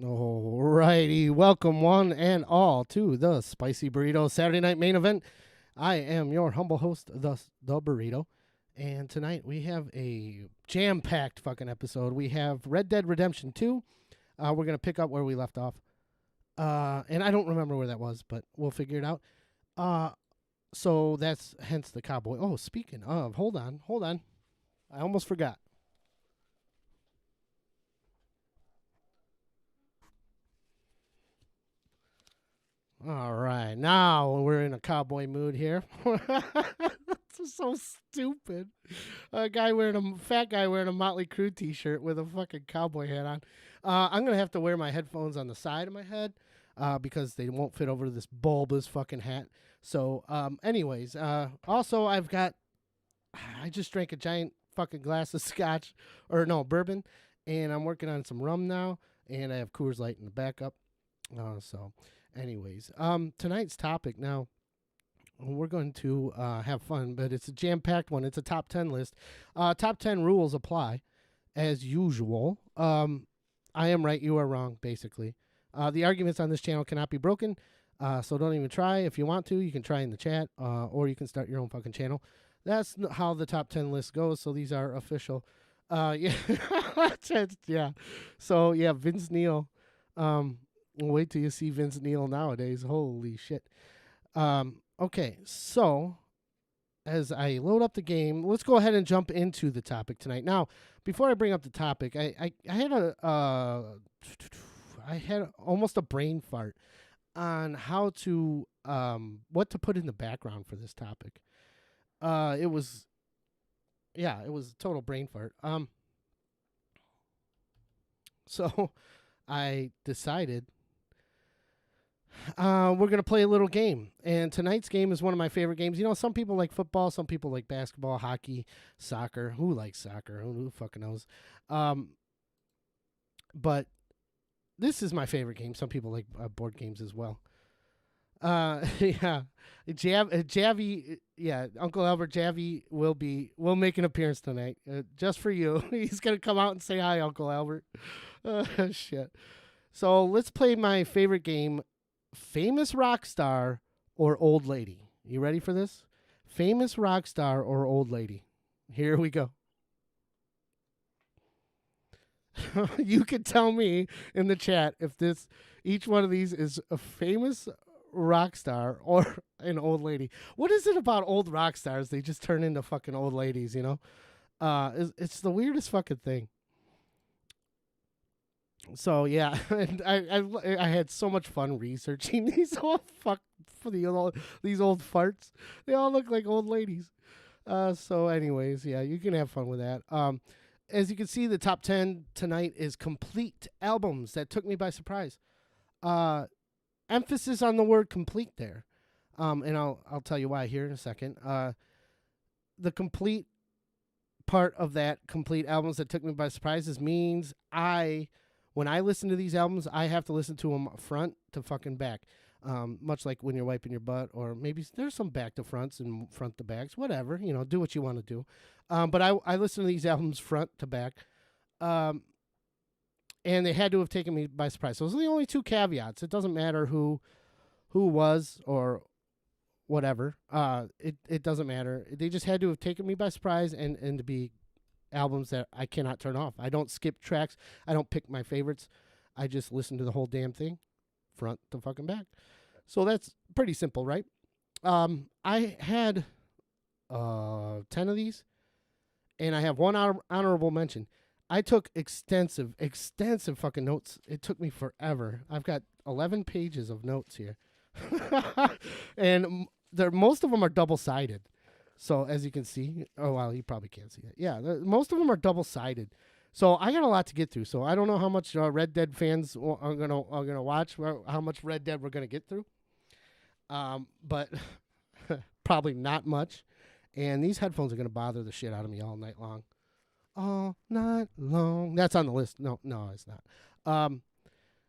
Alrighty, welcome one and all to the Spicy Burrito Saturday Night Main Event. I am your humble host, the Burrito, and tonight we have a jam-packed fucking episode. We have Red Dead Redemption 2. We're gonna pick up where we left off, and I don't remember where that was, but we'll figure it out. So that's hence the cowboy. Oh, speaking of, hold on, I almost forgot. All right, now we're in a cowboy mood here. That's so stupid. Fat guy wearing a Motley Crue T-shirt with a fucking cowboy hat on. I'm gonna have to wear my headphones on the side of my head because they won't fit over this bulbous fucking hat. So, anyways, also I just drank a giant fucking glass of scotch, or no, bourbon, and I'm working on some rum now, and I have Coors Light in the backup. So. Anyways, tonight's topic now, we're going to have fun, but it's a jam-packed one. It's a top 10 list. Top 10 rules apply, as usual. I am right, you are wrong, basically. The arguments on this channel cannot be broken, so don't even try. If you want to, you can try in the chat, or you can start your own fucking channel. That's how the top 10 list goes, so these are official. Yeah. Yeah. So, yeah, Vince Neil. Wait till you see Vince Neil nowadays. Holy shit. Okay, so as I load up the game, let's go ahead and jump into the topic tonight. Now, before I bring up the topic, I had I had almost a brain fart on how to what to put in the background for this topic. It was it was a total brain fart. So I decided we're going to play a little game. And tonight's game is one of my favorite games. You know, some people like football, some people like basketball, hockey, soccer. Who likes soccer? Who fucking knows? But this is my favorite game. Some people like board games as well. Yeah. Javi, yeah, Uncle Albert Javi will make an appearance tonight just for you. He's going to come out and say hi, Uncle Albert. Shit. So let's play my favorite game, famous rock star or old lady. You ready for this? Famous rock star or old lady. Here we go. You can tell me in the chat if each one of these is a famous rock star or an old lady. What is it about old rock stars? They just turn into fucking old ladies, you know? It's the weirdest fucking thing. So yeah, and I had so much fun researching these these old farts. They all look like old ladies. So anyways, yeah, you can have fun with that. As you can see, the top 10 tonight is complete albums that took me by surprise. Emphasis on the word complete there. And I'll tell you why here in a second. The complete part of that complete albums that took me by surprise means when I listen to these albums, I have to listen to them front to fucking back. Much like when you're wiping your butt, or maybe there's some back to fronts and front to backs, whatever. You know, do what you want to do. But I listen to these albums front to back. And they had to have taken me by surprise. So those are the only two caveats. It doesn't matter who was or whatever. It doesn't matter. They just had to have taken me by surprise and to be albums that I cannot turn off. I don't skip tracks. I don't pick my favorites. I just listen to the whole damn thing, front to fucking back. So that's pretty simple, right? I had 10 of these, and I have one honorable mention. I took extensive fucking notes. It took me forever. I've got 11 pages of notes here. And most of them are double-sided. So as you can see, oh wow, you probably can't see that. Yeah, most of them are double-sided. So I got a lot to get through. So I don't know how much Red Dead fans are gonna watch. How much Red Dead we're gonna get through. But probably not much. And these headphones are gonna bother the shit out of me all night long. All night long. That's on the list. No, it's not.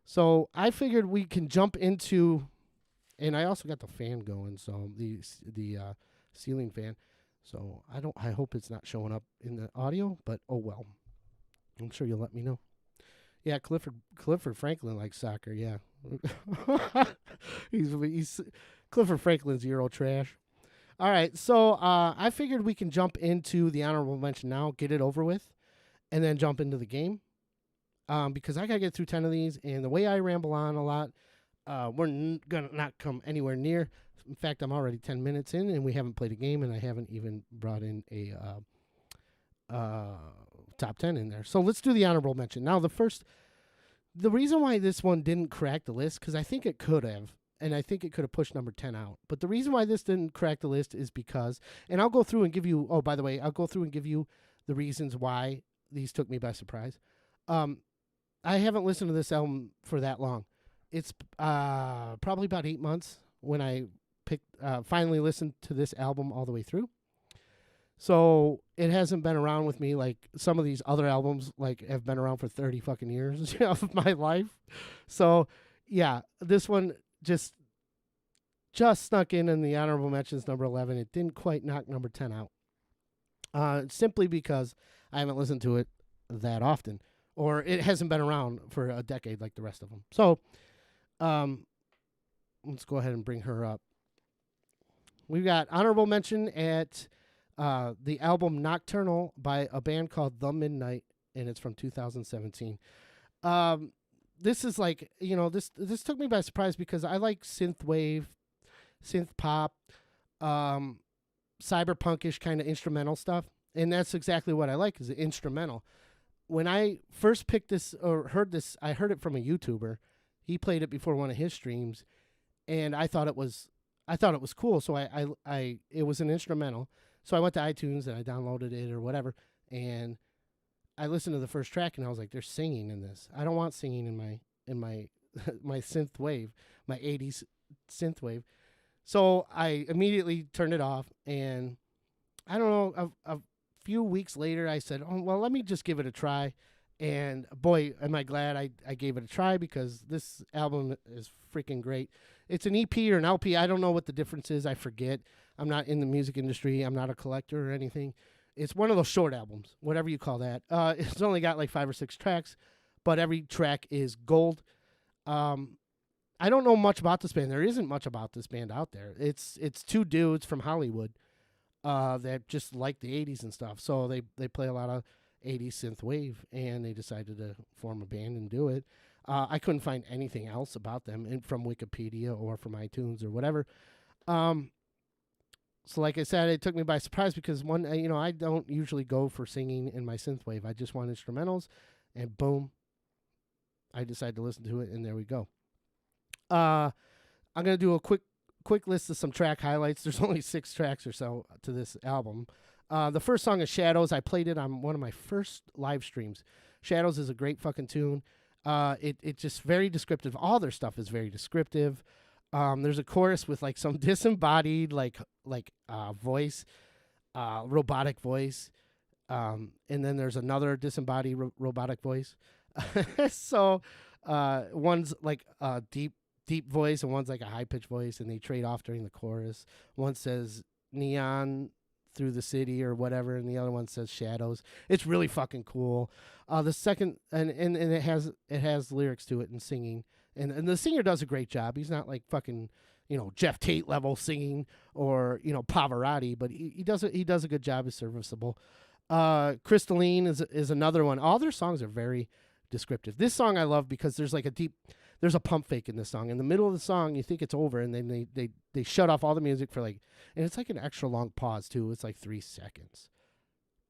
So I figured we can jump into, and I also got the fan going. So the ceiling fan. So I hope it's not showing up in the audio, but oh well. I'm sure you'll let me know. Yeah, Clifford Franklin likes soccer. Yeah, he's Clifford Franklin's Euro trash. All right, so I figured we can jump into the honorable mention now, get it over with, and then jump into the game. Because I gotta get through 10 of these, and the way I ramble on a lot, we're gonna not come anywhere near. In fact, I'm already 10 minutes in, and we haven't played a game, and I haven't even brought in a top 10 in there. So let's do the honorable mention. Now, the reason why this one didn't crack the list, because I think it could have, and I think it could have pushed number 10 out. But the reason why this didn't crack the list is because, and I'll go through and give you, oh, by the way, I'll go through and give you the reasons why these took me by surprise. I haven't listened to this album for that long. It's probably about 8 months when I finally listened to this album all the way through. So it hasn't been around with me like some of these other albums like have been around for 30 fucking years of my life. So yeah, this one just snuck in the honorable mentions number 11. It didn't quite knock number 10 out. Simply because I haven't listened to it that often, or it hasn't been around for a decade like the rest of them. So let's go ahead and bring her up. We've got honorable mention at the album Nocturnal by a band called The Midnight, and it's from 2017. This is like, this took me by surprise because I like synthwave, synth pop, cyberpunkish kind of instrumental stuff, and that's exactly what I like, is the instrumental. When I first picked this or heard this, I heard it from a YouTuber. He played it before one of his streams, and I thought it was cool. So it was an instrumental. So I went to iTunes and I downloaded it or whatever, and I listened to the first track and I was like, "There's singing in this. I don't want singing in my my synth wave, my 80s synth wave." So I immediately turned it off, and I don't know. A few weeks later, I said, "Oh well, let me just give it a try." And boy, am I glad I gave it a try, because this album is freaking great. It's an EP or an LP. I don't know what the difference is. I forget. I'm not in the music industry. I'm not a collector or anything. It's one of those short albums, whatever you call that. It's only got like 5 or 6 tracks, but every track is gold. I don't know much about this band. There isn't much about this band out there. It's 2 dudes from Hollywood that just like the 80s and stuff. So they play a lot of 80s synth wave, and they decided to form a band and do it. I couldn't find anything else about them from Wikipedia or from iTunes or whatever. So like I said, it took me by surprise because I don't usually go for singing in my synthwave. I just want instrumentals, and boom, I decided to listen to it, and there we go. I'm gonna do a quick list of some track highlights. There's only 6 tracks or so to this album. The first song is Shadows. I played it on one of my first live streams. Shadows is a great fucking tune. It's just very descriptive. All their stuff is very descriptive. There's a chorus with like some disembodied voice, robotic voice, and then there's another disembodied robotic voice. So one's like a deep voice, and one's like a high pitched voice, and they trade off during the chorus. One says neon through the city or whatever, and the other one says shadows. It's really fucking cool. The second and it has lyrics to it and singing. And the singer does a great job. He's not like fucking, Jeff Tate level singing or, Pavarotti, but he does a good job. Is serviceable. Crystalline is another one. All their songs are very descriptive. This song I love because there's a pump fake in this song. In the middle of the song, you think it's over, and then they shut off all the music for and it's like an extra long pause too. It's like 3 seconds,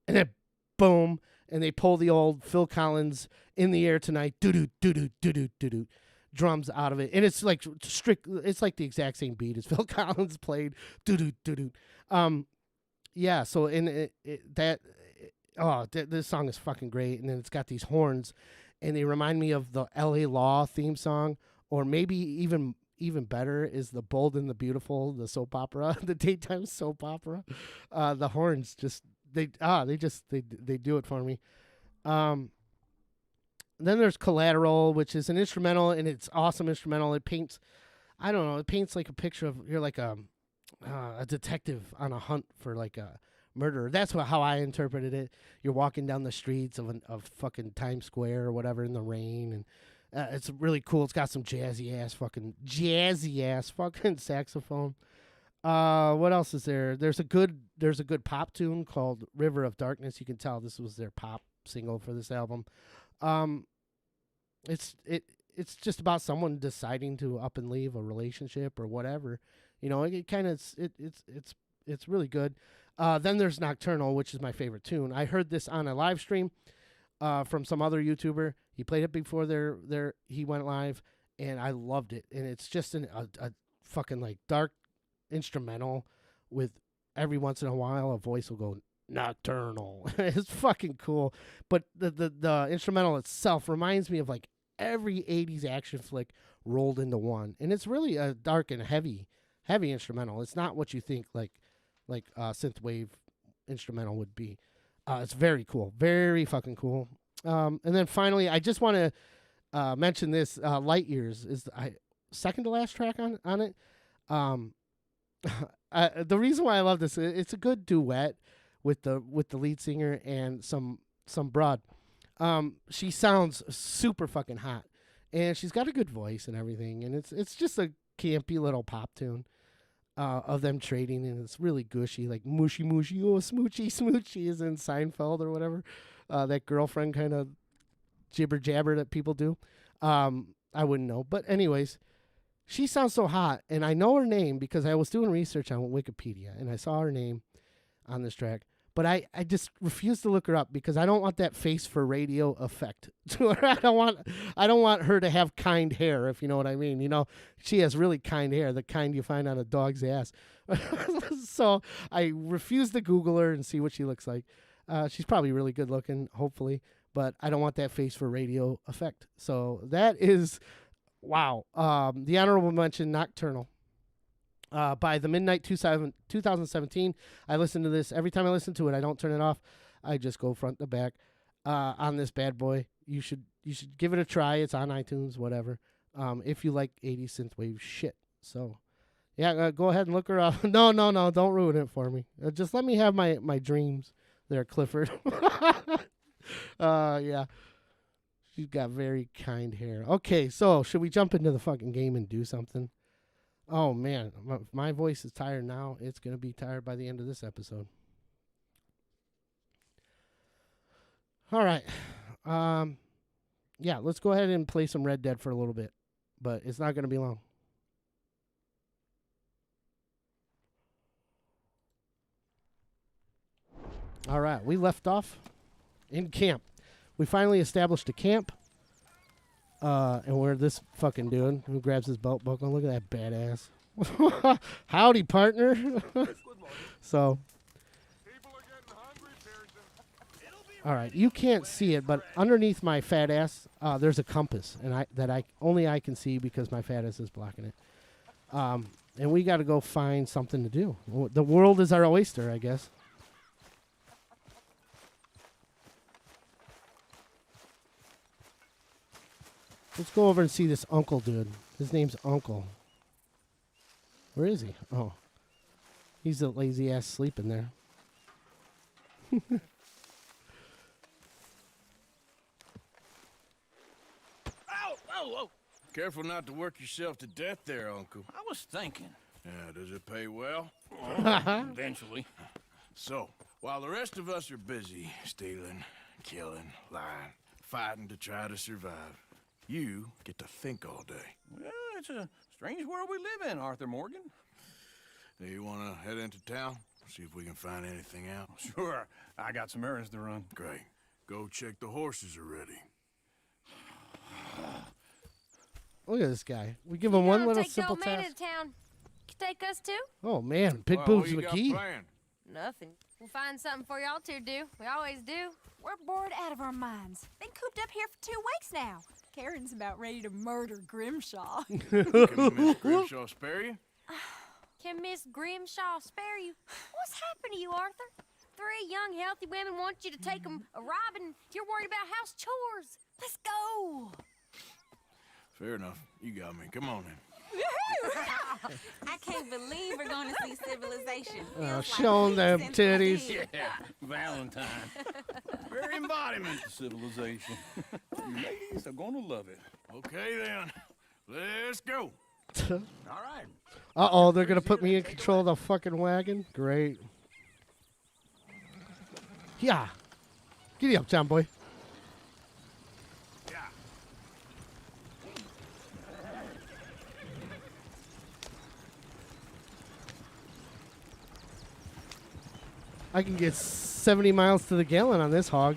and then boom, and they pull the old Phil Collins In the Air Tonight, doo doo doo doo doo doo doo doo drums out of it, and it's like it's like the exact same beat as Phil Collins played, doo doo doo doo. Yeah. So this song is fucking great, and then it's got these horns, and they remind me of the L.A. Law theme song, or maybe even better is the Bold and the Beautiful, the soap opera, the daytime soap opera. The horns just they do it for me. Then there's Collateral, which is an instrumental, and it's awesome instrumental. It paints like a picture of you're like a detective on a hunt for like a murderer. That's how I interpreted it. You're walking down the streets of fucking Times Square or whatever in the rain, and it's really cool. It's got some jazzy ass fucking saxophone. What else is there? There's a good pop tune called River of Darkness. You can tell this was their pop single for this album. It's just about someone deciding to up and leave a relationship or whatever. You know, it's really good. Then there's Nocturnal, which is my favorite tune. I heard this on a live stream from some other YouTuber. He played it before he went live, and I loved it. And it's just a fucking like dark instrumental with every once in a while a voice will go nocturnal. It's fucking cool. But the instrumental itself reminds me of like every 80s action flick rolled into one. And it's really a dark and heavy instrumental. It's not what you think like synthwave instrumental would be. It's very cool. Very fucking cool. And then finally, I just want to mention this. Light Years is the second to last track on it. The reason why I love this, it's a good duet with the lead singer and some broad. She sounds super fucking hot, and she's got a good voice and everything, and it's just a campy little pop tune of them trading, and it's really gushy, like mushy mushy, oh smoochy smoochy is in Seinfeld or whatever, that girlfriend kind of jibber jabber that people do. I wouldn't know, but anyways, she sounds so hot, and I know her name because I was doing research on Wikipedia, and I saw her name on this track. But I just refuse to look her up because I don't want that face for radio effect to her. I don't want her to have kind hair, if you know what I mean. You know, she has really kind hair, the kind you find on a dog's ass. So I refuse to Google her and see what she looks like. She's probably really good looking, hopefully, but I don't want that face for radio effect. So that is, wow. The honorable mention, Nocturnal. By the Midnight 2017. I listen to this. Every time I listen to it, I don't turn it off. I just go front to back on this bad boy. You should give it a try. It's on iTunes, whatever. If you like 80s synthwave shit. So, yeah, go ahead and look her up. No, don't ruin it for me. Just let me have my dreams there, Clifford. Yeah. She's got very kind hair. Okay, so should we jump into the fucking game and do something? Oh, man, my voice is tired now. It's going to be tired by the end of this episode. All right. Yeah, let's go ahead and play some Red Dead for a little bit, but it's not going to be long. All right, we left off in camp. We finally established a camp. And we're this fucking dude who grabs his belt buckle. Look at that badass. Howdy, partner. So, all right, you can't see it, but underneath my fat ass, there's a compass, and only I can see because my fat ass is blocking it. And we got to go find something to do. The world is our oyster, I guess. Let's go over and see this uncle dude. His name's Uncle. Where is he? Oh. He's a lazy ass sleeping there. Ow! Careful not to work yourself to death there, Uncle. I was thinking. Yeah, does it pay well? Eventually. So, while the rest of us are busy stealing, killing, lying, fighting to try to survive, you get to think all day. Well, it's a strange world we live in, Arthur Morgan. Do you want to head into town? See if we can find anything out? Sure. I got some errands to run. Great. Go check the horses are ready. Look at this guy. We give him one little simple take the old man task. into town. Can take us too? Oh, man. Big Well, boobs what you McGee. got planned? Nothing. We'll find something for y'all to do. We always do. We're bored out of our minds. Been cooped up here for 2 weeks now. Karen's about ready to murder Grimshaw. Can Miss Grimshaw spare you? Can Miss Grimshaw spare you? What's happened to you, Arthur? 3 young, healthy women want you to take them a robbing. You're worried about house chores. Let's go. Fair enough. You got me. Come on then. I can't believe we're going to see civilization. Feels like Showing them weeks since we titties. did. Yeah, Valentine. Very embodiment of civilization. You ladies are gonna love it. Okay, then. Let's go. All right. Uh-oh, they're going to put me in control of the fucking wagon? Great. Yeah. Giddy up, John boy. Yeah. I can get 70 miles to the gallon on this hog.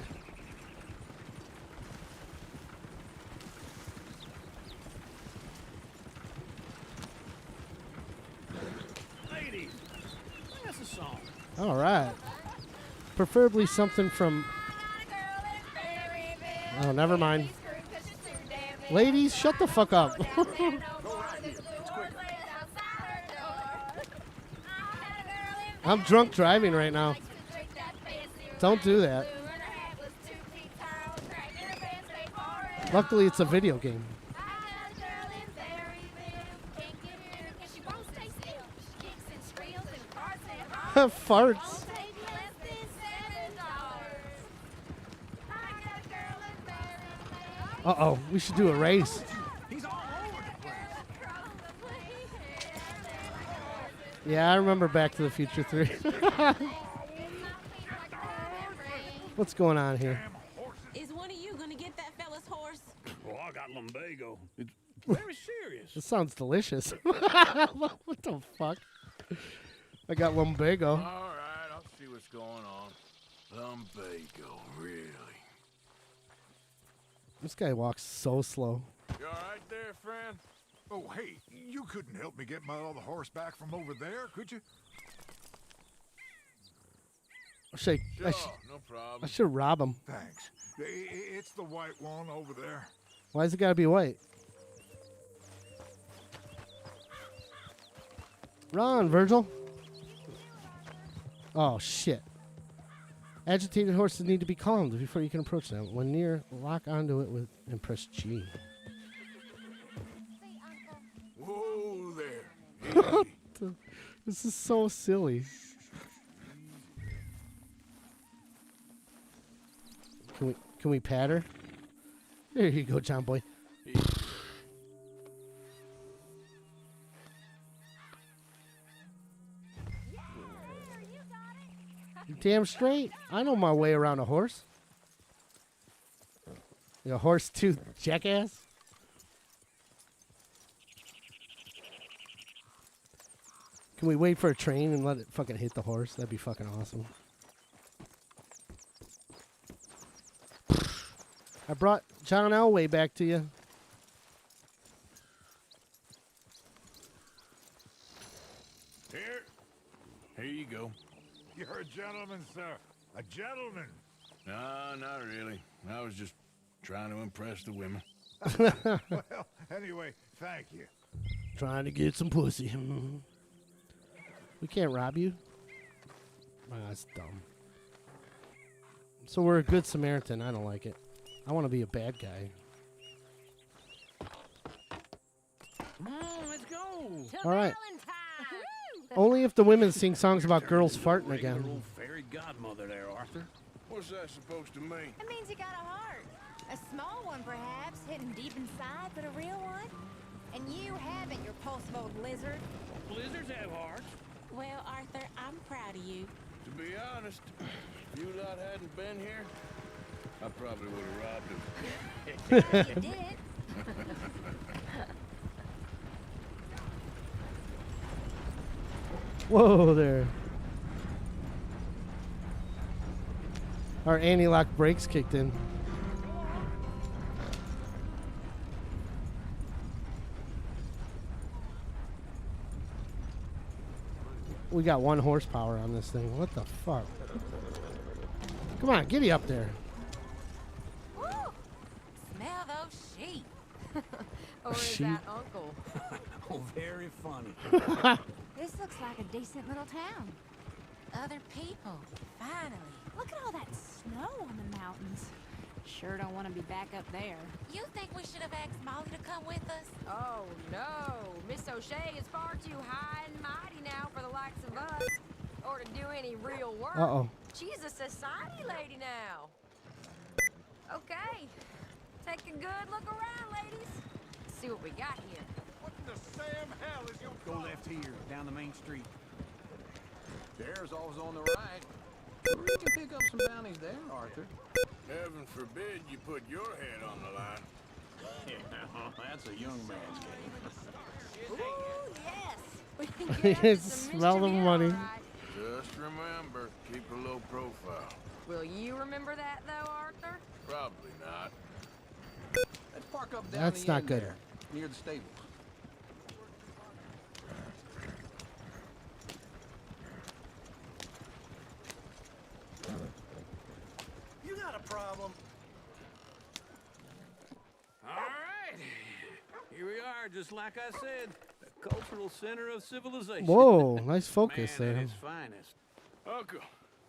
Ladies, sing us a song. All right. Preferably something from... Oh, never mind. Ladies, shut the fuck up. I'm drunk driving right now. Don't do that. Luckily, it's a video game. Farts. Uh-oh, we should do a race. He's all over the place. Yeah, I remember Back to the Future 3. What's going on here? Is one of you going to get that fella's horse? Oh, I got lumbago. It's very serious. This sounds delicious. What the fuck? I got lumbago. All right, I'll see what's going on. Lumbago, really? This guy walks so slow. You all right there, friend? Oh, hey, you couldn't help me get my other horse back from over there, could you? Sure, Sure, no problem. I should rob him. Thanks. It's the white one over there. Why's it gotta be white? Run, Virgil. Oh, shit. Agitated horses need to be calmed before you can approach them. When near, lock onto it and press G. Whoa there. Easy. This is so silly. Can we pat her? There you go, John boy. Damn straight. I know my way around a horse. You a horse too, jackass? Can we wait for a train and let it fucking hit the horse? That'd be fucking awesome. I brought John Elway back to you. Here you go. You're a gentleman, sir. A gentleman. No, not really. I was just trying to impress the women. Well, anyway, thank you. Trying to get some pussy. We can't rob you. Oh, that's dumb. So we're a good Samaritan. I don't like it. I want to be a bad guy. Come on, let's go. All right. Only if the women sing songs about girls farting Regular again. old fairy godmother there, Arthur. What's that supposed to mean? It means you got a heart. A small one, perhaps, hidden deep inside, but a real one. And you haven't, you repulsive old lizard. Blizzards have hearts. Well, Arthur, I'm proud of you. To be honest, if you lot hadn't been here, I probably would have robbed him. You did. Whoa there. Our anti-lock brakes kicked in. We got 1 horsepower on this thing. What the fuck? Come on, giddy up there. Woo! Smell those sheep. Or is Sheep? that Uncle? Oh, very funny. This looks like a decent little town. Other people, finally. Look at all that snow on the mountains. Sure don't want to be back up there. You think we should have asked Molly to come with us? Oh no, Miss crochet is far too high and mighty now for the likes of us, or to do any real work. Uh-oh. She's a society lady now. Okay, take a good look around, ladies. See what we got here. What the Sam hell is your Go left here, down the main street. There's always on the right. You can pick up some bounties there, Arthur. Heaven forbid you put your head on the line. Yeah, that's a young man's game. Ooh, yes. We can You get up can to some smell the mischief here, money. all right. Just remember, keep a low profile. Will you remember that, though, Arthur? Probably not. Let's park up down That's the not end good. there, near the stables. You got a problem? All right. Here we are, just like I said, the cultural center of civilization. Whoa, nice focus Man at there. its finest. Uncle,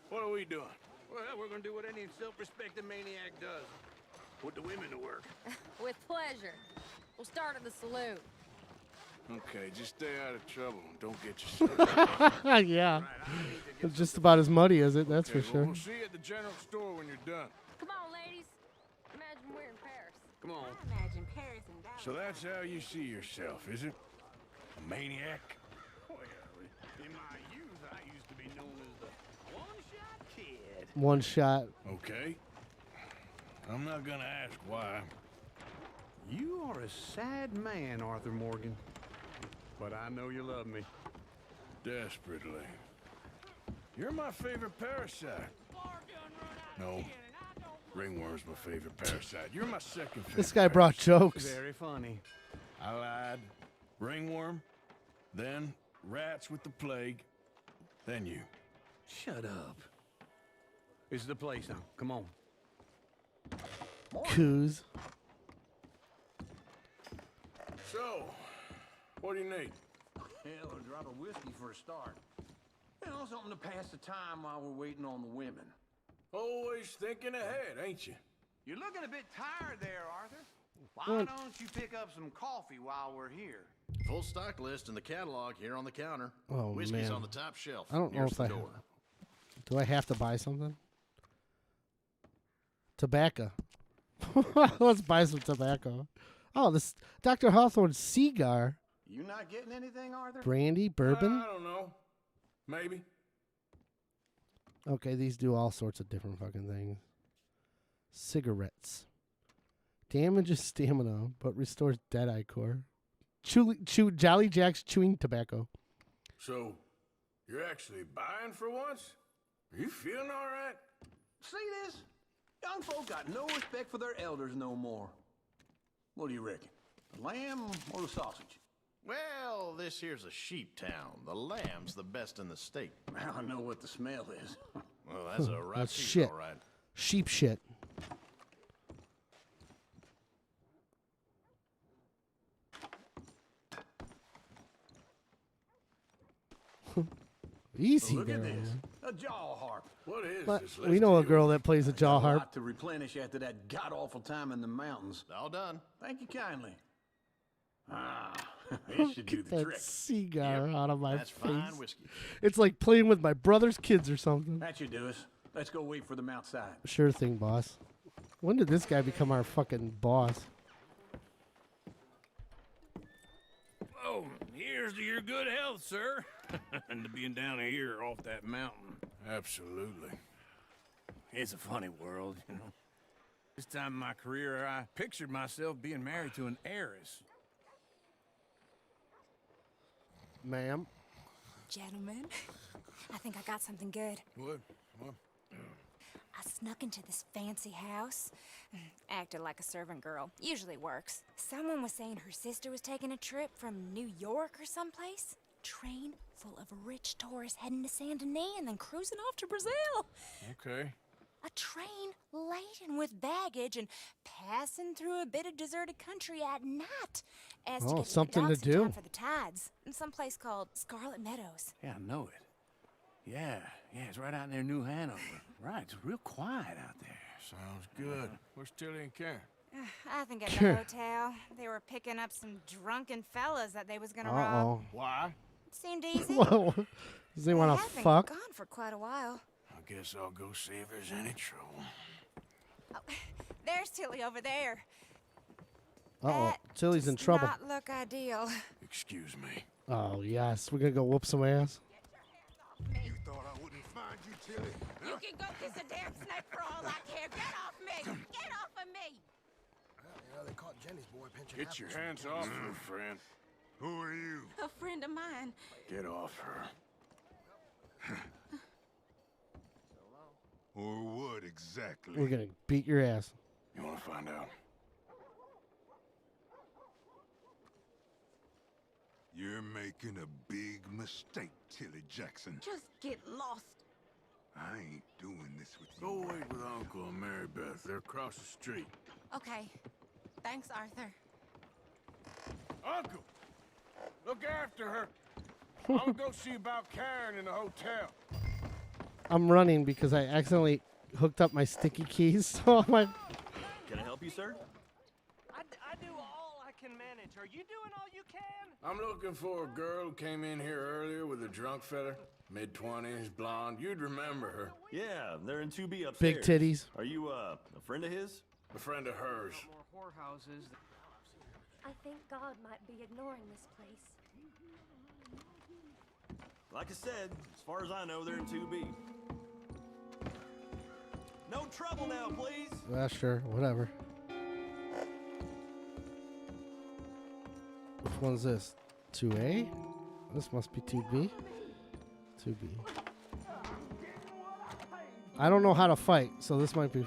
what are we doing? Well, we're gonna do what any self-respecting maniac does. Put the women to work. With pleasure. We'll start at the saloon. Okay, just stay out of trouble. Don't get yourself. Yeah. It's just about as muddy as it, that's for Okay, well, sure. we'll see you at the general store when you're done. Come on, ladies. Imagine we're in Paris. Come on. I imagine Paris and Dallas. So that's how you see yourself, is it? A maniac? Well, in my youth, I used to be known as the one-shot kid. One shot. Okay. I'm not gonna ask why. You are a sad man, Arthur Morgan. But I know you love me. Desperately. You're my favorite parasite. No. Ringworm's my favorite parasite. You're my second favorite. This guy brought parasite. jokes. Very funny. I lied. Ringworm, then rats with the plague, then you. Shut up. This is the place now. Come on. Coos. So, what do you need? Hell, a drop of whiskey for a start. You know, something to pass the time while we're waiting on the women. Always thinking ahead, ain't you? You're looking a bit tired there, Arthur. Why What? don't you pick up some coffee while we're here? Full stock list in the catalog here on the counter. Oh, Whiskey's man. on the top shelf. I don't know nearest if the I door. do. I have to buy something? Tobacco. Let's buy some tobacco. Oh, this Dr. Hawthorne's cigar. You not getting anything, Arthur? Brandy, bourbon. I don't know. Maybe. Okay, these do all sorts of different fucking things. Cigarettes. Damages stamina, but restores dead-eye core. Jolly Jack's chewing tobacco. So, you're actually buying for once? Are you feeling all right? See this? Young folk got no respect for their elders no more. What do you reckon? The lamb or the sausage? Well, this here's a sheep town. The lamb's the best in the state. Now I know what the smell is. Well, that's a rough That's sheep, shit. all right. Sheep shit. Easy Look there. at this. man. A jaw harp. What is But this? we know a girl that plays a jaw Got a harp. lot to replenish after that god-awful time in the mountains. All done. Thank you kindly. Ah, this should do Get the that trick. cigar out of my That's face. fine whiskey. It's like playing with my brother's kids or something. That should do us. Let's go wait for them outside. Sure thing, boss. When did this guy become our fucking boss? Oh, here's to your good health, sir. And to being down here off that mountain. Absolutely. It's a funny world, you know. This time in my career, I pictured myself being married to an heiress. Ma'am. Gentlemen, I think I got something good. What? I snuck into this fancy house, acted like a servant girl. Usually works. Someone was saying her sister was taking a trip from New York or someplace. Train full of rich tourists heading to Saint Denis and then cruising off to Brazil. Okay. A train laden with baggage and passing through a bit of deserted country at night. As to Oh, get to the something to docks in time do. for the tides in some place called Scarlet Meadows. Yeah, I know it. Yeah, it's right out near New Hanover. Right, it's real quiet out there. Sounds good. Where's Tilly and Karen? I think at the hotel, they were picking up some drunken fellas that they was gonna rob. Uh-oh. Why? It seemed easy. Whoa. Does he want to They have fuck? been gone for quite a while. I guess I'll go see if there's any trouble. Oh, there's Tilly over there. Uh-oh. That Tilly's in does trouble. not look ideal. Excuse me. Oh, yes. We're going to go whoop some ass. You thought I wouldn't find you, Tilly? You can go kiss a damn snake for all I care. Get off me! Get off of me! They caught Jenny's boy pinching Get your hands off her, friend. Who are you? A friend of mine. Get off her. Or what exactly? We're going to beat your ass. You want to find out? You're making a big mistake, Tilly Jackson. Just get lost. I ain't doing this with you. Go wait with Uncle and Mary Beth. They're across the street. Okay. Thanks, Arthur. Uncle! Look after her. I'm gonna go see about Karen in the hotel. I'm running because I accidentally hooked up my sticky keys. So my Can I help you, sir? I do all I can manage. Are you doing all you can? I'm looking for a girl who came in here earlier with a drunk fella. Mid-20s, blonde. You'd remember her. Yeah, they're in 2B upstairs. big titties. Are you, a friend of his? A friend of hers. More whorehouses. I think God might be ignoring this place. Like I said, as far as I know, they're in 2B. No trouble now, please. Yeah, sure. Whatever. Which one's this? 2A? This must be 2B. 2B. I don't know how to fight, so this might be...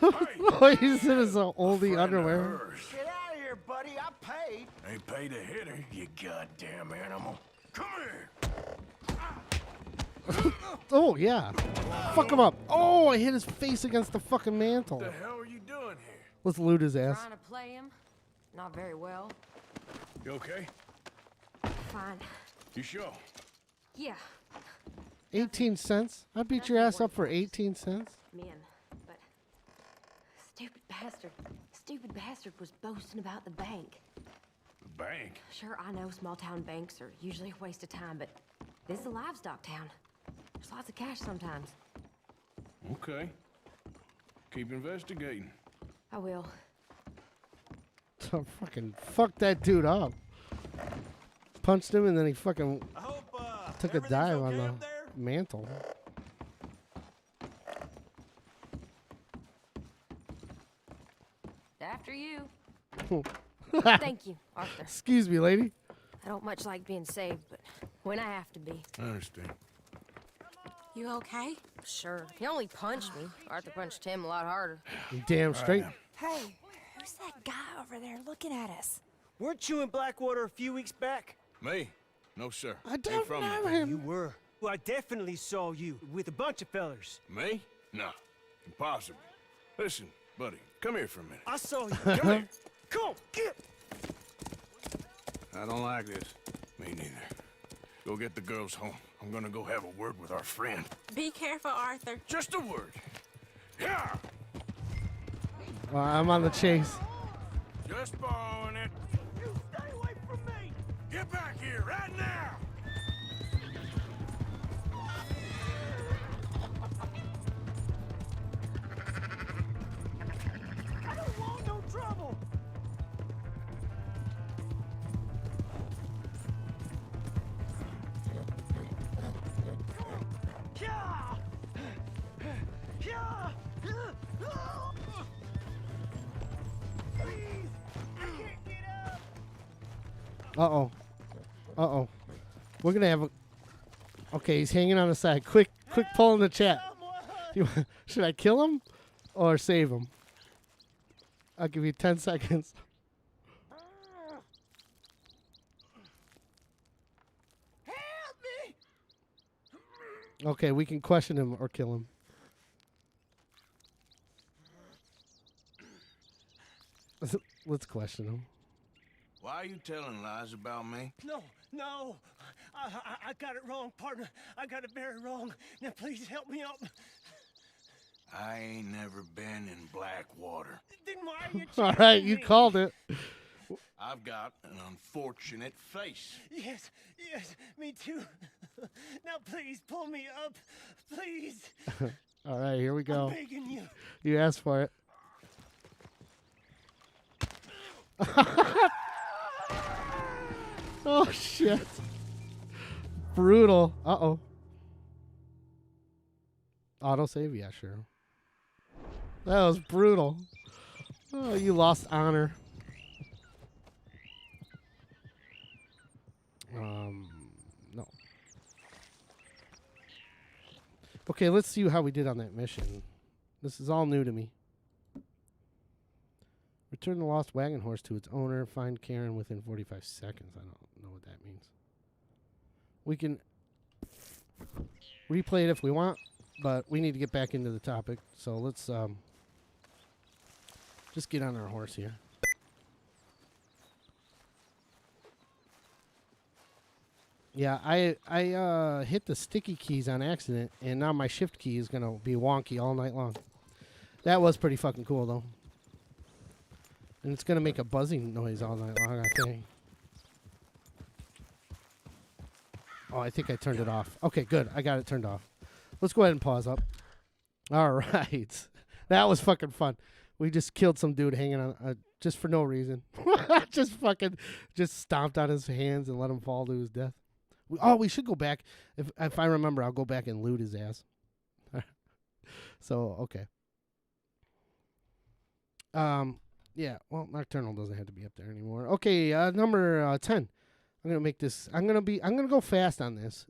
Oh, he's in his oldie underwear. Get out of here, buddy. I paid. Ain't paid to hit her, you goddamn animal. Come here. Oh, yeah. Fuck him up. Oh, I hit his face against the fucking mantle. What the hell are you doing here? Let's loot his ass. Trying to play him? Not very well. You okay? Fine. You sure? Yeah, 18 cents? I beat your ass up for 18 cents? men. But stupid bastard was boasting about the bank. The bank? Sure, I know small town banks are usually a waste of time, but this is a livestock town. There's lots of cash sometimes. Okay. Keep investigating. I will. Fucking fuck that dude up. Punched him and then he fucking I hope, took a everything's dive okay on the up there? mantle. After you. Thank you, Arthur. Excuse me, lady. I don't much like being saved, but when I have to be. I understand. You okay? Sure. He only punched me. Arthur punched him a lot harder. You damn straight. Hey, who's that guy over there looking at us? Weren't you in Blackwater a few weeks back? Me? No, sir. I Ain't don't from know here. You him. were. Well, I definitely saw you with a bunch of fellers. Me? No. Impossible. Listen, buddy, come here for a minute. I saw you. Come here. Come on, get. I don't like this. Me neither. Go get the girls home. I'm gonna go have a word with our friend. Be careful, Arthur. Just a word. Yeah! I'm on the chase. Just borrowing it. You stay away from me. Get back here right now! I don't want no trouble. Yeah. Yeah. Please, I can't get up. Uh-oh. Uh-oh. We're gonna have a... Okay, he's hanging on the side. Quick pull in the chat. Should I kill him or save him? I'll give you 10 seconds. Help me. Okay, we can question him or kill him. Let's question him. Why are you telling lies about me? No. I got it wrong, partner. I got it very wrong. Now please help me up. I ain't never been in Blackwater. Then why are you All chasing right, you me? called it. I've got an unfortunate face. Yes, me too. Now please pull me up. Please. All right, here we go. I'm begging you. You asked for it. Oh, shit. Brutal. Uh-oh. Autosave? Yeah, sure. That was brutal. Oh, you lost honor. No. Okay, let's see how we did on that mission. This is all new to me. Return the lost wagon horse to its owner. Find Karen within 45 seconds. I don't know what that means. We can replay it if we want, but we need to get back into the topic. So let's just get on our horse here. Yeah, I hit the sticky keys on accident, and now my shift key is going to be wonky all night long. That was pretty fucking cool, though. And it's going to make a buzzing noise all night long, I think. Oh, I think I turned it off. Okay, good. I got it turned off. Let's go ahead and pause up. All right. That was fucking fun. We just killed some dude hanging on, just for no reason. just stomped on his hands and let him fall to his death. We should go back. If I remember, I'll go back and loot his ass. So, okay. Yeah, well, Nocturnal doesn't have to be up there anymore. Okay, number 10. I'm gonna make this. I'm gonna go fast on this.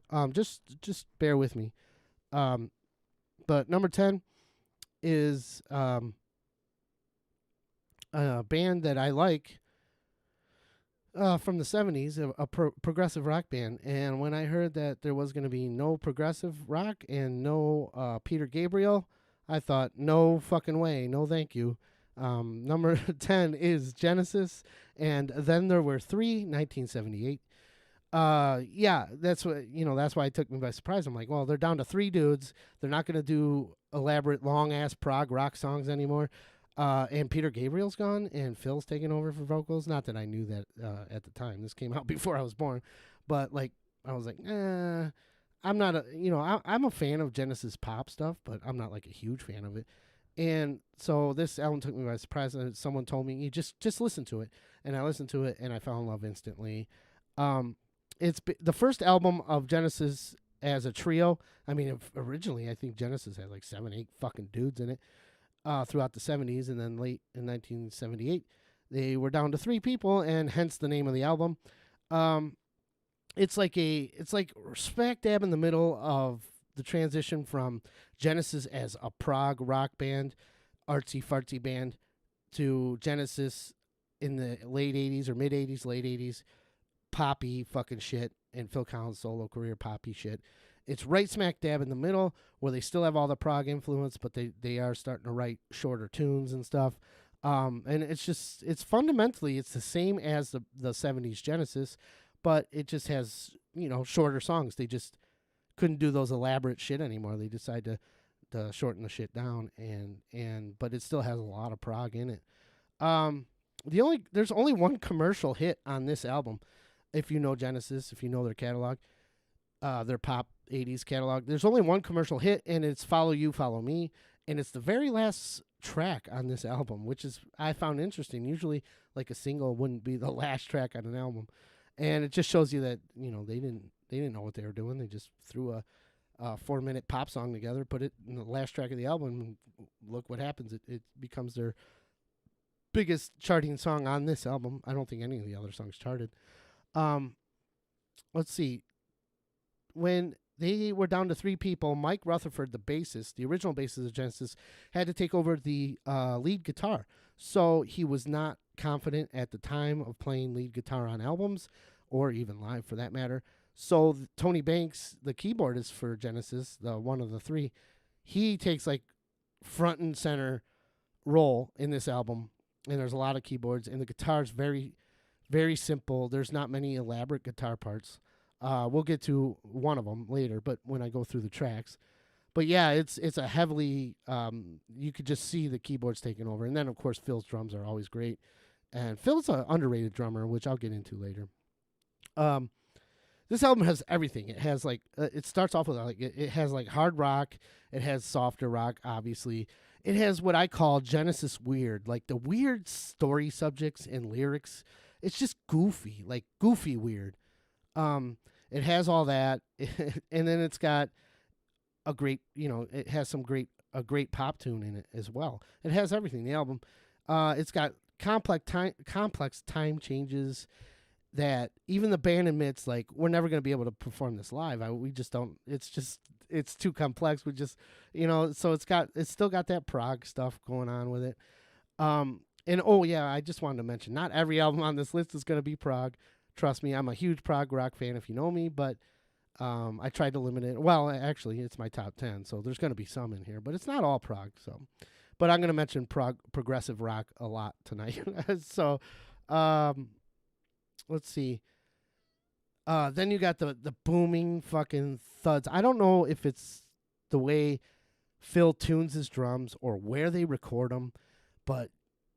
Just bear with me. But number 10 is a band that I like from the 70s, a progressive rock band. And when I heard that there was gonna be no progressive rock and no Peter Gabriel, I thought, no fucking way, no thank you. Number 10 is Genesis, and Then There Were Three, 1978. Yeah, that's why it took me by surprise. I'm like, well, they're down to 3 dudes. They're not going to do elaborate, long-ass prog rock songs anymore. And Peter Gabriel's gone, and Phil's taking over for vocals. Not that I knew that at the time. This came out before I was born. But, like, I was like, I'm not I'm a fan of Genesis pop stuff, but I'm not, like, a huge fan of it. And so this album took me by surprise, and someone told me, you just listen to it. And I listened to it, and I fell in love instantly. It's the first album of Genesis as a trio. I mean, originally, I think Genesis had like 7, 8 fucking dudes in it throughout the 70s, and then late in 1978, they were down to 3 people, and hence the name of the album. It's like smack dab in the middle of the transition from Genesis as a prog rock band, artsy fartsy band, to Genesis in the late 80s or mid 80s, late 80s, poppy fucking shit, and Phil Collins' solo career poppy shit. It's right smack dab in the middle where they still have all the prog influence, but they are starting to write shorter tunes and stuff. And it's fundamentally, it's the same as the 70s Genesis, but it just has, shorter songs. They just couldn't do those elaborate shit anymore. They decided to shorten the shit down, but it still has a lot of prog in it. There's only one commercial hit on this album. If you know Genesis, if you know their catalog, their pop 80s catalog, there's only one commercial hit, and it's Follow You, Follow Me, and it's the very last track on this album, which is I found interesting. Usually, like a single wouldn't be the last track on an album, and it just shows you that they didn't know what they were doing. They just threw a 4-minute pop song together, put it in the last track of the album, and look what happens. It becomes their biggest charting song on this album. I don't think any of the other songs charted. Let's see. When they were down to 3 people, Mike Rutherford, the bassist, the original bassist of Genesis, had to take over the lead guitar. So he was not confident at the time of playing lead guitar on albums, or even live for that matter. So Tony Banks, the keyboardist for Genesis, the one of the 3, he takes like front and center role in this album. And there's a lot of keyboards, and the guitar's very, very simple. There's not many elaborate guitar parts. We'll get to one of them later, but when I go through the tracks. But yeah, it's a heavily you could just see the keyboards taking over, and then of course Phil's drums are always great, and Phil's an underrated drummer, which I'll get into later. This album has everything. It has like it starts off with like it has like hard rock, it has softer rock, obviously. It has what I call Genesis weird, like the weird story subjects and lyrics. It's just goofy, like goofy weird. It has all that, and then it's got a great, it has a great pop tune in it as well. It has everything. The album, it's got complex time changes that even the band admits, like, we're never going to be able to perform this live. We just don't. It's too complex. We just, so it's still got that prog stuff going on with it. And oh yeah, I just wanted to mention, not every album on this list is going to be prog. Trust me, I'm a huge prog rock fan if you know me, but I tried to limit it. Well, actually, it's my top 10, so there's going to be some in here, but it's not all prog. So, but I'm going to mention progressive rock a lot tonight. So, let's see. Then you got the booming fucking thuds. I don't know if it's the way Phil tunes his drums or where they record them, but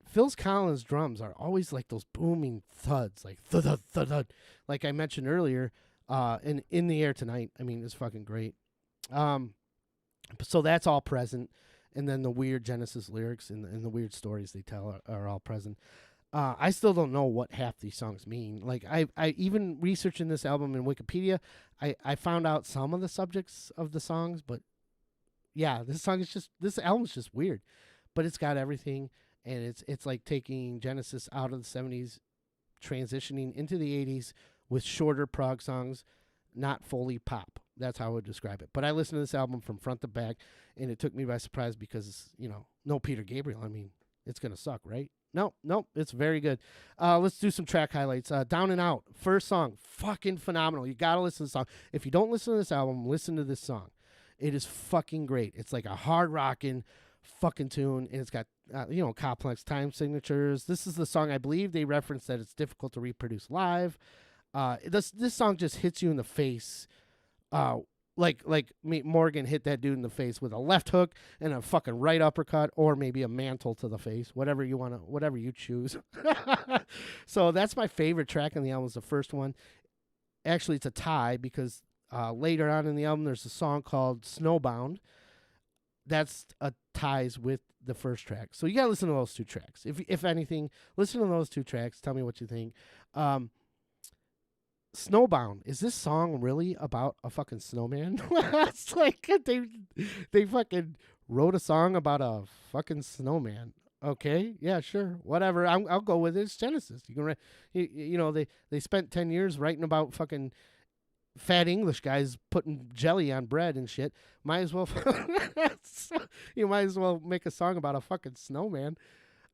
Phil Collins' drums are always like those booming thuds, like thud thud thud thud, like I mentioned earlier. In the air tonight. I mean, it's fucking great. So that's all present, and then the weird Genesis lyrics and the weird stories they tell are all present. I still don't know what half these songs mean. Like I even researching this album in Wikipedia, I found out some of the subjects of the songs, but yeah, this album's just weird, but it's got everything, and it's like taking Genesis out of the 70s, transitioning into the 80s with shorter prog songs, not fully pop. That's how I would describe it. But I listened to this album from front to back, and it took me by surprise because, no Peter Gabriel. I mean, it's going to suck, right? No, it's very good. Let's do some track highlights. Down and Out, first song, fucking phenomenal. You got to listen to the song. If you don't listen to this album, listen to this song. It is fucking great. It's like a hard rocking fucking tune, and it's got, complex time signatures. This is the song I believe they referenced that it's difficult to reproduce live. This song just hits you in the face, like Morgan hit that dude in the face with a left hook and a fucking right uppercut, or maybe a mantle to the face, whatever you choose. So that's my favorite track on the album. Is the first one. Actually, it's a tie because later on in the album there's a song called Snowbound. That's a ties with the first track. So you gotta listen to those two tracks. If anything, listen to those two tracks. Tell me what you think. Snowbound, is this song really about a fucking snowman? It's like they fucking wrote a song about a fucking snowman. Okay, yeah, sure, whatever. I'll go with it. It's Genesis. They spent 10 years writing about fucking fat English guys putting jelly on bread and shit. Might as well you might as well make a song about a fucking snowman.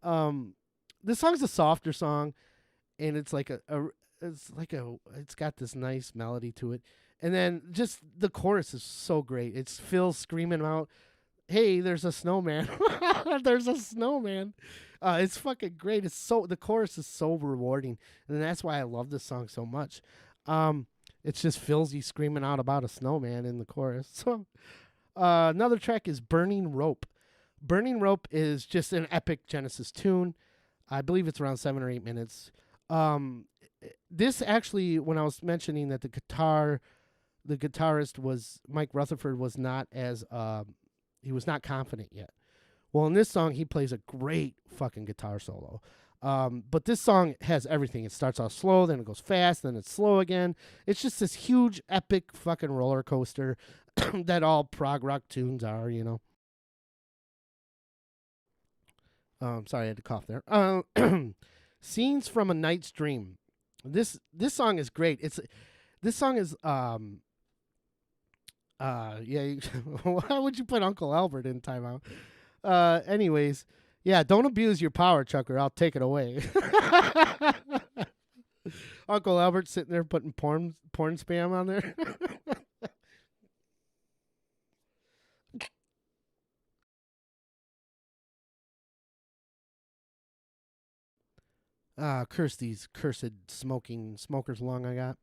This song's a softer song, and it's got this nice melody to it. And then just the chorus is so great. It's Phil screaming out, "Hey, there's a snowman." There's a snowman. It's fucking great. The chorus is so rewarding. And that's why I love this song so much. It's just Philzy screaming out about a snowman in the chorus. So another track is Burning Rope. Burning Rope is just an epic Genesis tune. I believe it's around 7 or 8 minutes. This actually, when I was mentioning that the guitarist was Mike Rutherford, was not as he was not confident yet. Well, in this song, he plays a great fucking guitar solo. But this song has everything. It starts off slow, then it goes fast, then it's slow again. It's just this huge, epic fucking roller coaster that all prog rock tunes are, Sorry, I had to cough there. Scenes from a Night's Dream. This song is great. This song is yeah. Why would you put Uncle Albert in timeout? Anyways, yeah. Don't abuse your power, Chucker. I'll take it away. Uncle Albert sitting there putting porn spam on there. Curse these cursed smokers lung I got.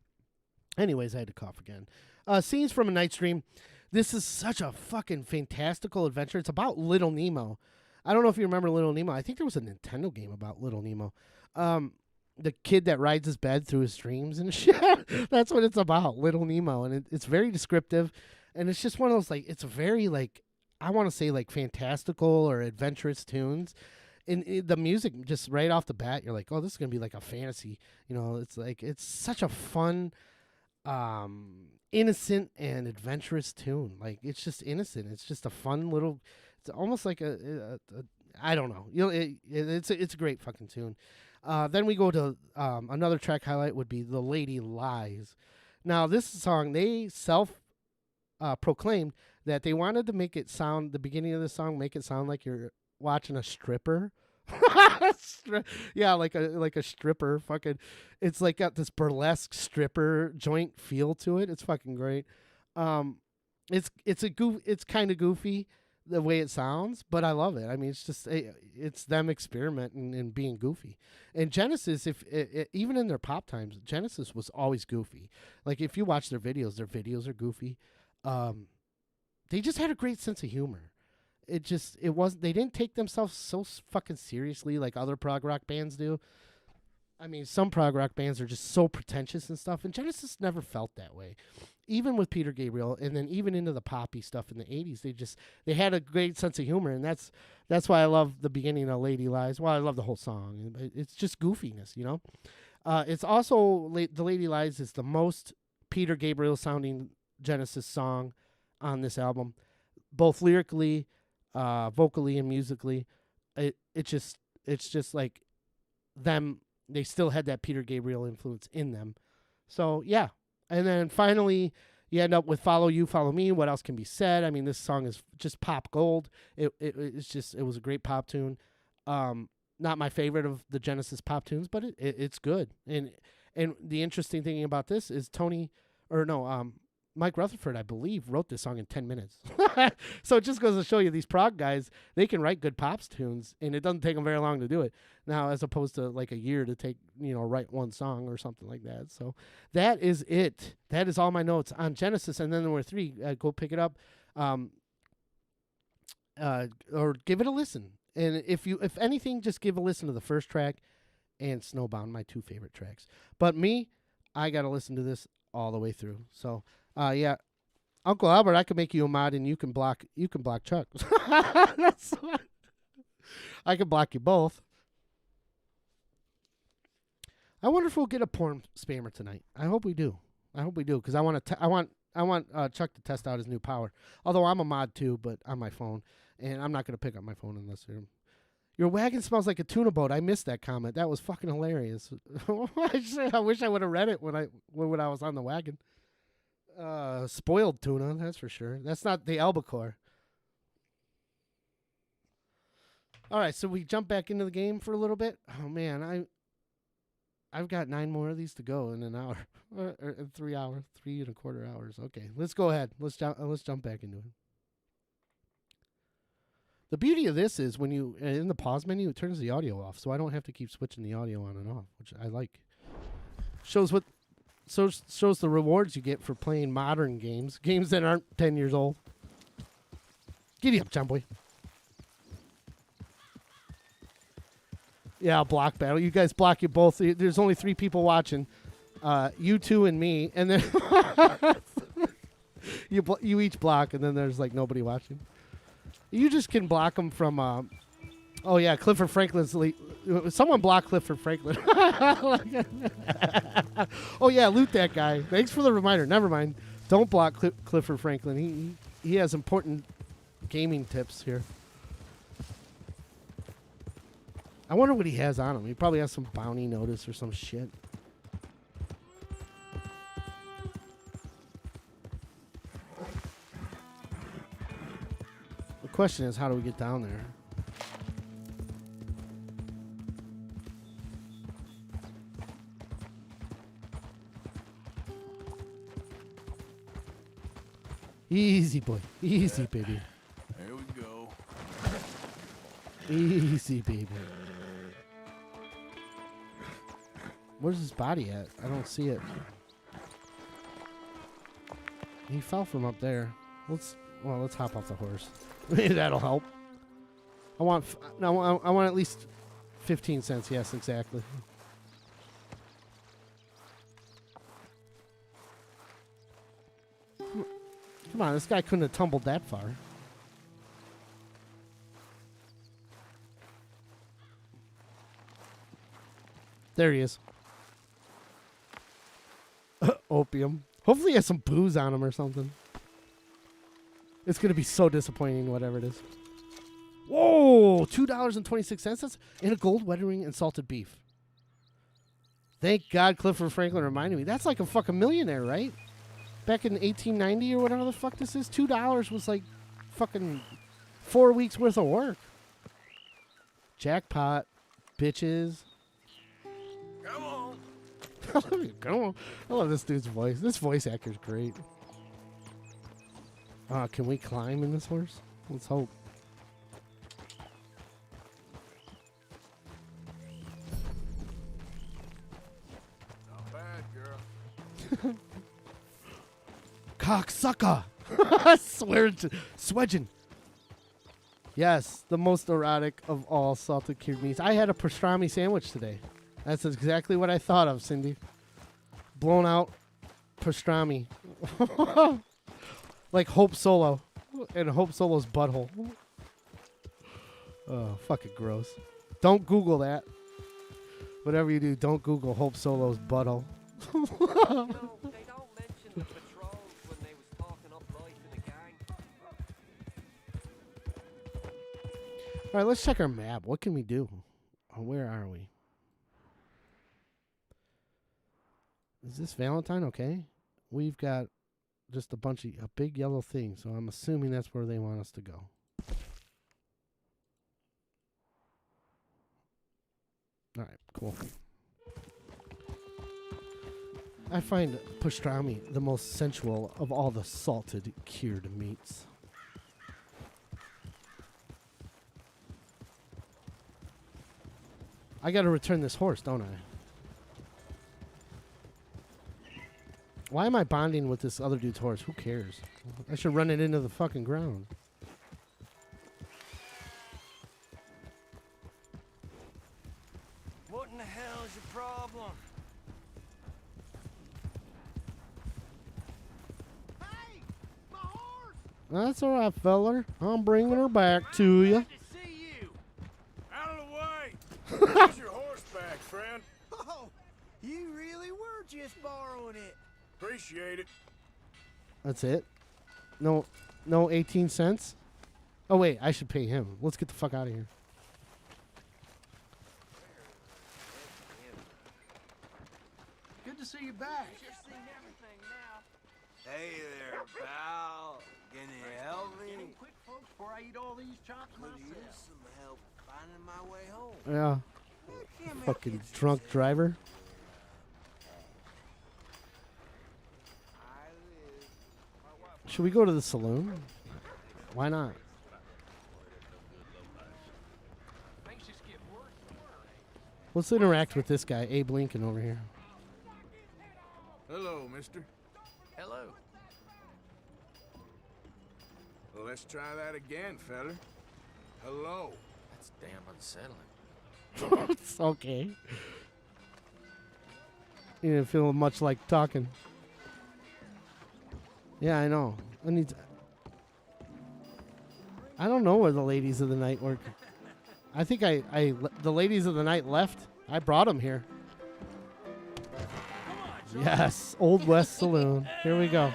Anyways, I had to cough again. Scenes from a Night's Dream. This is such a fucking fantastical adventure. It's about Little Nemo. I don't know if you remember Little Nemo. I think there was a Nintendo game about Little Nemo. The kid that rides his bed through his dreams and shit. That's what it's about, Little Nemo. And it's very descriptive. And it's just one of those, like, it's very, like, I want to say, like, fantastical or adventurous tunes. And the music, just right off the bat, you're like, oh, this is going to be like a fantasy. You know, it's like, it's such a fun, innocent and adventurous tune. Like, it's just innocent. It's just a fun little, it's almost like I don't know. You know, it's a great fucking tune. Then we go to another track highlight would be The Lady Lies. Now, this song, they proclaimed that they wanted to make it sound, the beginning of the song, make it sound like you're watching a stripper. Yeah, like a stripper. Fucking, it's like got this burlesque stripper joint feel to it. It's fucking great. It's kind of goofy the way it sounds, but I love it. I mean, it's just it's them experimenting and being goofy. And Genesis, even in their pop times, Genesis was always goofy. Like if you watch their videos are goofy. They just had a great sense of humor. They didn't take themselves so fucking seriously like other prog rock bands do. I mean, some prog rock bands are just so pretentious and stuff, and Genesis never felt that way. Even with Peter Gabriel, and then even into the poppy stuff in the 80s, they had a great sense of humor, and that's why I love the beginning of Lady Lies. Well, I love the whole song. It's just goofiness, you know? It's also, The Lady Lies is the most Peter Gabriel sounding Genesis song on this album, both lyrically, vocally, and musically. It's just like them. They still had that Peter Gabriel influence in them. So yeah. And then finally you end up with Follow You, Follow Me. What else can be said? I mean, this song is just pop gold. It was a great pop tune. Not my favorite of the Genesis pop tunes, but it's good. And the interesting thing about this is Mike Rutherford, I believe, wrote this song in 10 minutes. So it just goes to show you these prog guys, they can write good pops tunes, and it doesn't take them very long to do it. Now, as opposed to like a year to write one song or something like that. So that is it. That is all my notes on Genesis. And then there were 3. Go pick it up, or give it a listen. And if anything, just give a listen to the first track and Snowbound, my 2 favorite tracks. But me, I got to listen to this all the way through. So, yeah, Uncle Albert, I can make you a mod, and you can block Chuck. That's what. I can block you both. I wonder if we'll get a porn spammer tonight. I hope we do. Because I want Chuck to test out his new power. Although I'm a mod too, but on my phone, and I'm not gonna pick up my phone unless your wagon smells like a tuna boat. I missed that comment. That was fucking hilarious. I wish I would have read it when I was on the wagon. Spoiled tuna, that's for sure. That's not the albacore. All right, so we jump back into the game for a little bit. Oh man, I've got 9 more of these to go in an hour, or 3 hours, 3.25 hours. Okay, let's go ahead. Let's jump back into it. The beauty of this is when you in the pause menu, it turns the audio off, so I don't have to keep switching the audio on and off, which I like. Shows the rewards you get for playing modern games that aren't 10 years old. Giddy up, John boy. Yeah, block battle. You guys block you both. There's only 3 people watching. You 2 and me, and then you each block, and then there's like nobody watching. You just can block them from. Oh yeah, Clifford Franklin's. Someone block Clifford Franklin. Oh yeah, loot that guy. Thanks for the reminder. Never mind. Don't block Clifford Franklin. He has important gaming tips here. I wonder what he has on him. He probably has some bounty notice or some shit. The question is, how do we get down there? Easy, boy. Easy, baby. There we go. Easy, baby. Where's his body at? I don't see it. He fell from up there. Let's hop off the horse. Maybe that'll help. I want at least 15 cents. Yes, exactly. Come on, this guy couldn't have tumbled that far. There he is. Opium. Hopefully he has some booze on him or something. It's going to be so disappointing, whatever it is. Whoa! $2.26. That's in a gold wedding ring and salted beef. Thank God Clifford Franklin reminded me. That's like a fucking millionaire, right? Back in 1890 or whatever the fuck this is, $2 was like fucking 4 weeks worth of work. Jackpot, bitches. Come on. Come on. I love this dude's voice. This voice actor's great. Can we climb in this horse? Let's hope. Not bad, girl. Cocksucker! Swedgen. Yes, the most erotic of all salted cured meats. I had a pastrami sandwich today. That's exactly what I thought of, Cindy. Blown out pastrami. Like Hope Solo. And Hope Solo's butthole. Oh, fucking gross. Don't Google that. Whatever you do, don't Google Hope Solo's butthole. All right, let's check our map. What can we do? Where are we? Is this Valentine? Okay. We've got just a big yellow thing, so I'm assuming that's where they want us to go. All right, cool. I find pastrami the most sensual of all the salted cured meats. I gotta return this horse, don't I? Why am I bonding with this other dude's horse? Who cares? I should run it into the fucking ground. What in the hell is your problem? Hey! My horse! That's all right, feller. I'm bringing her back to you. To see you. Out of the way! Here's your horse back, friend. Oh, you really were just borrowing it. Appreciate it. That's it? No 18 cents? Oh, wait, I should pay him. Let's get the fuck out of here. Good to see you back. Hey there, pal. Can you help me? Quick, folks, before I eat all these chops Could use myself. some help finding my way home. Yeah. Fucking drunk driver. Should we go to the saloon? Why not? Let's interact with this guy, Abe Lincoln, over here. Hello, mister. Hello. Well, let's try that again, fella. Hello. That's damn unsettling. It's okay. You didn't feel much like talking. Yeah, I know. I don't know where the ladies of the night work. I think the ladies of the night left. I brought them here. Yes, Old West Saloon. Here we go.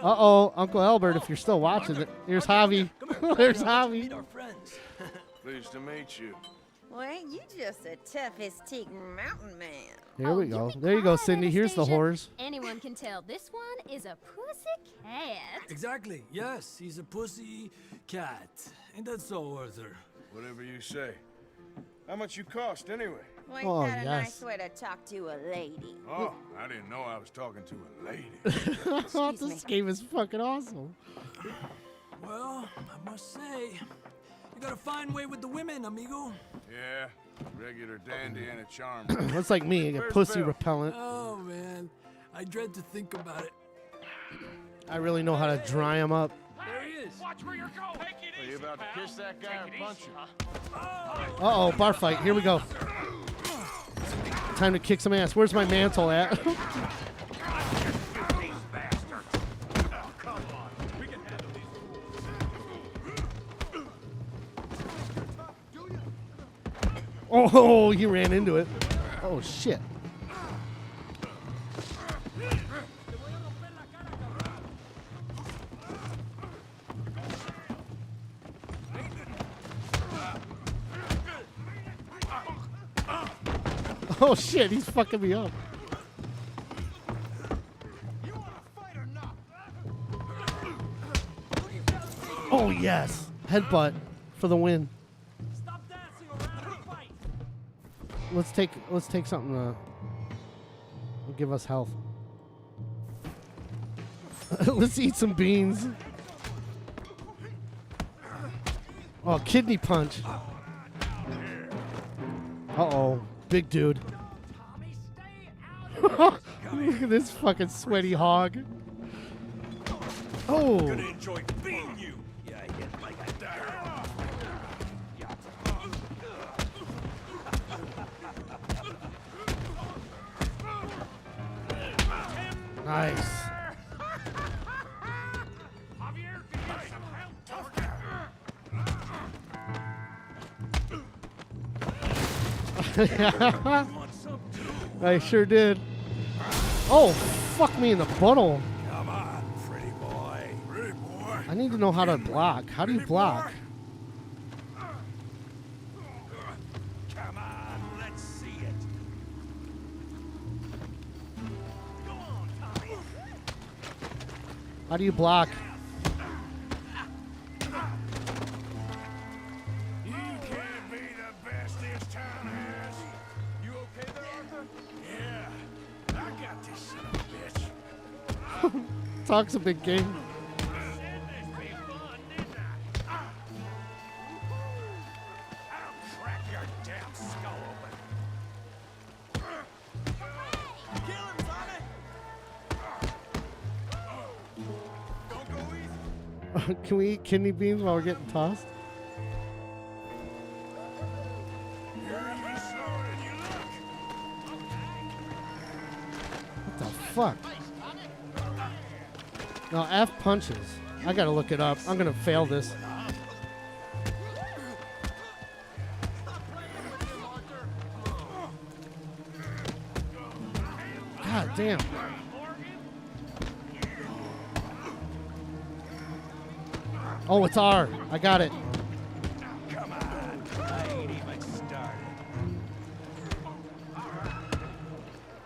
Uh-oh, Uncle Albert, if you're still watching it. Here's Javi. There's Javi. Pleased to meet you. Well, ain't you just the toughest teak mountain man? Here we go. There you go, Cindy. Here's the whores. Anyone can tell this one is a pussy cat. Exactly. Yes, he's a pussy cat. Ain't that so, Arthur? Whatever you say. How much you cost, anyway? Well, ain't Oh, that a yes. nice way to talk to a lady? Oh, I didn't know I was talking to a lady. This game is fucking awesome. Well, I must say, you got a fine way with the women, amigo. Yeah, regular dandy and a charmer. That's like me. I get Where's pussy Bill? repellent. Oh, man. I dread to think about it. I really know how to dry him up. There he is. Watch where you're going. Take it Are easy, you about to pal. kiss that guy or punch him? Uh-oh, bar fight. Here we go. Time to kick some ass. Where's my mantle at? These bastards. Oh, come on. We can handle these. Oh, he ran into it. Oh, shit. Oh, shit, he's fucking me up. Oh, yes. Headbutt for the win. Stop dancing around and fight. Let's take something will give us health. Let's eat some beans. Oh, kidney punch. Uh-oh. Big dude. Look at this fucking sweaty hog. Oh. Gonna enjoy beating you. Yeah, I hit like I died. Nice. Javier, can you use some help? I sure did. Oh, fuck me in the butthole. Come on, pretty boy. Pretty boy. I need to know how to block. How do you block? Come on, let's see it. Go on, Tommy. How do you block? You can't be the best this town has. You okay there, Arthur? Yeah. I got this son of a bitch. Talks a big game. I'll crack your damn skull open. Kill him, Tommy! Don't go easy. Can we eat kidney beans while we're getting tossed? What the fuck? No, F punches. I gotta look it up. I'm gonna fail this. God damn. Oh, it's R. I got it. Come on, I ain't even started.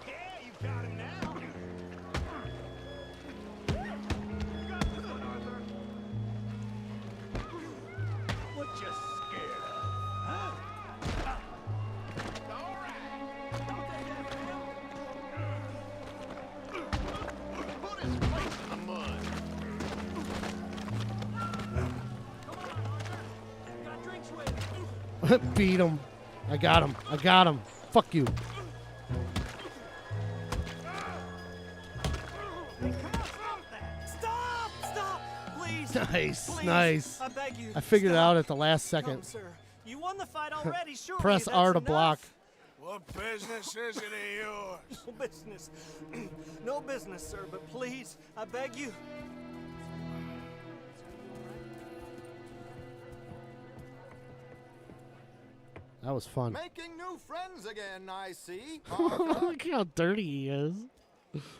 Yeah, you got him now. What you scared of? Huh? All right. Don't take that for him. Put his face in the mud. Beat him. I got him. I got him. Fuck you. Stop! Stop! Please! Nice, Please, nice. I beg you. I figured it stop. out at the last second. No, sir. You won the fight already, surely. Press that's R to enough. block. What business is it of yours? No business. No business, sir, but please, I beg you. That was fun. Making new friends again, I see. Look how dirty he is.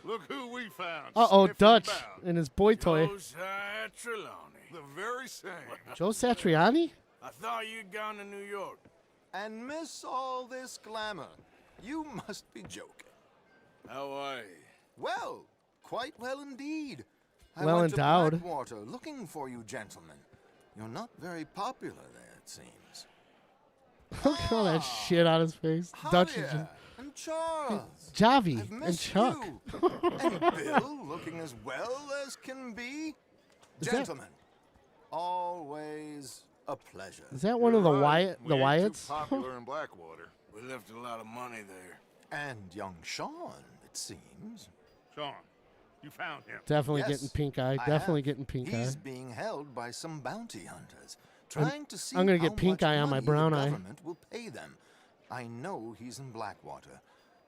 Look who we found. Uh-oh, sniffing Dutch about. and his boy toy. Josiah Trelawney. The very same. Joe Satriani? I thought you'd gone to New York. And miss all this glamour. You must be joking. How are you? Well, quite well indeed. I Well went endowed. to Blackwater looking for you gentlemen. You're not very popular there, it seems. Look at all that shit on his face. Dutch is Javier and Charles. Javi I've and missed Chuck. you. And Bill, looking as well as can be. Is that- Gentlemen, always a pleasure. Is that one of the Wyatt the Wyatts? Popular in Blackwater. We left a lot of money there. And young Sean, it seems. Sean. You found him. Definitely Yes, getting pink eye. I Definitely have. getting pink eye. He's being held by some bounty hunters, trying to see I'm gonna how get pink much eye on my money brown the eye. government will pay them. I know he's in Blackwater,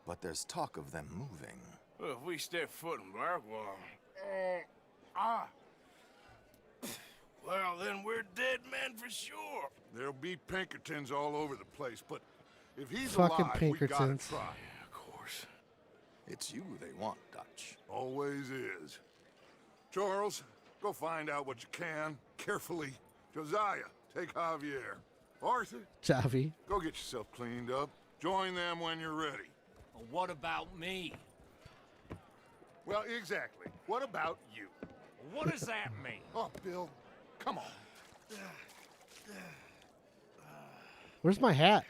but there's talk of them moving. Well, if we step foot in Blackwater... Well, then we're dead men for sure. There'll be Pinkertons all over the place, but if he's Fucking alive, we gotta Pinkertons. try. Yeah, of course. It's you they want, Dutch. Always is. Charles, go find out what you can, carefully. Josiah, take Javier. Arthur, Javi. go get yourself cleaned up. Join them when you're ready. Well, what about me? Well, exactly. What about you? What does that mean? Oh, Bill, come on. Where's my hat?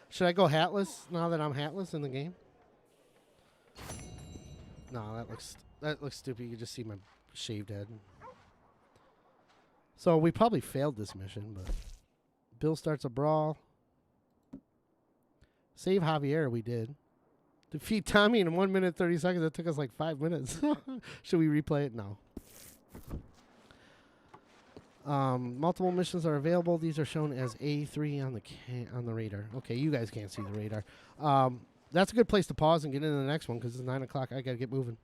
Should I go hatless now that I'm hatless in the game? No, that looks stupid. You can just see my shaved head. So we probably failed this mission, but Bill starts a brawl. Save Javier, we did. Defeat Tommy in 1 minute 30 seconds. That took us like 5 minutes. Should we replay it? No. Multiple missions are available. These are shown as A3 on the radar. Okay, you guys can't see the radar. That's a good place to pause and get into the next one because it's 9 o'clock. I gotta get moving.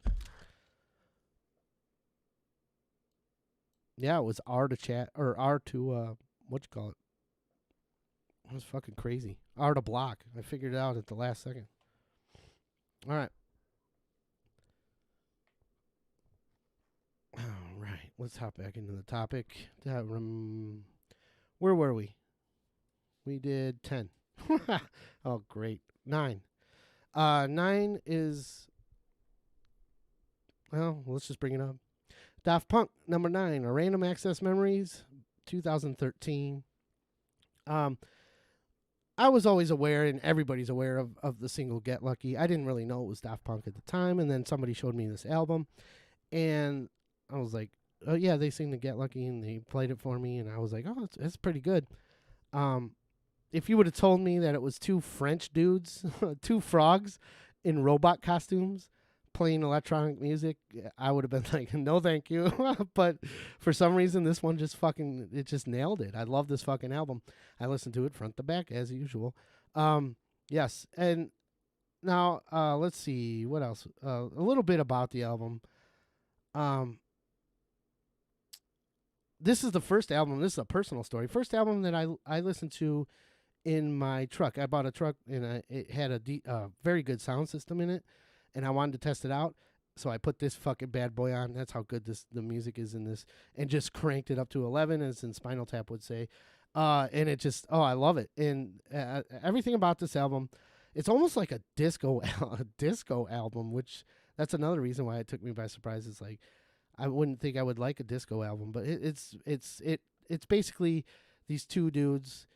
Yeah, it was R to chat or R to what you call it? It was fucking crazy. R to block. I figured it out at the last second. All right. All right. Let's hop back into the topic. Where were we? We did 10. Oh, great. 9. 9 is... Well, let's just bring it up. Daft Punk, number 9. A Random Access Memories, 2013. I was always aware, and everybody's aware of the single Get Lucky. I didn't really know it was Daft Punk at the time, and then somebody showed me this album, and I was like, oh, yeah, they sing the Get Lucky, and they played it for me, and I was like, oh, it's pretty good. If you would have told me that it was two French dudes, two frogs in robot costumes playing electronic music, I would have been like, no, thank you. But for some reason, this one just it just nailed it. I love this fucking album. I listened to it front to back as usual. Yes. And now, let's see what else. A little bit about the album. This is the first album. This is a personal story. First album that I listened to in my truck. I bought a truck and it had a very good sound system in it. And I wanted to test it out, so I put this fucking bad boy on. That's how good the music is in this, and just cranked it up to 11, as in Spinal Tap would say. And it just, I love it. And everything about this album, it's almost like a disco album, which that's another reason why it took me by surprise. It's like I wouldn't think I would like a disco album, but it's basically these two dudes,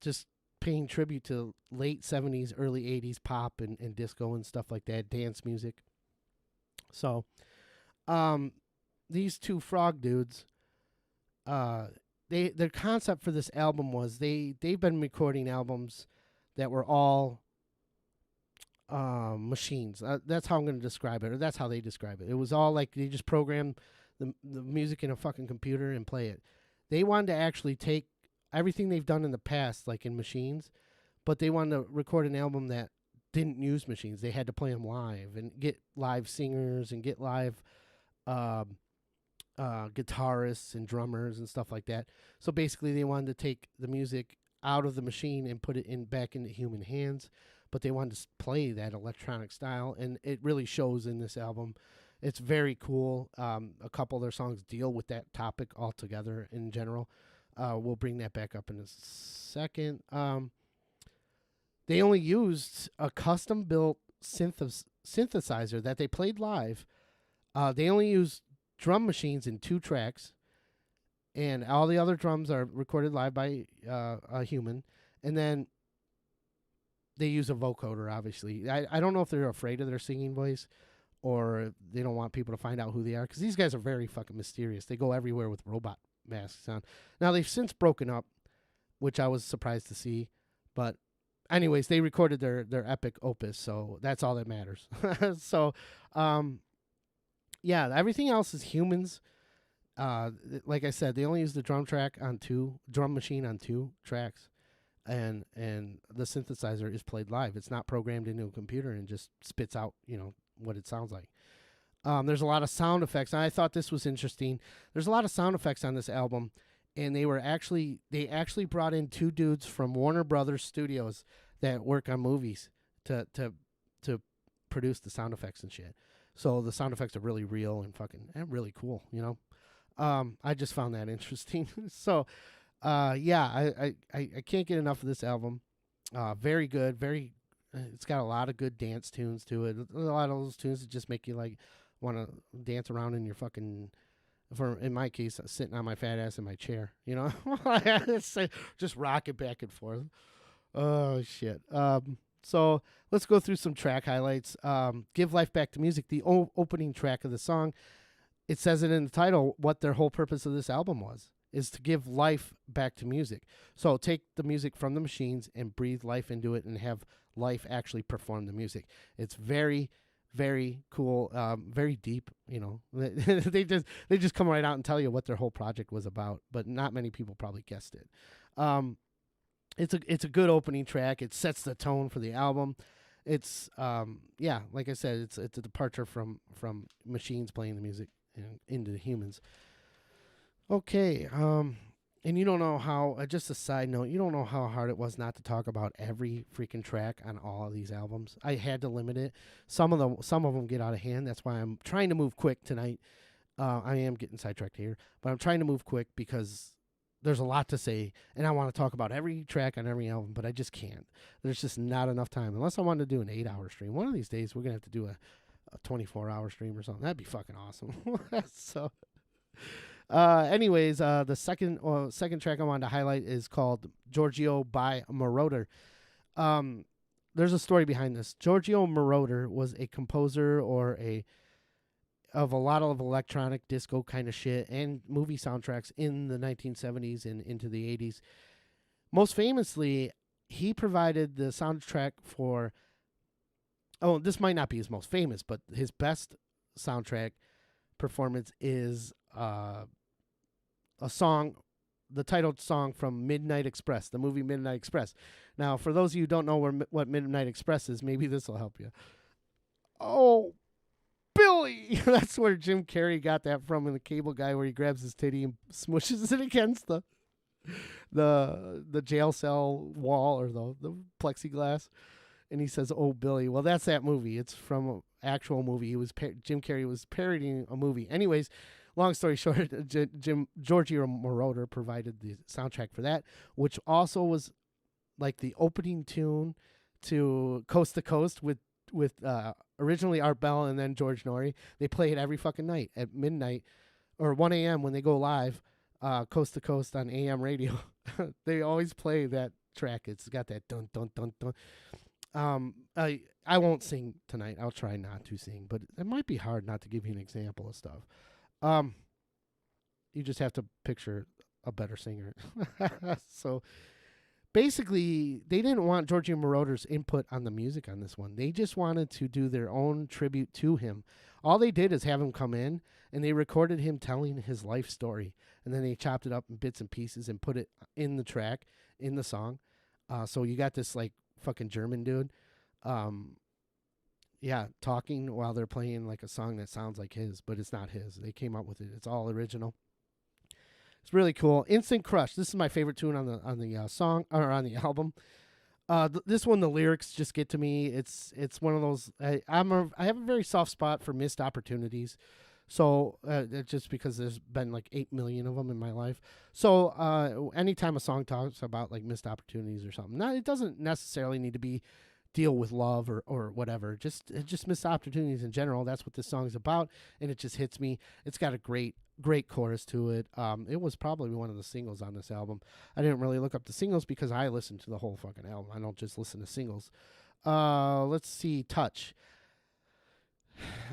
just paying tribute to late 70s, early 80s pop and disco and stuff like that, dance music. So, these two frog dudes, their concept for this album was they've been recording albums that were all machines. That's how I'm going to describe it, or that's how they describe it. It was all like they just programmed the music in a fucking computer and play it. They wanted to actually take everything they've done in the past, like in machines, but they wanted to record an album that didn't use machines. They had to play them live and get live singers and get live guitarists and drummers and stuff like that. So basically they wanted to take the music out of the machine and put it back into human hands, but they wanted to play that electronic style, and it really shows in this album. It's very cool. A couple of their songs deal with that topic altogether in general. We'll bring that back up in a second. They only used a custom-built synthesizer that they played live. They only used drum machines in 2 tracks, and all the other drums are recorded live by a human. And then they use a vocoder, obviously. I don't know if they're afraid of their singing voice or they don't want people to find out who they are, because these guys are very fucking mysterious. They go everywhere with robot masks on. Now, they've since broken up, which I was surprised to see, but anyways, they recorded their epic opus, so that's all that matters. So, yeah, everything else is humans. Like I said, they only use the drum machine on 2 tracks, and the synthesizer is played live. It's not programmed into a computer and just spits out, what it sounds like. There's a lot of sound effects, and I thought this was interesting. There's a lot of sound effects on this album, and they actually brought in 2 dudes from Warner Brothers Studios that work on movies to produce the sound effects and shit. So the sound effects are really real and really cool, I just found that interesting. So, yeah, I can't get enough of this album. Very good. It's got a lot of good dance tunes to it. A lot of those tunes that just make you like want to dance around in your fucking, in my case, sitting on my fat ass in my chair, just rock it back and forth. Oh shit. So let's go through some track highlights. Give Life Back to Music, the opening track of the song. It says it in the title what their whole purpose of this album is to give life back to music. So take the music from the machines and breathe life into it and have life actually perform the music. It's very, very cool, very deep, They just come right out and tell you what their whole project was about, but not many people probably guessed it. It's a good opening track. It sets the tone for the album. It's like I said, it's a departure from machines playing the music into the humans. Okay, and you don't know how. Just a side note, you don't know how hard it was not to talk about every freaking track on all of these albums. I had to limit it. Some of them get out of hand. That's why I'm trying to move quick tonight. I am getting sidetracked here, but I'm trying to move quick because there's a lot to say, and I want to talk about every track on every album, but I just can't. There's just not enough time. Unless I want to do an 8-hour stream. One of these days, we're going to have to do a 24-hour stream or something. That'd be fucking awesome. So, anyways, the second track I wanted to highlight is called Giorgio by Moroder. There's a story behind this. Giorgio Moroder was a composer of a lot of electronic disco kind of shit and movie soundtracks in the 1970s and into the 80s. Most famously, he provided the soundtrack for... Oh, this might not be his most famous, but his best soundtrack performance is a song, the titled song from Midnight Express, the movie Midnight Express. Now, for those of you who don't know what Midnight Express is, maybe this will help you. Oh, Billy! That's where Jim Carrey got that from in The Cable Guy, where he grabs his titty and smushes it against the jail cell wall or the plexiglass. And he says, "Oh, Billy." Well, that's that movie. It's from an actual movie. Jim Carrey was parodying a movie. Anyways, long story short, Giorgio Moroder provided the soundtrack for that, which also was like the opening tune to Coast with originally Art Bell and then George Norrie. They play it every fucking night at midnight or 1 a.m. when they go live, Coast to Coast on AM radio. They always play that track. It's got that dun dun dun dun. I won't sing tonight. I'll try not to sing, but it might be hard not to give you an example of stuff. You just have to picture a better singer. So basically, they didn't want Giorgio Moroder's input on the music on this one. They just wanted to do their own tribute to him. All they did is have him come in, and they recorded him telling his life story, and then they chopped it up in bits and pieces and put it in the track, in the song. So you got this like fucking German dude, talking while they're playing like a song that sounds like his, but it's not his. They came up with it. It's all original. It's really cool. Instant Crush. This is my favorite tune on the song or on the album. This one, the lyrics just get to me. It's one of those. I have a very soft spot for missed opportunities. So just because there's been like 8 million of them in my life. So anytime a song talks about like missed opportunities or something, it doesn't necessarily need to be deal with love or whatever. Just missed opportunities in general. That's what this song is about, and it just hits me. It's got a great chorus to it. It was probably one of the singles on this album. I didn't really look up the singles because I listened to the whole fucking album. I don't just listen to singles. Let's see, Touch.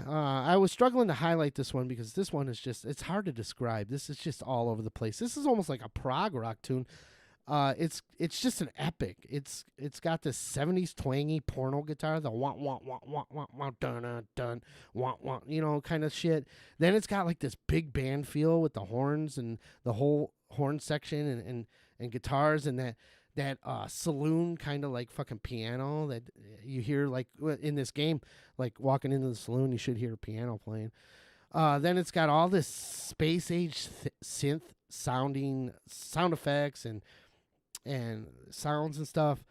I was struggling to highlight this one because this one is just, it's hard to describe. This is just all over the place. This is almost like a prog rock tune. It's just an epic. It's got this 70s twangy porno guitar, the wah wah wah wah wah wah dun dun dun wah wah, kind of shit. Then it's got like this big band feel with the horns and the whole horn section and guitars and that saloon kind of like fucking piano that you hear like in this game, like walking into the saloon, you should hear a piano playing. Then it's got all this space age synth sounding sound effects and sounds and stuff.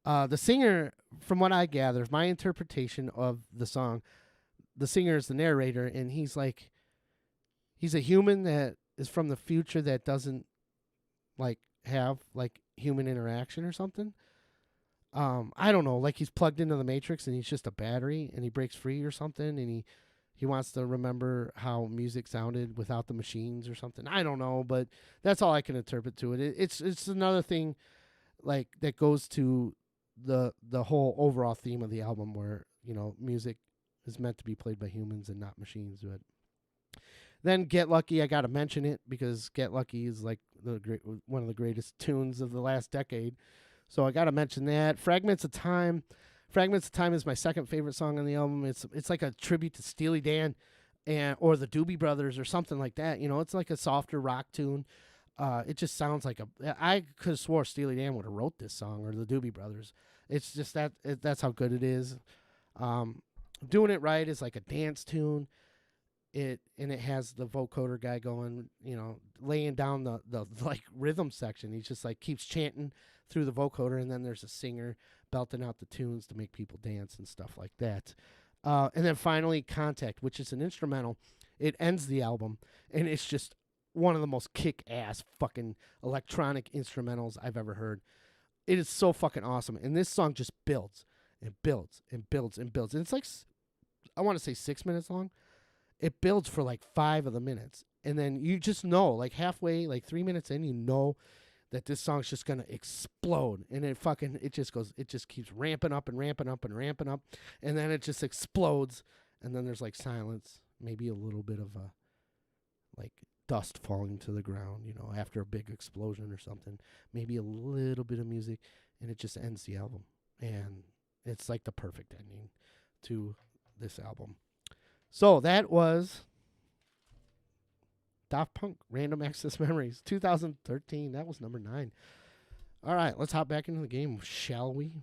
The singer, from what I gather, my interpretation of the song, the singer is the narrator, and he's a human that is from the future that doesn't like have like human interaction or something. I don't know, like he's plugged into the Matrix and he's just a battery and he breaks free or something, and he wants to remember how music sounded without the machines or something. I don't know, but that's all I can interpret to it. It's another thing like that goes to the whole overall theme of the album where, music is meant to be played by humans and not machines. But then Get Lucky, I got to mention it because Get Lucky is like one of the greatest tunes of the last decade. So I got to mention that. Fragments of Time is my second favorite song on the album. It's like a tribute to Steely Dan or the Doobie Brothers or something like that. It's like a softer rock tune. It just sounds like I could have swore Steely Dan would have wrote this song or the Doobie Brothers. It's just that's how good it is. Doing It Right is like a dance tune. It has the vocoder guy going, laying down the like rhythm section. He just like keeps chanting through the vocoder, and then there's a singer belting out the tunes to make people dance and stuff like that. And then finally, Contact, which is an instrumental. It ends the album, and it's just one of the most kick-ass fucking electronic instrumentals I've ever heard. It is so fucking awesome, and this song just builds and builds and builds and builds. And it's like, I want to say 6 minutes long. It builds for like 5 of the minutes, and then you just know, like halfway, like 3 minutes in, you know that this song's just gonna explode, and it just keeps ramping up and ramping up and ramping up, and then it just explodes, and then there's like silence, maybe a little bit of a like dust falling to the ground, after a big explosion or something, maybe a little bit of music, and it just ends the album, and it's like the perfect ending to this album. So that was Daft Punk, Random Access Memories, 2013. That was number 9. All right, let's hop back into the game, shall we?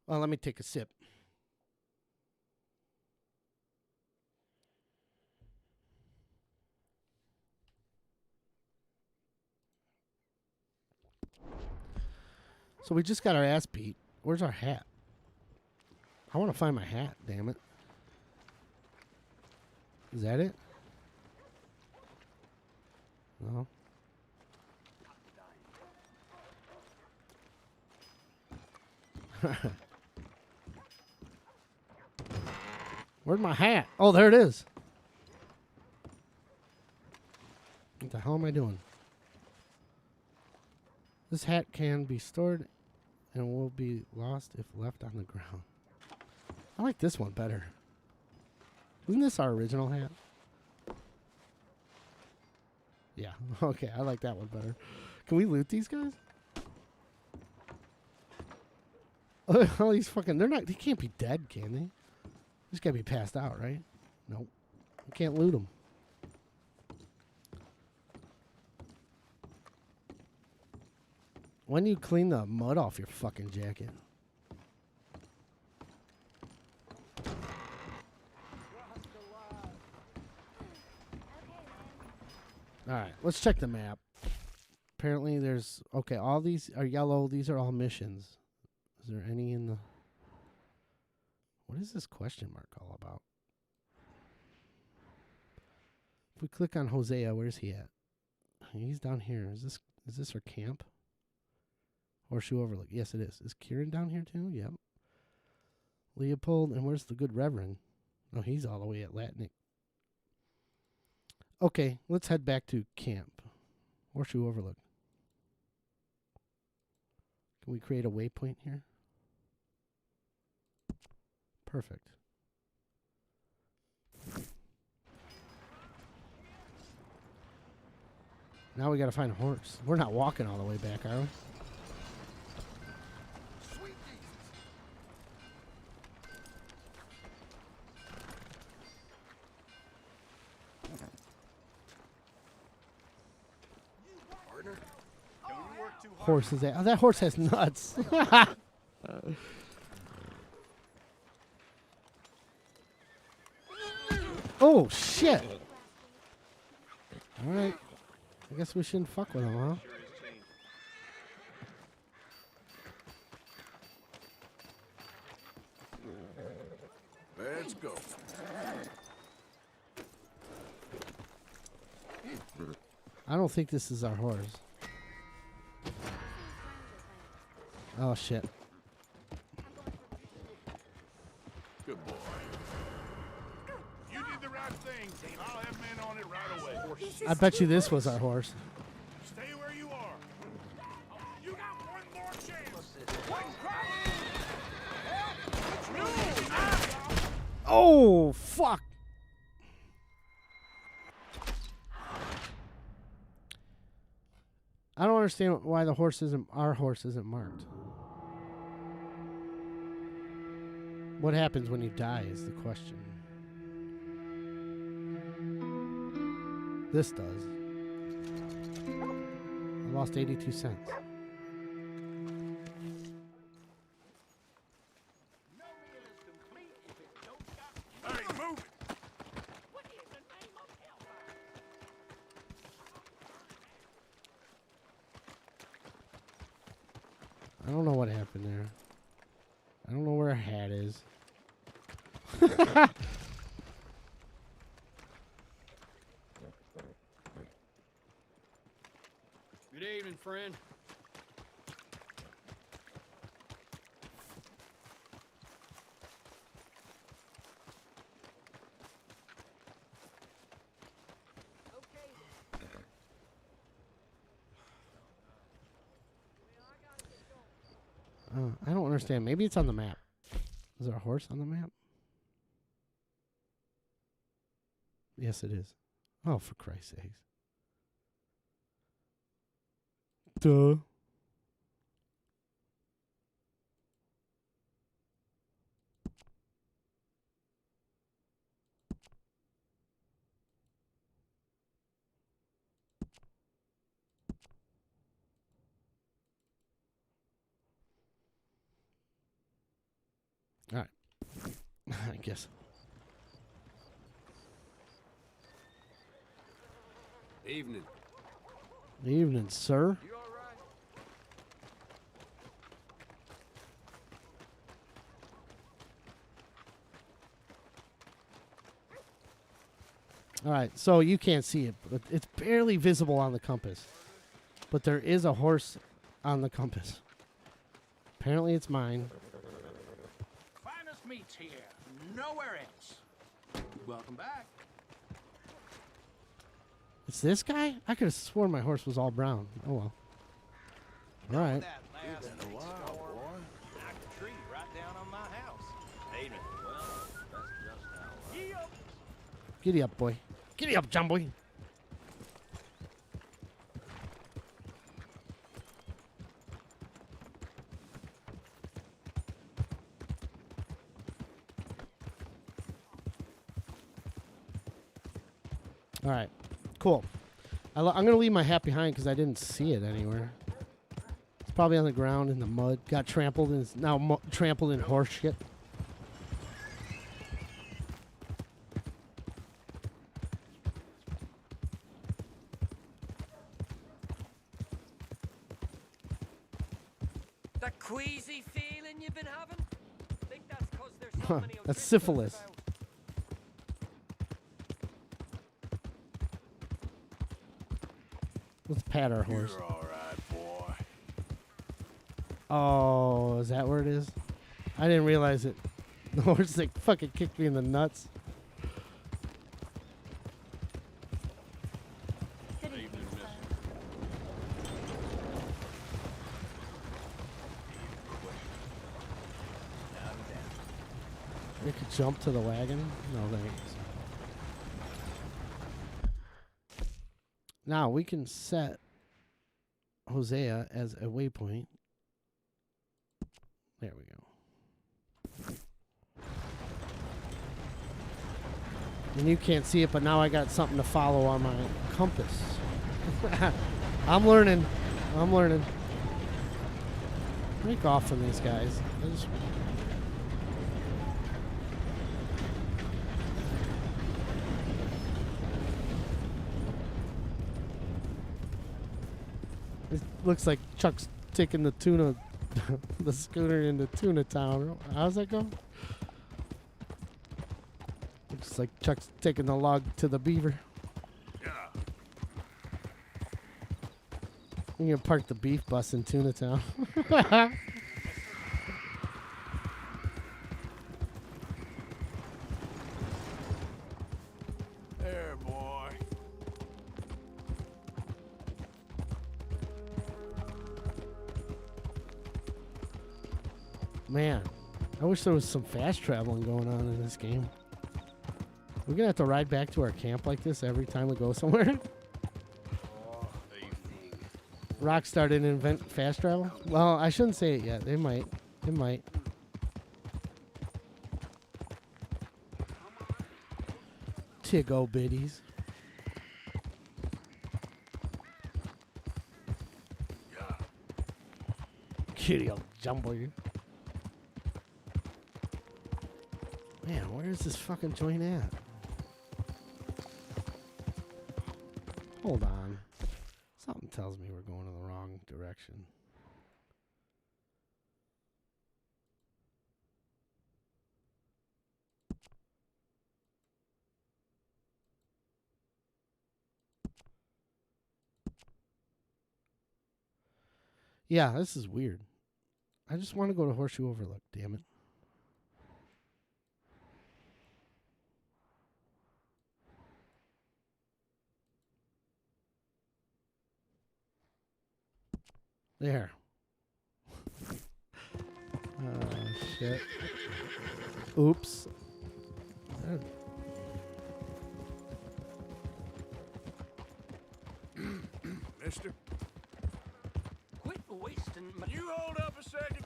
Well, let me take a sip. So we just got our ass beat. Where's our hat? I want to find my hat, damn it. Is that it? No. Where's my hat? Oh, there it is. What the hell am I doing? This hat can be stored and will be lost if left on the ground. I like this one better. Isn't this our original hat? Yeah. Okay, I like that one better. Can we loot these guys? All these fucking... They can't be dead, can they? They just gotta be passed out, right? Nope. We can't loot them. When do you clean the mud off your fucking jacket? Alright, let's check the map. Apparently there's... Okay, all these are yellow. These are all missions. Is there any in the... What is this question mark all about? If we click on Hosea, where's he at? He's down here. Is this our camp? Horseshoe Overlook. Yes, it is. Is Kieran down here too? Yep. Leopold, and where's the good Reverend? Oh, he's all the way at Latnik. Okay, let's head back to camp. Horseshoe Overlook. Can we create a waypoint here? Perfect. Now we gotta find a horse. We're not walking all the way back, are we? Sweet Jesus. Partner, don't you work too hard. Horse is that? Oh, that horse has nuts. Oh shit! All right. I guess we shouldn't fuck with him, huh? Let's go. I don't think this is our horse. Oh shit. Good boy. You did the right thing, Tate. I'll have men on it right away. I bet you this was our horse. Stay where you are. You got one more chance. Oh fuck! I don't understand why the horse isn't our horse isn't marked. What happens when you die is the question. This does. I lost 82 cents. Hey, move it. I don't know what happened there. I don't know where her hat is. Good evening, friend. I don't understand. Maybe it's on the map. Is there a horse on the map? Yes, it is. Oh, for Christ's sakes. Duh. All right. I guess. Evening. Evening, sir. You all right? All right, so you can't see it, but it's barely visible on the compass. But there is a horse on the compass. Apparently it's mine. Finest meats here. Nowhere else. Welcome back. It's this guy? I could have sworn my horse was all brown. Oh well. All right. It's been a while, boy. Knocked a tree right down on my house. Evening. Well, that's just how. Giddy up, boy. Giddy up, John boy. All right. Cool. I'm going to leave my hat behind because I didn't see it anywhere. It's probably on the ground in the mud. Got trampled and is now trampled in horse shit. That queasy feeling you've been having? Think that's 'cause there's so Huh, many that's O'Driscolls syphilis. about. Let's pat our horse. You're all right, boy. Oh, is that where it is? I didn't realize it. The horse like fucking kicked me in the nuts. Good evening, miss. You could jump to the wagon? No thanks. Now we can set Hosea as a waypoint. There we go. And you can't see it, but now I got something to follow on my compass. I'm learning. Break off from these guys. It looks like Chuck's taking the tuna, the schooner into Tuna Town. How's that go? Looks like Chuck's taking the log to the beaver. I'm gonna park the beef bus in Tuna Town. There, boy. Man, I wish there was some fast traveling going on in this game. We're gonna have to ride back to our camp like this every time we go somewhere. Rockstar didn't invent fast travel? Well, I shouldn't say it yet. They might. They might. Tiggo biddies. Kitty'll jumble you. Man, where is this fucking joint at? Hold on. Something tells me we're going in the wrong direction. Yeah, this is weird. I just want to go to Horseshoe Overlook, damn it. There. Shit. Oops. Mister? Quit wasting my... You hold up a second.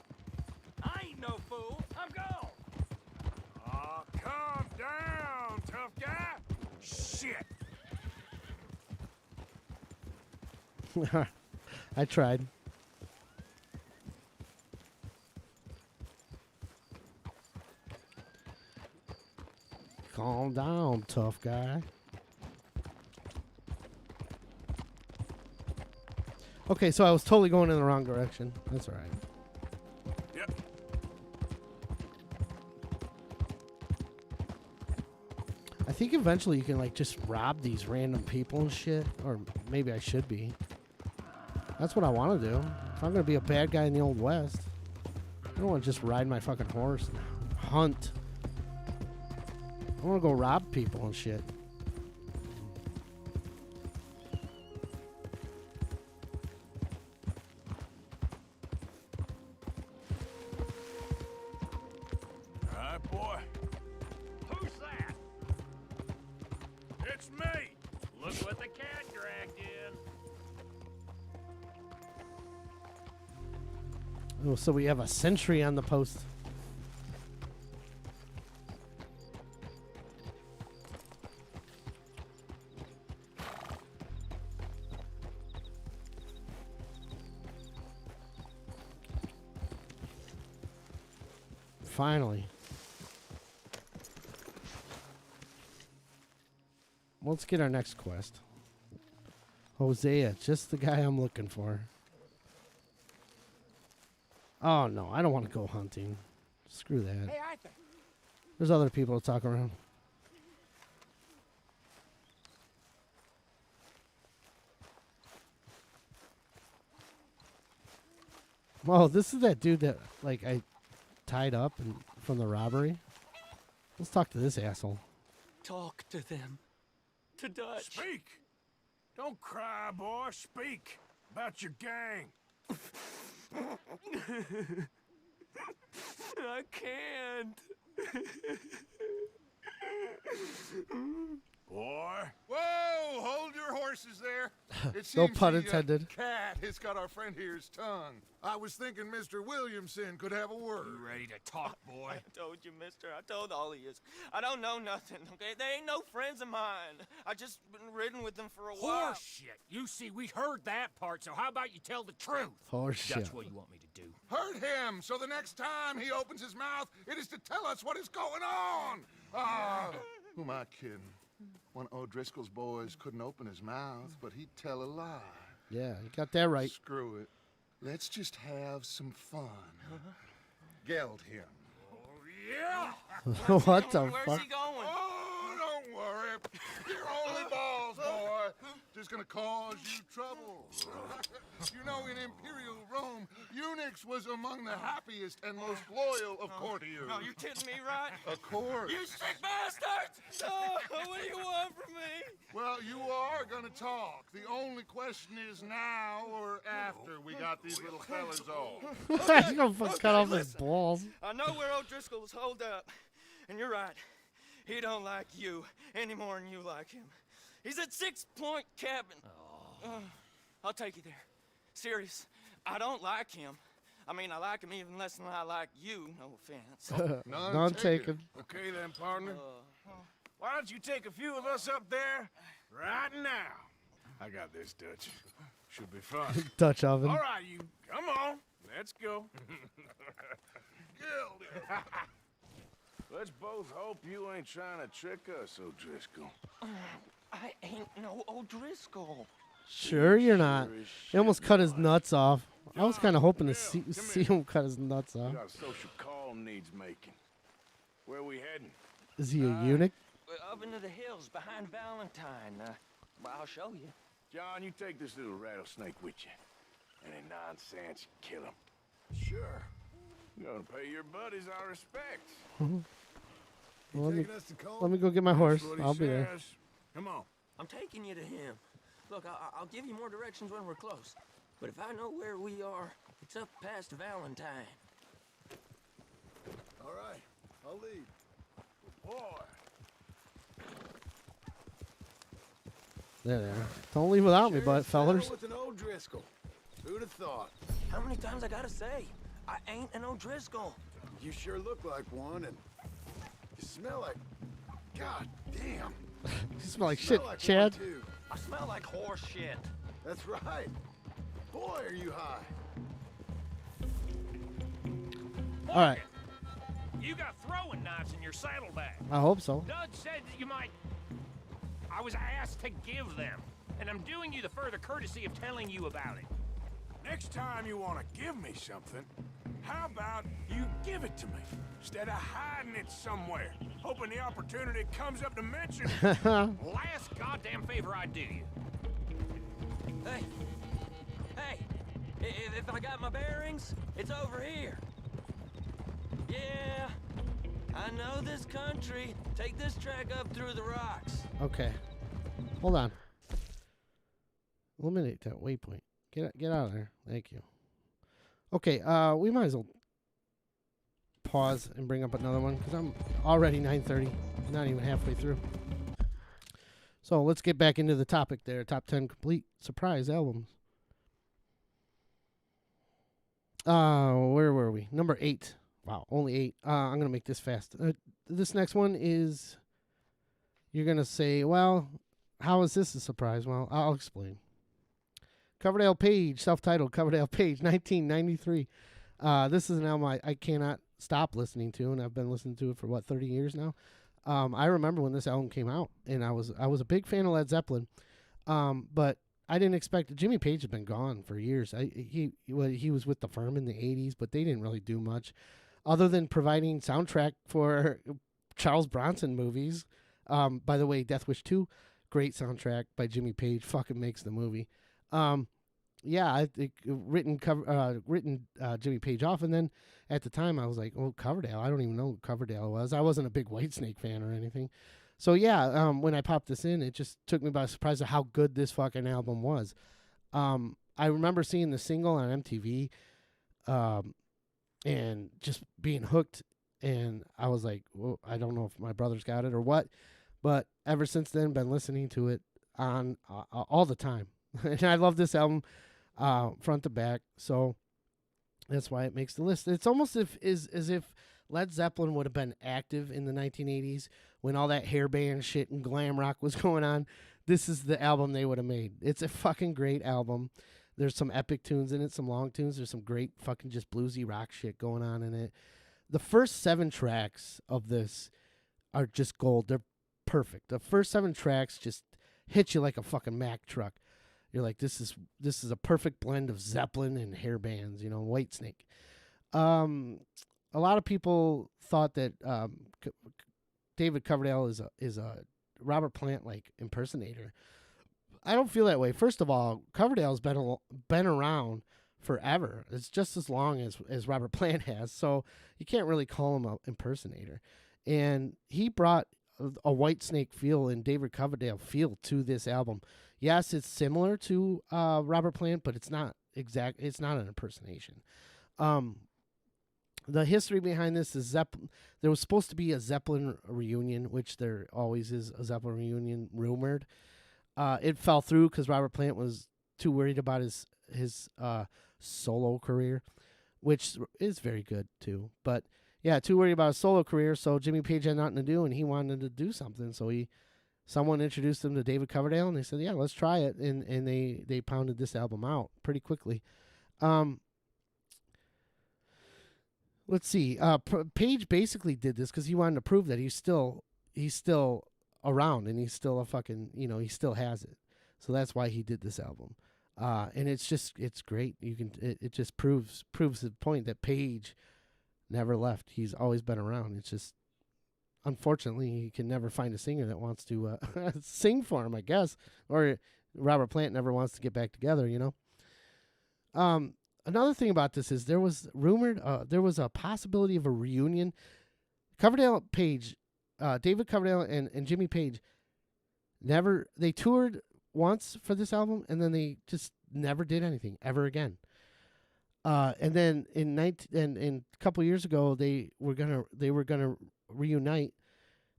I ain't no fool. I'm gone. Aw, calm down, tough guy. Shit. I tried. Calm down, tough guy. Okay, so I was totally going in the wrong direction. That's all right. Yep. I think eventually you can like just rob these random people and shit, or maybe I should be. That's what I want to do. If I'm gonna be a bad guy in the Old West, I don't want to just ride my fucking horse and hunt. I want to go rob people and shit. All right, boy. Who's that? It's me. Look what the cat dragged in. Oh, so we have a sentry on the post. Finally. Let's get our next quest. Hosea, just the guy I'm looking for. Oh, no, I don't want to go hunting. Screw that. Hey, Arthur. There's other people to talk around. Oh, this is that dude that, like, I tied up and from the robbery. Let's talk to this asshole. Talk to them. To Dutch. Speak. Don't cry, boy. Speak about your gang. I can't. Boy. Whoa! Hold your horses there. It No seems pun the, intended. Cat has got our friend here's tongue. I was thinking Mr. Williamson could have a word. You ready to talk, boy? I told you, mister. I told all of you. I don't know nothing, okay? They ain't no friends of mine. I just been ridden with them for a while. Horseshit. You see, we heard that part, so how about you tell the truth? Horseshit. That's what you want me to do. Hurt him, so the next time he opens his mouth, it is to tell us what is going on. Who am I kidding? One of O'Driscoll's boys couldn't open his mouth, but he'd tell a lie. Yeah, you got that right. Screw it. Let's just have some fun. Geld him. Yeah! What the Where's fuck? he going? Oh, don't worry. You're only balls, boy. Just gonna cause you trouble. You know, in Imperial Rome, eunuchs was among the happiest and most loyal of courtiers. No, you're kidding me, right? Of course. You sick bastards! Oh, what do you want from me? Well, you are gonna talk. The only question is now or after we got these little fellas off. He's gonna fucking cut off his balls. I know where O'Driscoll's holed up, and you're right. He don't like you any more than you like him. He's at 6 Point Cabin. I'll take you there. Serious, I don't like him. I mean, I like him even less than I like you, no offense. None taken. Okay then, partner. Why don't you take a few of us up there right now? I got this, Dutch. Should be fun. Dutch oven. All right, you. Come on. Let's go. Let's both hope you ain't trying to trick us, O'Driscoll. I ain't no O'Driscoll. Sure you're not. He almost cut his nuts off. I was kind of hoping to see him cut his nuts off. We got a social call needs making. Where we heading? Is he a eunuch? Up into the hills behind Valentine. Well, I'll show you. John, you take this little rattlesnake with you. Any nonsense, kill him. Sure. You're gonna pay your buddies our respects. Well, taking us to Cole? let me go get my horse. That's what he I'll be there. says. Come on. I'm taking you to him. Look, I'll give you more directions when we're close. But if I know where we are, it's up past Valentine. All right, I'll lead. Boy. There they are. Don't leave without me, but fellers. With an O'Driscoll. Who'd have thought? How many times I gotta say? I ain't an O'Driscoll. You sure look like one, and you smell like... God damn. You smell like Smell shit, like Chad. one, too. I smell like horse shit. That's right. Boy, are you high. All right. You got throwing knives in your saddlebag. I hope so. Dud said that you might... I was asked to give them, and I'm doing you the further courtesy of telling you about it. Next time you want to give me something, how about you give it to me instead of hiding it somewhere, hoping the opportunity comes up to mention it. Last goddamn favor I do you. Hey, if I got my bearings, it's over here. Yeah, I know this country. Take this track up through the rocks. Okay. Hold on. Eliminate that waypoint. Get out of there. Thank you. Okay, we might as well pause and bring up another one because I'm already 9:30. Not even halfway through. So let's get back into the topic there. Top 10 complete surprise albums. Where were we? Number 8. Wow, only 8. I'm going to make this fast. This next one is, you're going to say, well, how is this a surprise? Well, I'll explain. Coverdale Page, self-titled Coverdale Page, 1993. This is an album I cannot stop listening to, and I've been listening to it for, 30 years now? I remember when this album came out, and I was a big fan of Led Zeppelin, but I didn't expect it. Jimmy Page had been gone for years. He was with the Firm in the 80s, but they didn't really do much other than providing soundtrack for Charles Bronson movies. By the way, Death Wish 2, great soundtrack by Jimmy Page, fucking makes the movie. I think written Jimmy Page off, and then at the time I was like, oh, Coverdale. I don't even know who Coverdale was. I wasn't a big Whitesnake fan or anything. So yeah, when I popped this in, it just took me by surprise of how good this fucking album was. I remember seeing the single on MTV, and just being hooked. And I was like, well, I don't know if my brother's got it or what, But ever since then, been listening to it on all the time. And I love this album front to back. So that's why it makes the list. It's almost as if Led Zeppelin would have been active in the 1980s when all that hair band shit and glam rock was going on. This is the album they would have made. It's a fucking great album. There's some epic tunes in it, some long tunes. There's some great fucking just bluesy rock shit going on in it. The first 7 tracks of this are just gold. They're perfect. The first 7 tracks just hit you like a fucking Mack truck. You're like, this is a perfect blend of Zeppelin and hair bands, Whitesnake. A lot of people thought that David Coverdale is a Robert Plant like impersonator. I don't feel that way. First of all, Coverdale's been around forever. It's just as long as Robert Plant has, so you can't really call him an impersonator. And he brought a Whitesnake feel and David Coverdale feel to this album. Yes, it's similar to Robert Plant, but it's not exact. It's not an impersonation. The history behind this is there was supposed to be a Zeppelin reunion, which there always is a Zeppelin reunion rumored. It fell through because Robert Plant was too worried about his solo career, which is very good too. But yeah, too worried about his solo career, so Jimmy Page had nothing to do, and he wanted to do something. So someone introduced him to David Coverdale, and they said, "Yeah, let's try it." And they pounded this album out pretty quickly. Let's see. Page basically did this because he wanted to prove that he's still around, and he's still a fucking, he still has it. So that's why he did this album. And it's great. It just proves the point that Page never left. He's always been around. It's just, unfortunately, he can never find a singer that wants to sing for him, I guess. Or Robert Plant never wants to get back together, Another thing about this is there was rumored, there was a possibility of a reunion. David Coverdale and Jimmy Page they toured once for this album, and then they just never did anything ever again. And then in a couple years ago, they were gonna reunite,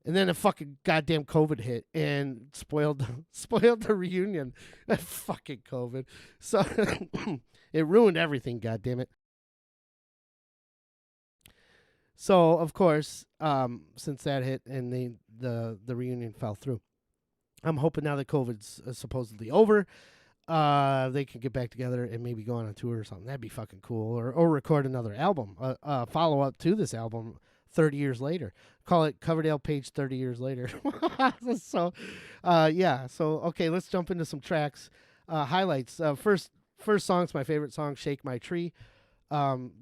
and then a fucking goddamn COVID hit and spoiled the reunion. Fucking COVID. So it ruined everything. God damn it. So of course, since that hit and the reunion fell through, I'm hoping now that COVID's supposedly over, they can get back together and maybe go on a tour or something. That'd be fucking cool. Or record another album, follow up to this album 30 years later. Call it Coverdale Page 30 years later. So, yeah. So, okay, let's jump into some tracks. Highlights. First song's my favorite song, Shake My Tree.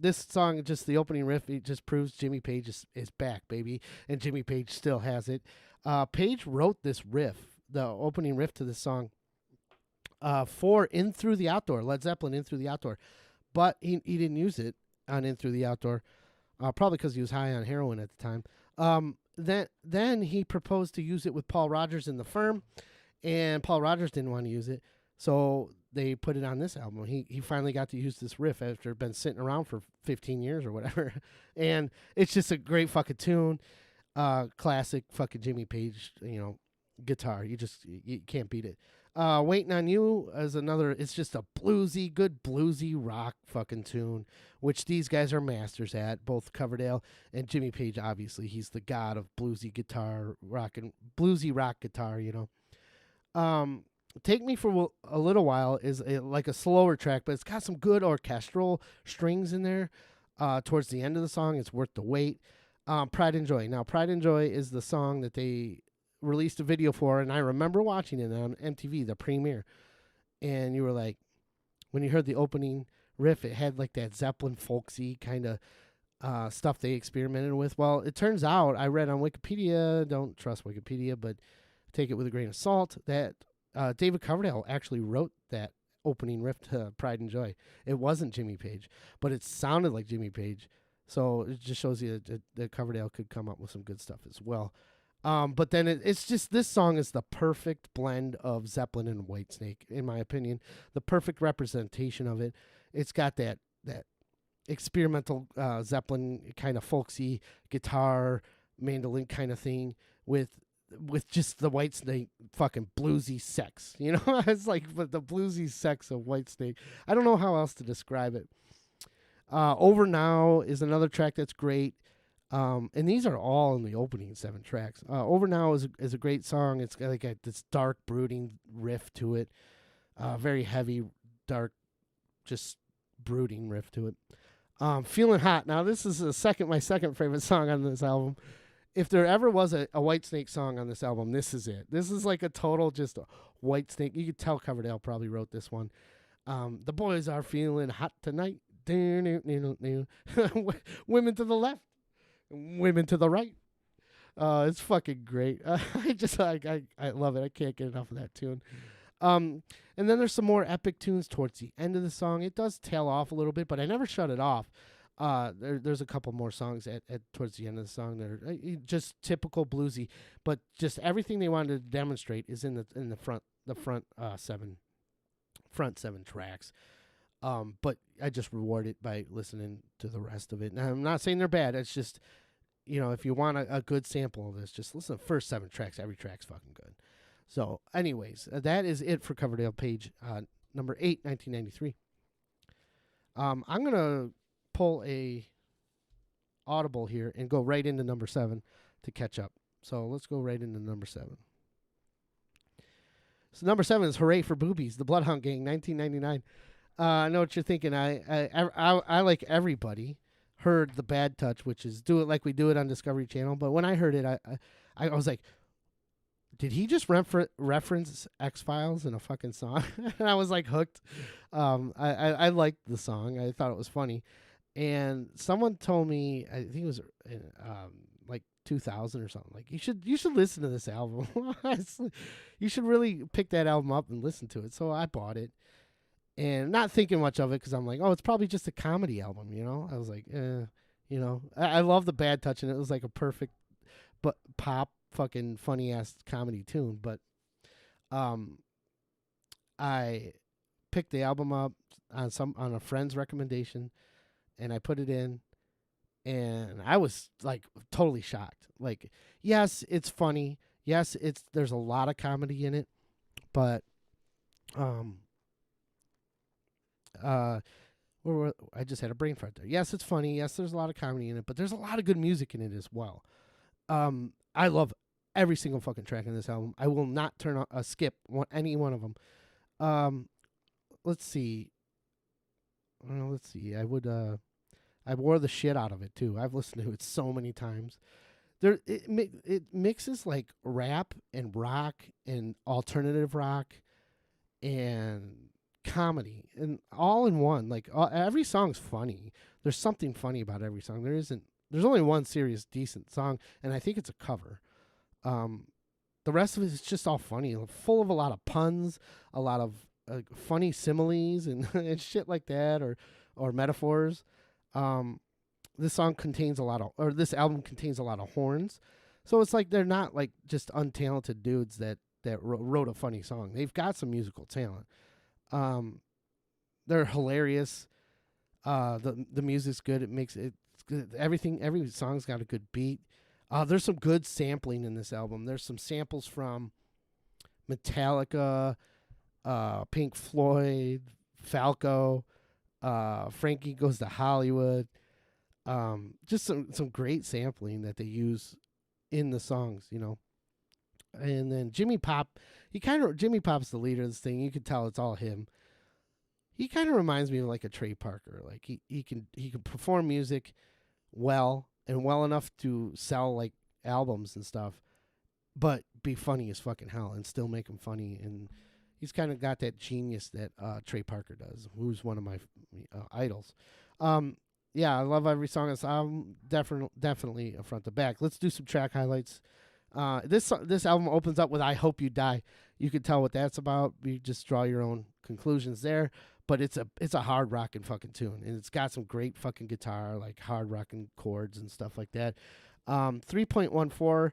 This song, just the opening riff, it just proves Jimmy Page is back, baby. And Jimmy Page still has it. Page wrote this riff, the opening riff to this song, for In Through the Outdoor, Led Zeppelin In Through the Outdoor. But he didn't use it on In Through the Outdoor, probably because he was high on heroin at the time. Then he proposed to use it with Paul Rodgers in The Firm, and Paul Rodgers didn't want to use it, so they put it on this album. He finally got to use this riff after it had been sitting around for 15 years or whatever. And it's just a great fucking tune. Classic fucking Jimmy Page, guitar. You can't beat it. Waiting on You is another. It's just a good bluesy rock fucking tune, which these guys are masters at, both Coverdale and Jimmy Page. Obviously, he's the god of bluesy guitar, bluesy rock guitar, Take Me for a Little While is like a slower track, but it's got some good orchestral strings in there. Towards the end of the song, it's worth the wait. Pride and Joy. Now, Pride and Joy is the song that they released a video for, and I remember watching it on MTV, the premiere. And you were like, when you heard the opening riff, it had like that Zeppelin folksy kind of stuff they experimented with. Well, it turns out, I read on Wikipedia, don't trust Wikipedia, but take it with a grain of salt, that David Coverdale actually wrote that opening riff to Pride and Joy. It wasn't Jimmy Page, but it sounded like Jimmy Page. So it just shows you that Coverdale could come up with some good stuff as well. But then it's just, this song is the perfect blend of Zeppelin and Whitesnake, in my opinion. The perfect representation of it. It's got that experimental Zeppelin kind of folksy guitar, mandolin kind of thing with with just the Whitesnake fucking bluesy sex. You know, it's like but the bluesy sex of Whitesnake. I don't know how else to describe it. Over Now is another track that's great. And these are all in the opening 7 tracks. Over Now is a great song. It's got like this dark, brooding riff to it. Very heavy, dark, just brooding riff to it. Feeling Hot. Now, this is my second favorite song on this album. If there ever was a Whitesnake song on this album, this is it. This is like a total just Whitesnake. You could tell Coverdale probably wrote this one. The boys are feeling hot tonight. Women to the left. Women to the right. It's fucking great. I love it. I can't get enough of that tune. And then there's some more epic tunes towards the end of the song. It does tail off a little bit, but I never shut it off. There's a couple more songs at towards the end of the song that are just typical bluesy, but just everything they wanted to demonstrate is in the front 7 tracks. But I just reward it by listening to the rest of it. Now, I'm not saying they're bad. It's just, if you want a good sample of this, just listen to the first 7 tracks. Every track's fucking good. So, anyways, that is it for Coverdale page number 8, 1993. I'm going to pull a audible here and go right into number 7 to catch up. So, let's go right into number 7. So, number 7 is Hooray for Boobies, the Bloodhound Gang, 1999. I know what you're thinking. I like everybody heard the Bad Touch, which is Do It Like We Do It on Discovery Channel. But when I heard it, I was like, did he just reference X-Files in a fucking song? And I was like hooked. I liked the song. I thought it was funny. And someone told me, I think it was like 2000 or something, like you should listen to this album. You should really pick that album up and listen to it. So I bought it. And not thinking much of it because I'm like, oh, it's probably just a comedy album, I was like, I love the Bad Touch, and it was like a perfect but pop fucking funny ass comedy tune. But I picked the album up on a friend's recommendation, and I put it in, and I was like totally shocked. Like, yes, it's funny. Yes, there's a lot of comedy in it, but I just had a brain fart there. Yes, it's funny. Yes, there's a lot of comedy in it, but there's a lot of good music in it as well. I love every single fucking track in this album. I will not skip any one of them. Let's see. I wore the shit out of it too. I've listened to it so many times. It mixes like rap and rock and alternative rock and comedy and all in one. Like every song's funny. There's something funny about every song. There's only one serious decent song, and I think it's a cover. The rest of it is just all funny, full of a lot of puns, a lot of funny similes and, and shit like that, or metaphors. This album contains a lot of horns, so it's like they're not like just untalented dudes that wrote a funny song. They've got some musical talent. They're hilarious. The music's good. It's good. Every song's got a good beat. There's some good sampling in this album. There's some samples from Metallica, Pink Floyd, Falco, Frankie Goes to Hollywood. Just some great sampling that they use in the songs, And then Jimmy Pop, Jimmy Pop's the leader of this thing. You can tell it's all him. He kind of reminds me of like a Trey Parker. Like he can perform music well enough to sell like albums and stuff, but be funny as fucking hell and still make them funny. And he's kind of got that genius that Trey Parker does, who's one of my idols. Yeah, I love every song on this album. Definitely front to back. Let's do some track highlights. This album opens up with "I Hope You Die." You can tell what that's about. You just draw your own conclusions there. But it's a hard rockin' fucking tune, and it's got some great fucking guitar, like hard rockin' chords and stuff like that. 3.14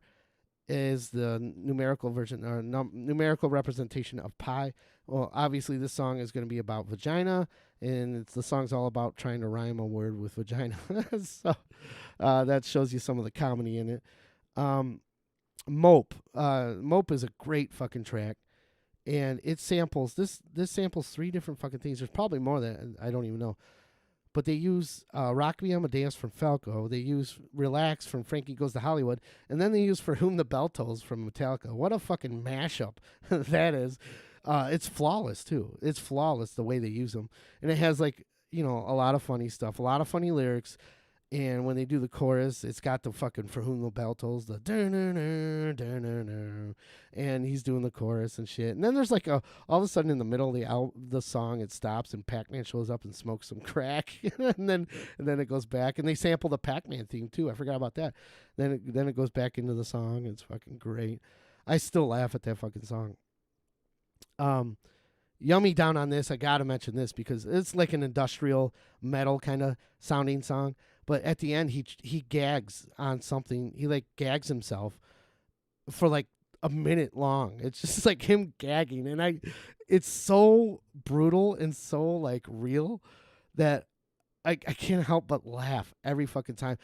is the numerical version or numerical representation of pi. Well, obviously this song is going to be about vagina, and the song's all about trying to rhyme a word with vagina. So that shows you some of the comedy in it. Mope. Mope is a great fucking track, and it samples this samples 3 different fucking things. There's probably more than I don't even know. But they use Rock Me Amadeus from Falco. They use Relax from Frankie Goes to Hollywood. And then they use For Whom the Bell Tolls from Metallica. What a fucking mashup that is. It's flawless, too. It's flawless the way they use them. And it has, like, you know, a lot of funny stuff, a lot of funny lyrics. And when they do the chorus, it's got the fucking For Whom the Bell Tolls, the and he's doing the chorus and shit. And then there's like all of a sudden in the middle of the song, it stops and Pac-Man shows up and smokes some crack, and then it goes back and they sample the Pac-Man theme too. I forgot about that. Then it goes back into the song. It's fucking great. I still laugh at that fucking song. Yummy Down on This. I gotta mention this because it's like an industrial metal kind of sounding song. But at the end, he gags on something. He like gags himself for like a minute long. It's just like him gagging, and it's so brutal and so like real that I can't help but laugh every fucking time.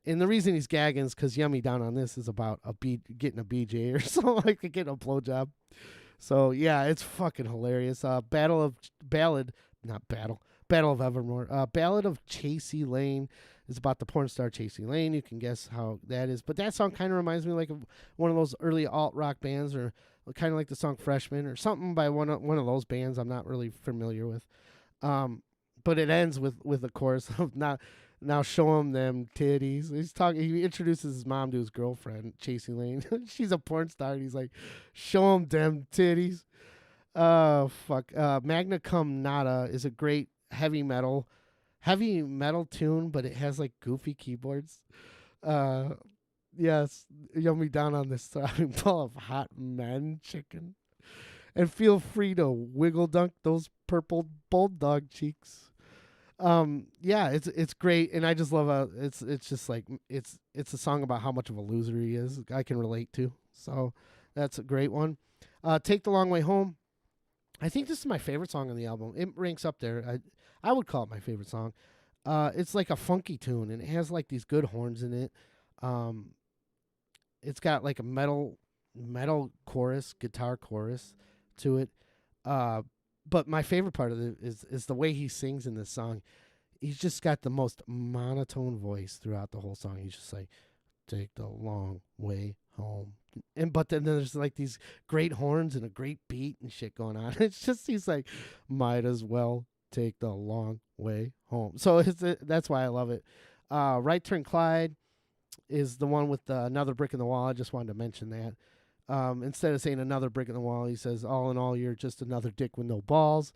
And the reason he's gagging is because Yummy Down on This is about getting a BJ or something like getting a blowjob. So yeah, it's fucking hilarious. Battle of Evermore. Ballad of Chasey Lane is about the porn star Chasey Lane. You can guess how that is. But that song kind of reminds me like of one of those early alt-rock bands, or kind of like the song Freshman or something by one of those bands I'm not really familiar with. But it ends with a chorus of now show him them titties. He introduces his mom to his girlfriend, Chasey Lane. She's a porn star, and he's like, show him them titties. Fuck. Magna Cum Nada is a great heavy metal tune, but it has like goofy keyboards. Yes, Yummy Down on This throbbing ball of hot man chicken, and feel free to wiggle dunk those purple bulldog cheeks. Yeah, it's great, and I just love how it's just like it's a song about how much of a loser he is. I can relate to, so that's a great one. Take the Long Way Home. I think this is my favorite song on the album. It ranks up there. I would call it my favorite song. It's like a funky tune, and it has like these good horns in it. It's got like a metal chorus, guitar chorus to it. But my favorite part of it is the way he sings in this song. He's just got the most monotone voice throughout the whole song. He's just like, take the long way home. But then there's like these great horns and a great beat and shit going on. It's just, he's like, might as well take the long way home. So that's why I love it. Right Turn Clyde is the one with another brick in the wall. I just wanted to mention that. Instead of saying another brick in the wall, he says, all in all, you're just another dick with no balls.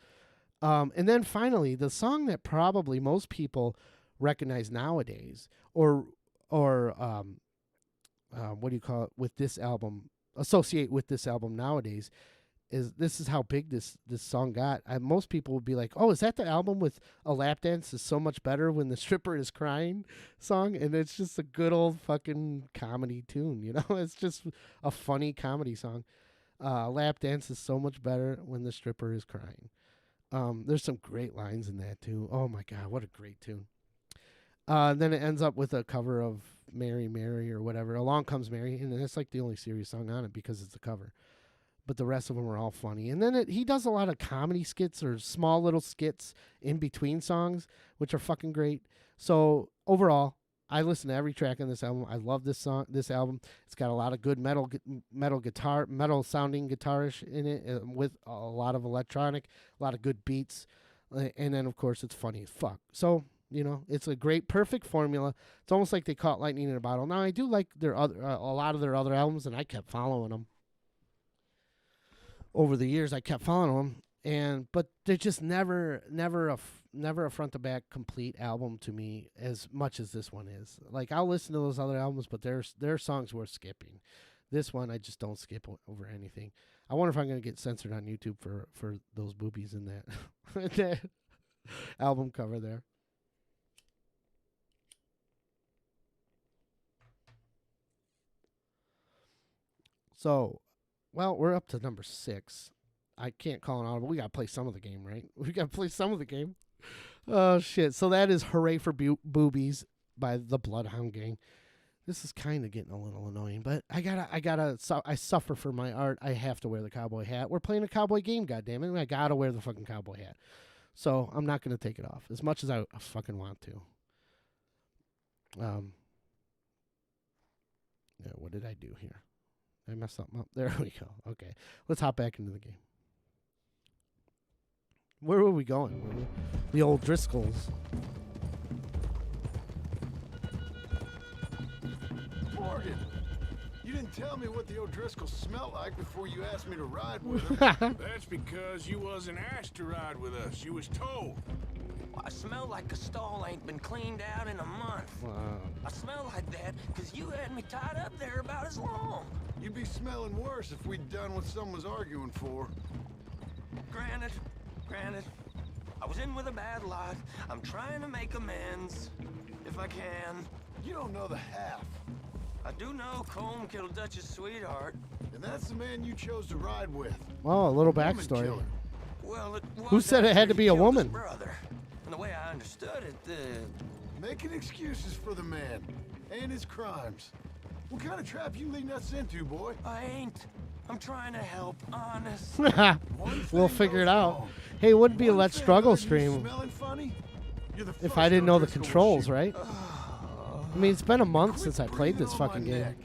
And then finally, the song that probably most people recognize nowadays, or what do you call it, with this album, associate with this album nowadays, this is how big this song got. Most people would be like, oh, is that the album with A Lap Dance Is So Much Better When the Stripper Is Crying song? And it's just a good old fucking comedy tune, you know? It's just a funny comedy song. Lap Dance Is So Much Better When the Stripper Is Crying. There's some great lines in that, too. Oh, my God, what a great tune. Then it ends up with a cover of Mary, Mary, or whatever. Along Comes Mary, and it's like the only serious song on it because it's a cover. But the rest of them are all funny. And then he does a lot of comedy skits or small little skits in between songs, which are fucking great. So overall, I listen to every track on this album. I love this album. It's got a lot of good metal sounding guitarish in it, with a lot of electronic, a lot of good beats. And then, of course, it's funny as fuck. So, you know, it's a great, perfect formula. It's almost like they caught lightning in a bottle. Now, I do like a lot of their other albums, and I kept following them. Over the years, I kept following them, but they're just never a front to back complete album to me as much as this one is. Like, I'll listen to those other albums, but there are songs worth skipping. This one, I just don't skip over anything. I wonder if I'm gonna get censored on YouTube for those boobies in that album cover there. So, well, we're up to number 6. I can't call an audible. We got to play some of the game, right? We got to play some of the game. Oh, shit. So that is Hooray for Boobies by the Bloodhound Gang. This is kind of getting a little annoying, but I suffer for my art. I have to wear the cowboy hat. We're playing a cowboy game, goddammit. I gotta wear the fucking cowboy hat. So I'm not gonna take it off as much as I fucking want to. Yeah, what did I do here? Did I mess something up? There we go. Okay, let's hop back into the game. Where were we going? The old Driscolls. Morgan, you didn't tell me what the O'Driscolls smelled like before you asked me to ride with them. That's because you wasn't asked to ride with us. You was told. I smell like a stall ain't been cleaned out in a month. Wow. I smell like that because you had me tied up there about as long. You'd be smelling worse if we'd done what someone was arguing for. Granted. I was in with a bad lot. I'm trying to make amends, if I can. You don't know the half. I do know Colm killed Dutch's sweetheart. And that's the man you chose to ride with. Well, a little backstory. Well, it was Who said it had to be a woman? Brother. And the way I understood it, Making excuses for the man and his crimes. What kind of trap you leading us into, boy? I ain't. I'm trying to help, honest. We'll figure it out. Hey, it wouldn't be a Let's Struggle stream if I didn't know the controls, right? I mean, it's been a month since I played this fucking game.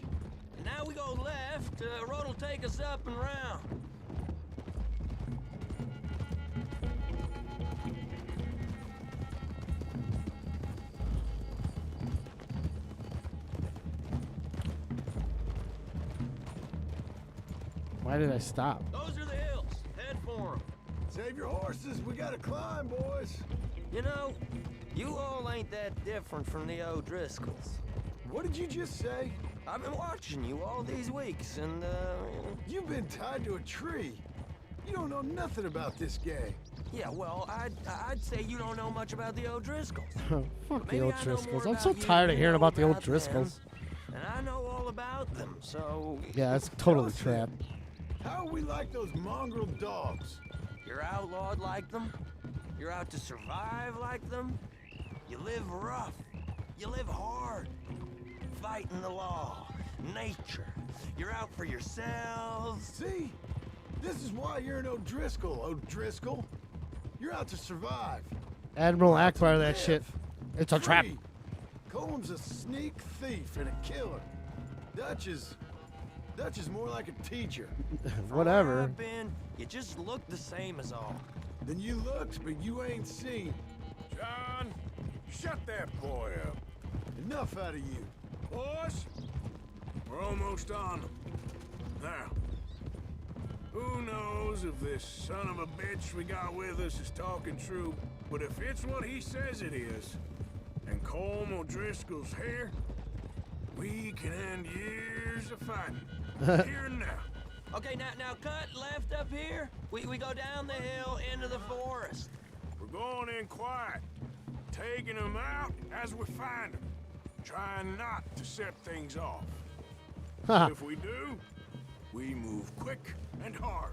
And now we go left. Road will take us up and round. Why did I stop? Those are the hills. Head for them. Save your horses. We gotta climb, boys. You know, you all ain't that different from the O'Driscolls. What did you just say? I've been watching you all these weeks, and, You've been tied to a tree. You don't know nothing about this gang. Yeah, well, I'd say you don't know much about the O'Driscolls. Fuck the O'Driscolls. I'm so tired of hearing about the O'Driscolls. And I know all about them, so... Yeah, that's totally trap. How are we like those mongrel dogs? You're outlawed like them. You're out to survive like them. You live rough. You live hard. Fighting the law. Nature. You're out for yourselves. See? This is why you're an O'Driscoll, O'Driscoll. You're out to survive. Admiral Akbar, that shit. It's a trap. Colm's a sneak thief and a killer. Dutch is more like a teacher. Whatever. I've been, you just look the same as all. Then you looked, but you ain't seen. John, shut that boy up. Enough out of you. Boys, we're almost on them. Now, who knows if this son of a bitch we got with us is talking true, but if it's what he says it is, and Colm O'Driscoll's here, we can end years of fighting. Here and now. Okay, now cut left up here. We go down the hill into the forest. We're going in quiet, taking them out as we find them, trying not to set things off. If we do, we move quick and hard.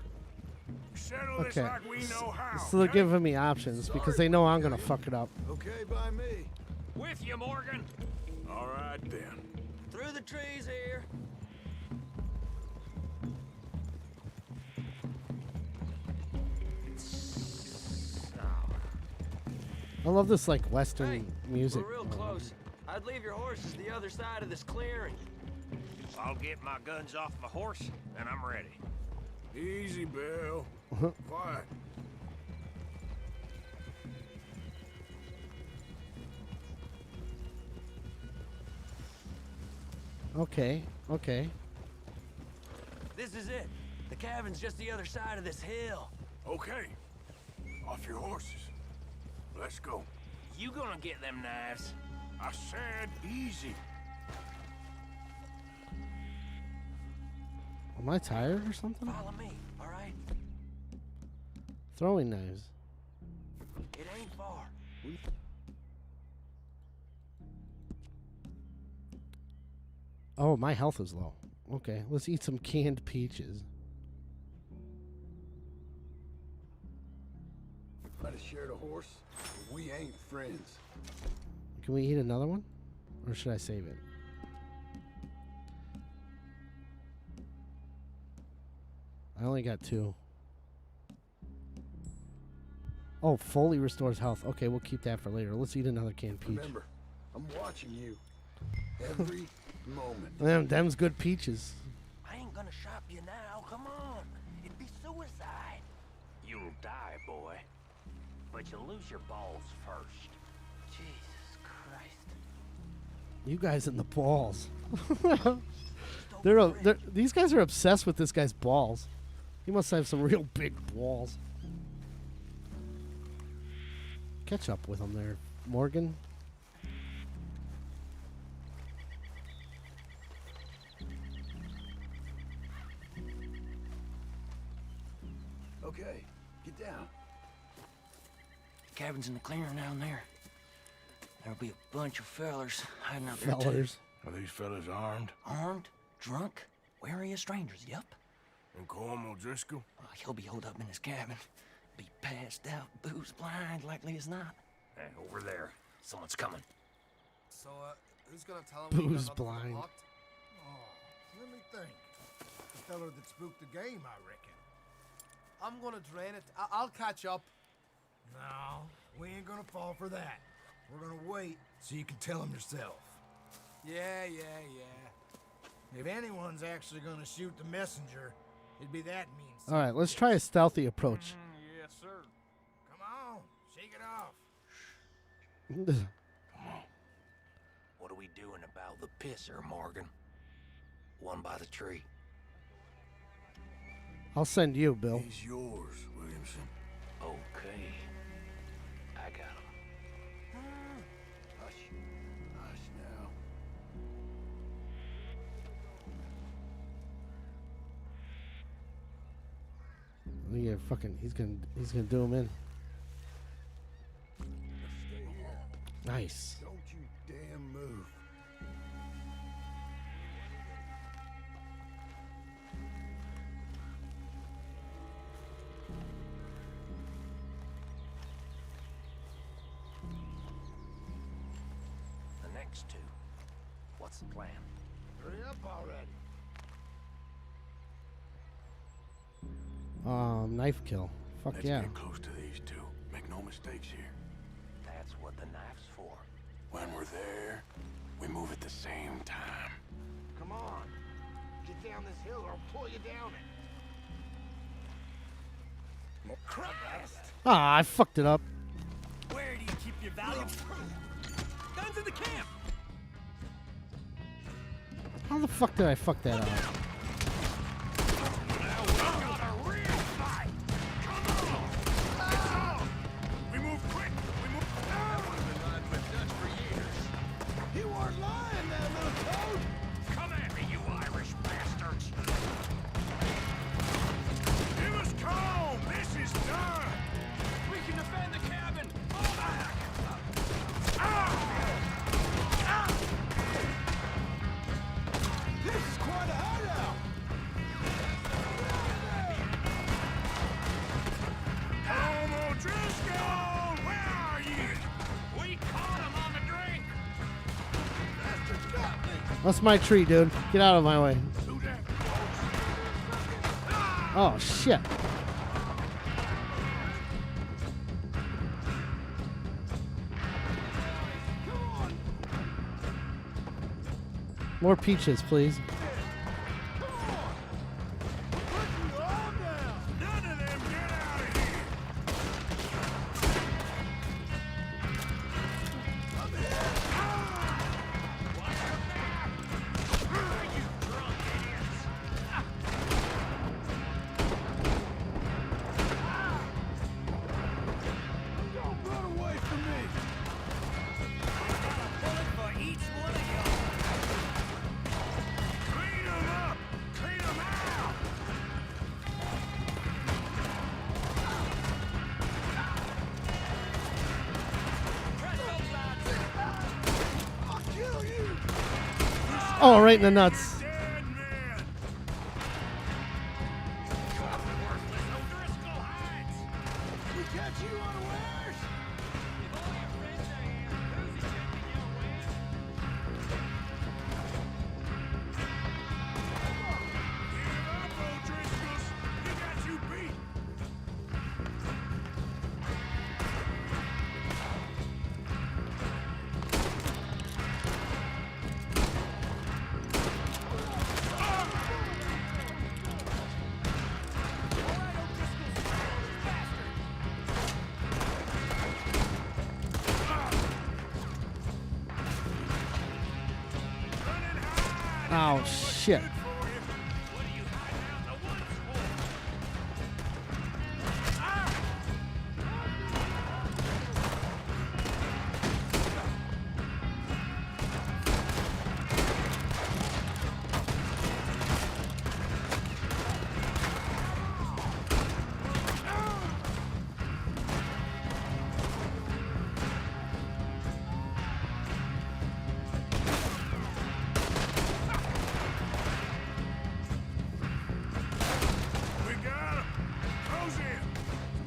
Settle this like we know how. So they're giving me options because they know I'm gonna fuck it up. Okay by me. With you, Morgan. All right then. Through the trees here. I love this like Western music. We're real close. I'd leave your horses the other side of this clearing. I'll get my guns off my horse, and I'm ready. Easy, Bill. Quiet. Okay. This is it. The cabin's just the other side of this hill. Okay. Off your horses. Let's go. You gonna get them knives? I said easy. Am I tired or something? Follow me, all right? Throwing knives. It ain't far. Oh, my health is low. Okay, let's eat some canned peaches. Might have shared a horse, but we ain't friends. Can we eat another one? Or should I save it? I only got 2. Oh, fully restores health. Okay, we'll keep that for later. Let's eat another canned peach. Remember, I'm watching you. Every moment. Them's good peaches. I ain't gonna shop you now. Come on. It'd be suicide. You'll die, boy. But you'll lose your balls first. Jesus Christ. You guys in the balls. These guys are obsessed with this guy's balls. He must have some real big balls. Catch up with him there, Morgan. Okay, get down. The cabin's in the clearing down there. There'll be a bunch of fellers hiding out there Fellers. Are these fellas armed? Armed, drunk, wary of strangers, yup. And Colm O'Driscoll? He'll be holed up in his cabin. Be passed out, booze blind, likely as not. Hey, over there. Someone's coming. So, who's gonna tell him? Booze blind. Let me think. The fella that spooked the game, I reckon. I'm gonna drain it. I'll catch up. No, we ain't gonna fall for that. We're gonna wait so you can tell him yourself. Yeah. If anyone's actually gonna shoot the messenger, it'd be that mean. All right, let's try a stealthy approach. Yes, sir. Come on, shake it off. What are we doing about the pisser, Morgan? One by the tree. I'll send you, Bill. He's yours, Williamson. Okay. I got him. Hush. Hush now. Yeah, fucking, he's gonna do him in. Stay here. Nice. Don't you damn move. The next 2. What's the plan? Hurry up already. Knife kill. Fuck Let's yeah. get close to these 2. Make no mistakes here. That's what the knife's for. When we're there, we move at the same time. Come on. Get down this hill or I'll pull you down it. Christ! Ah, I fucked it up. Where do you keep your valuables? Guns in the camp! How the fuck did I fuck that up? We move quick! We move... That would have been riding with Dutch for years. You weren't lying, that little toad. Come at me, you Irish bastards! Give us calm! This is done! We can defend the cabin! Fall back! This is quite a hideout. Colm O'Driscoll! Where are you? We caught him on the drink! Bastard got me. That's my tree, dude. Get out of my way. Who that? Oh shit. More peaches, please. None of them get out of here! Don't run away from me. Bullet for each one of you. Clean them up! Clean them out! I'll kill you. Oh, right in the nuts. Dead man! O'Driscoll hides! We catch you unawares. If all your friends are here, who's he checking your ways? Give up, O'Driscolls! You Oh, shit. We got him! Close in!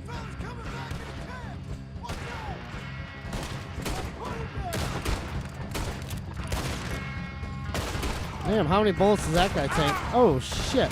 Fella's coming back in the camp! Watch out! Damn, how many bullets does that guy take? Oh, shit.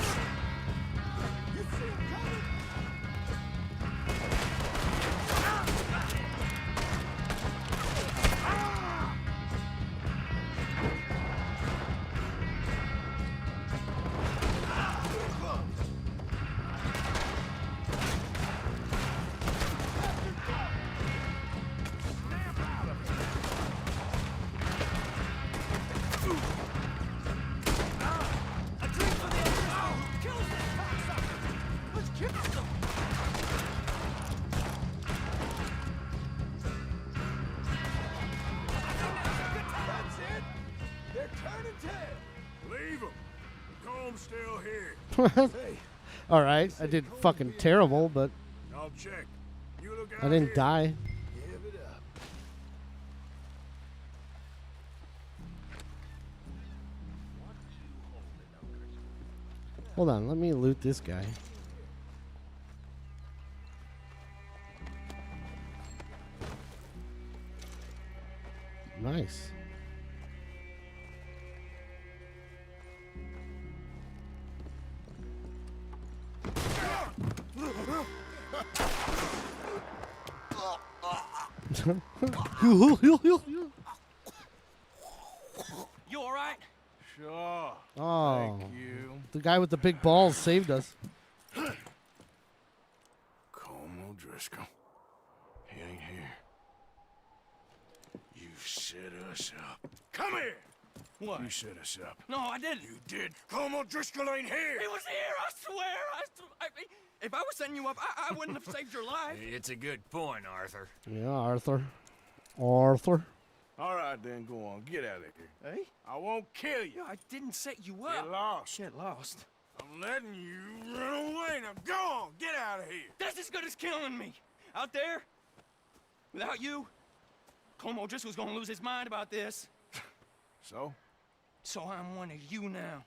That's it! They're turning tail! Leave them! Comb's still here. All right, I did fucking terrible, but I'll check. You look out I didn't here. die. Give it up. Hold on, let me loot this guy. Nice. You all right? Sure. Oh, Thank you. the guy with the big balls saved us. Colm O'Driscoll. He ain't here. You set us up. Come here! What? You set us up. No, I didn't. You did. Colm O'Driscoll ain't here! He was here, I swear. If I was setting you up, I wouldn't have saved your life. It's a good point, Arthur. Yeah, Arthur. Arthur. All right, then, go on. Get out of here. Hey? I won't kill you. I didn't set you up. Get lost. Get lost. I'm letting you run away. Now go on. Get out of here. That's as good as killing me. Out there, without you, Colm O'Driscoll's gonna lose his mind about this. So? So I'm one of you now.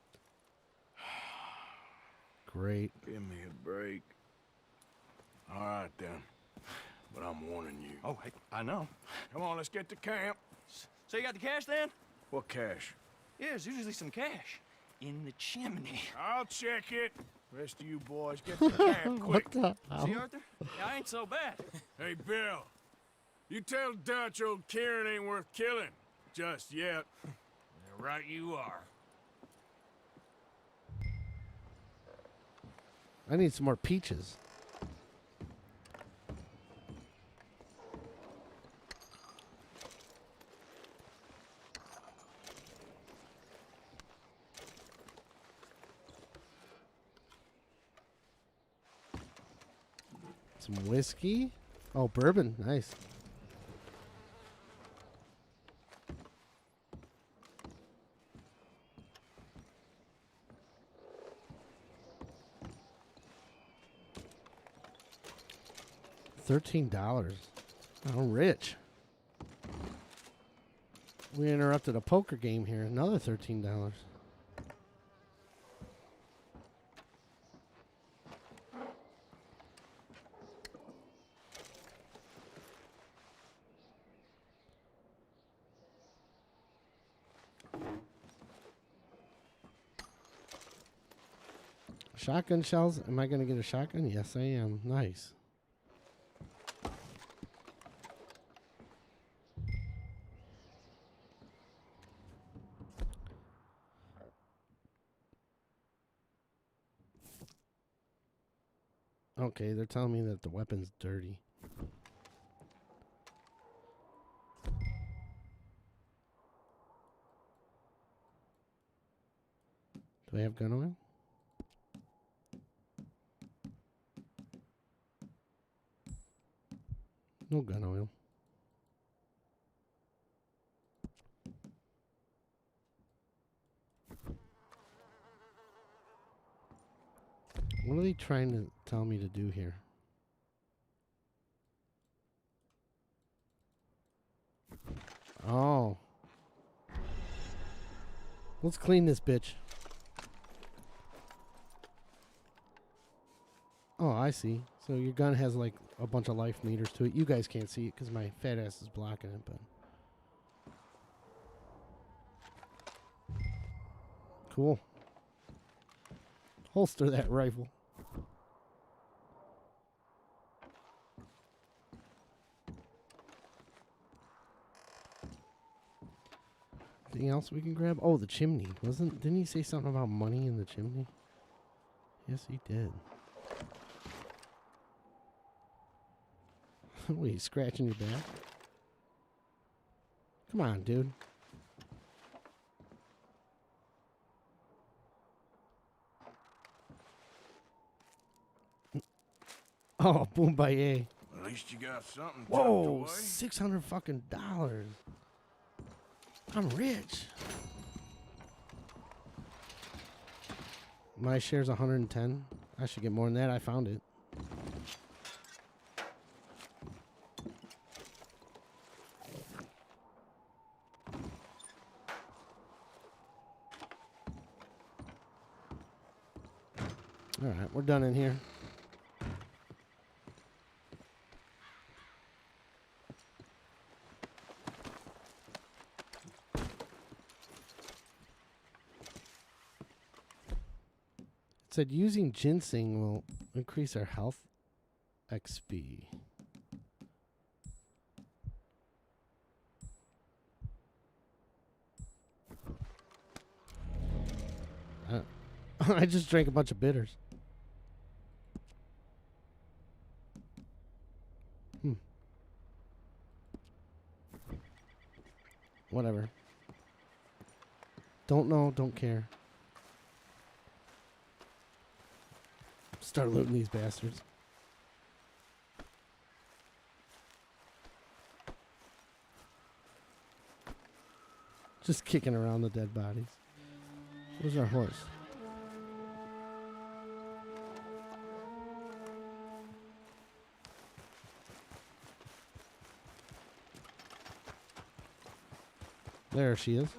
Great. Give me a break. All right, then. But I'm warning you. Oh, I know. Come on, let's get to camp. So you got the cash then? What cash? Yeah, there's usually some cash in the chimney. I'll check it. Rest of you boys, get to camp quick. What the hell? See, Arthur? Yeah, I ain't so bad. Hey, Bill. You tell Dutch old Kieran ain't worth killing. Just yet. Right you are. I need some more peaches. Some whiskey. Oh, bourbon. Nice. $13. I'm rich. We interrupted a poker game here. Another $13. Shotgun shells. Am I going to get a shotgun? Yes, I am. Nice. Okay, they're telling me that the weapon's dirty. Do I have gun oil? No gun oil. What are they trying to tell me to do here? Oh. Let's clean this bitch. Oh, I see. So your gun has like a bunch of life meters to it. You guys can't see it because my fat ass is blocking it, but... Cool. Holster that rifle. Anything else we can grab? Oh, the chimney. Didn't he say something about money in the chimney? Yes, he did. Wait, he's scratching your back? Come on, dude. Oh, boom by A. At least you got something. Whoa, $600 fucking dollars. I'm rich. My share's 110. I should get more than that. I found it. All right, we're done in here. Said using ginseng will increase our health XP. I just drank a bunch of bitters. Whatever. Don't know, don't care. Start looting these bastards. Just kicking around the dead bodies. Where's our horse? There she is.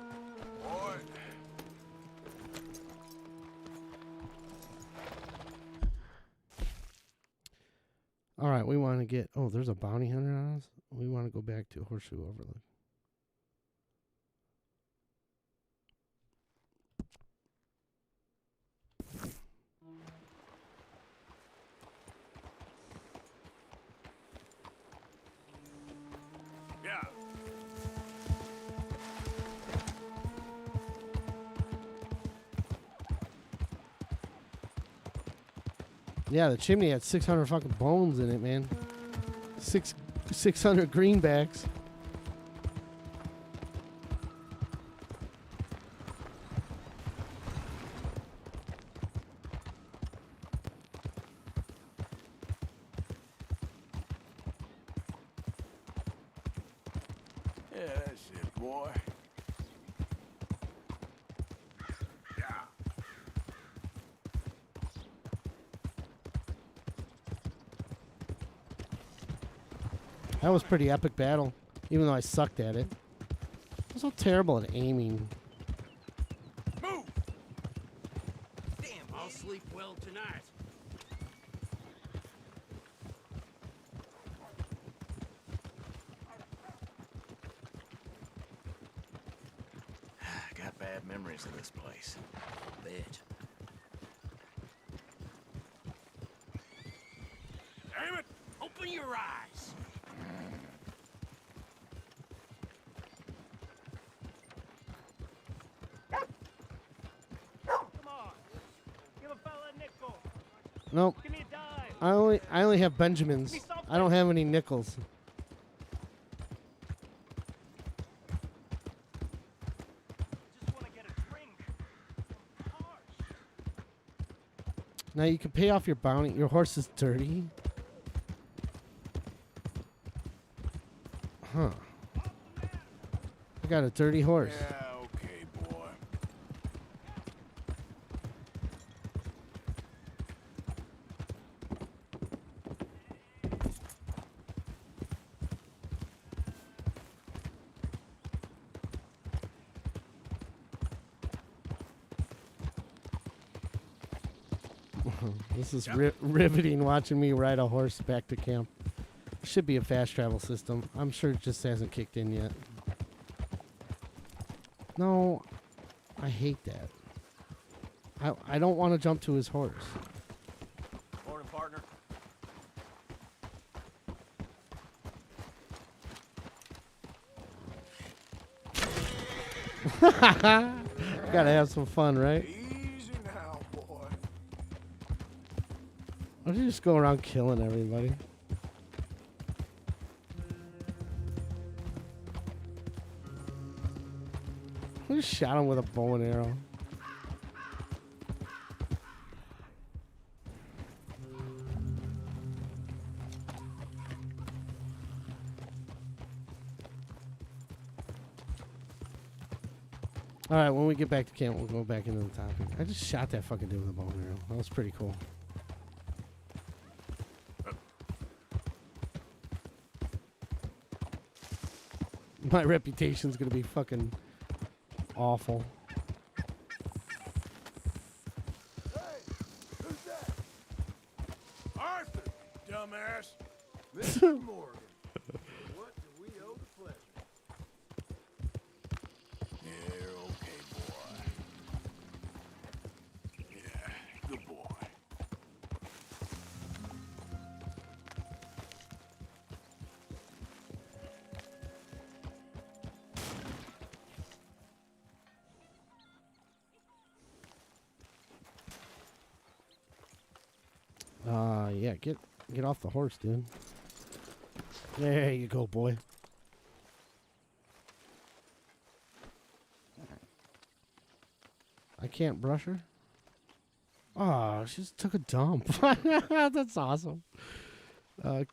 All right, we want to get... Oh, there's a bounty hunter on us. We want to go back to Horseshoe Overlook. Yeah. Yeah, the chimney had 600 fucking bones in it, man. 600 greenbacks. Yeah, that's it, boy. That was a pretty epic battle, even though I sucked at it. I'm so terrible at aiming. Move! Damn, I'll sleep well tonight. Got bad memories of this place. Bet. Damn it! Open your eyes! Nope. I only have Benjamins. I don't have any nickels. Now you can pay off your bounty. Your horse is dirty. Huh. I got a dirty horse. Yeah, okay, boy. This is riveting watching me ride a horse back to camp. Should be a fast travel system. I'm sure it just hasn't kicked in yet. No, I hate that. I don't want to jump to his horse. Morning, partner. Gotta have some fun, right? Easy now, boy. Why don't you just go around killing everybody? Who just shot him with a bow and arrow? Alright, when we get back to camp, we'll go back into the topic. I just shot that fucking dude with a bow and arrow. That was pretty cool. My reputation's gonna be fucking awful. Who's that? Arthur, dumbass. Mr. Morgan, what do we owe the pleasure? Yeah, okay, boy. Yeah, good boy. Yeah, get off the horse, dude. There you go, boy. I can't brush her? Oh, she just took a dump. That's awesome. Alright.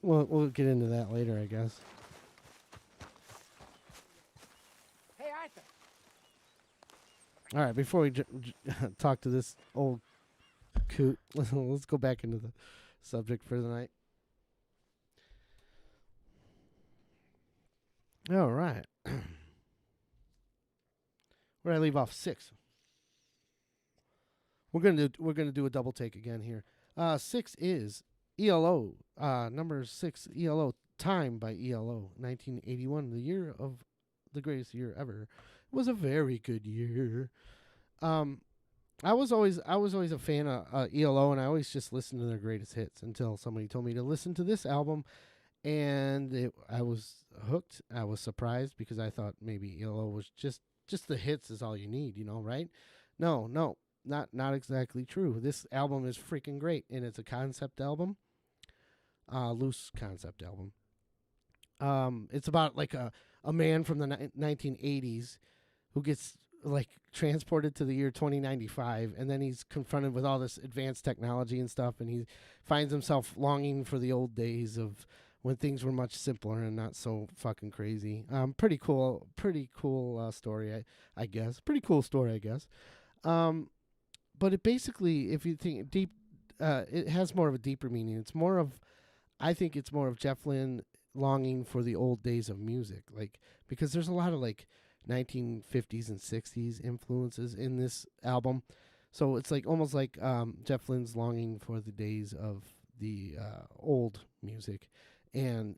We'll get into that later, I guess. Hey, Arthur. All right, before we talk to this old coot, let's go back into the subject for the night. All right. Where did I leave off? 6. We're gonna do a double take again here. 6 is ELO. Number 6, ELO. Time by ELO. 1981, the year of the greatest year ever. It was a very good year. I was always a fan of ELO, and I always just listened to their greatest hits until somebody told me to listen to this album, and I was hooked. I was surprised because I thought maybe ELO was just the hits is all you need, right? No, not exactly true. This album is freaking great, and it's a concept album, loose concept album. It's about like a man from the 1980s who gets like transported to the year 2095, and then he's confronted with all this advanced technology and stuff, and he finds himself longing for the old days of when things were much simpler and not so fucking crazy. Pretty cool story, I guess. Pretty cool story, I guess. But it basically, if you think deep, it has more of a deeper meaning. I think it's more of Jeff Lynne longing for the old days of music, like, because there's a lot of like 1950s and 60s influences in this album. So it's like almost like Jeff Lynne's longing for the days of the old music. And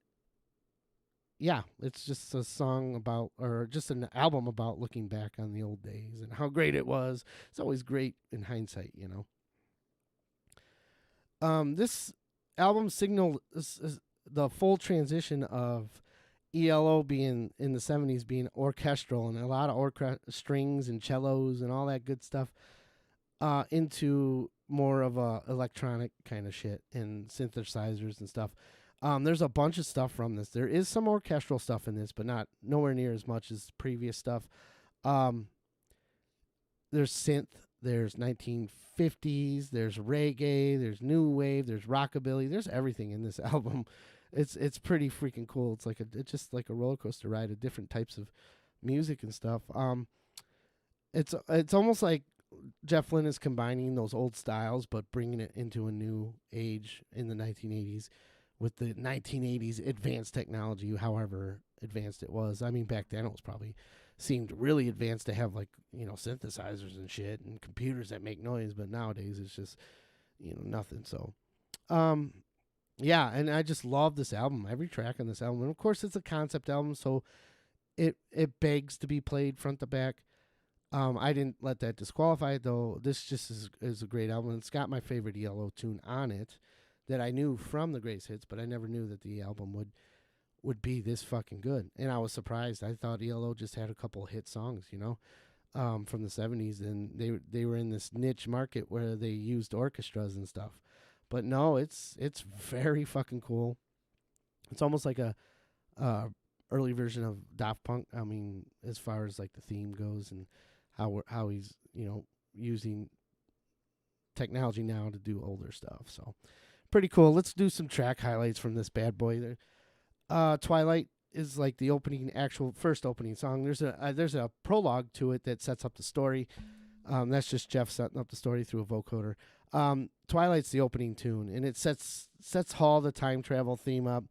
yeah, it's just a song about, or just an album about looking back on the old days and how great it was. It's always great in hindsight, This album signaled the full transition of ELO being in the 70s being orchestral and a lot of strings and cellos and all that good stuff into more of a electronic kind of shit and synthesizers and stuff. There's a bunch of stuff from this. There is some orchestral stuff in this, but nowhere near as much as previous stuff. There's synth, there's 1950s, there's reggae, there's new wave, there's rockabilly, there's everything in this album. It's pretty freaking cool. It's just like a roller coaster ride of different types of music and stuff. It's almost like Jeff Lynne is combining those old styles but bringing it into a new age in the 1980s with the 1980s advanced technology, however advanced it was. I mean, back then it was probably seemed really advanced to have, like, you know, synthesizers and shit and computers that make noise, but nowadays it's just, you know, nothing. So yeah, and I just love this album, every track on this album. And of course it's a concept album, so it begs to be played front to back. I didn't let that disqualify it, though. This just is a great album. It's got my favorite ELO tune on it that I knew from the greatest hits, but I never knew that the album would be this fucking good. And I was surprised. I thought ELO just had a couple hit songs, you know, from the 70s, and they were in this niche market where they used orchestras and stuff. But no, it's very fucking cool. It's almost like a early version of Daft Punk. I mean, as far as like the theme goes and how he's, you know, using technology now to do older stuff. So pretty cool. Let's do some track highlights from this bad boy. Twilight is like the first opening song. There's a prologue to it that sets up the story. That's just Jeff setting up the story through a vocoder. Twilight's the opening tune, and it sets Hall, the time travel theme, up.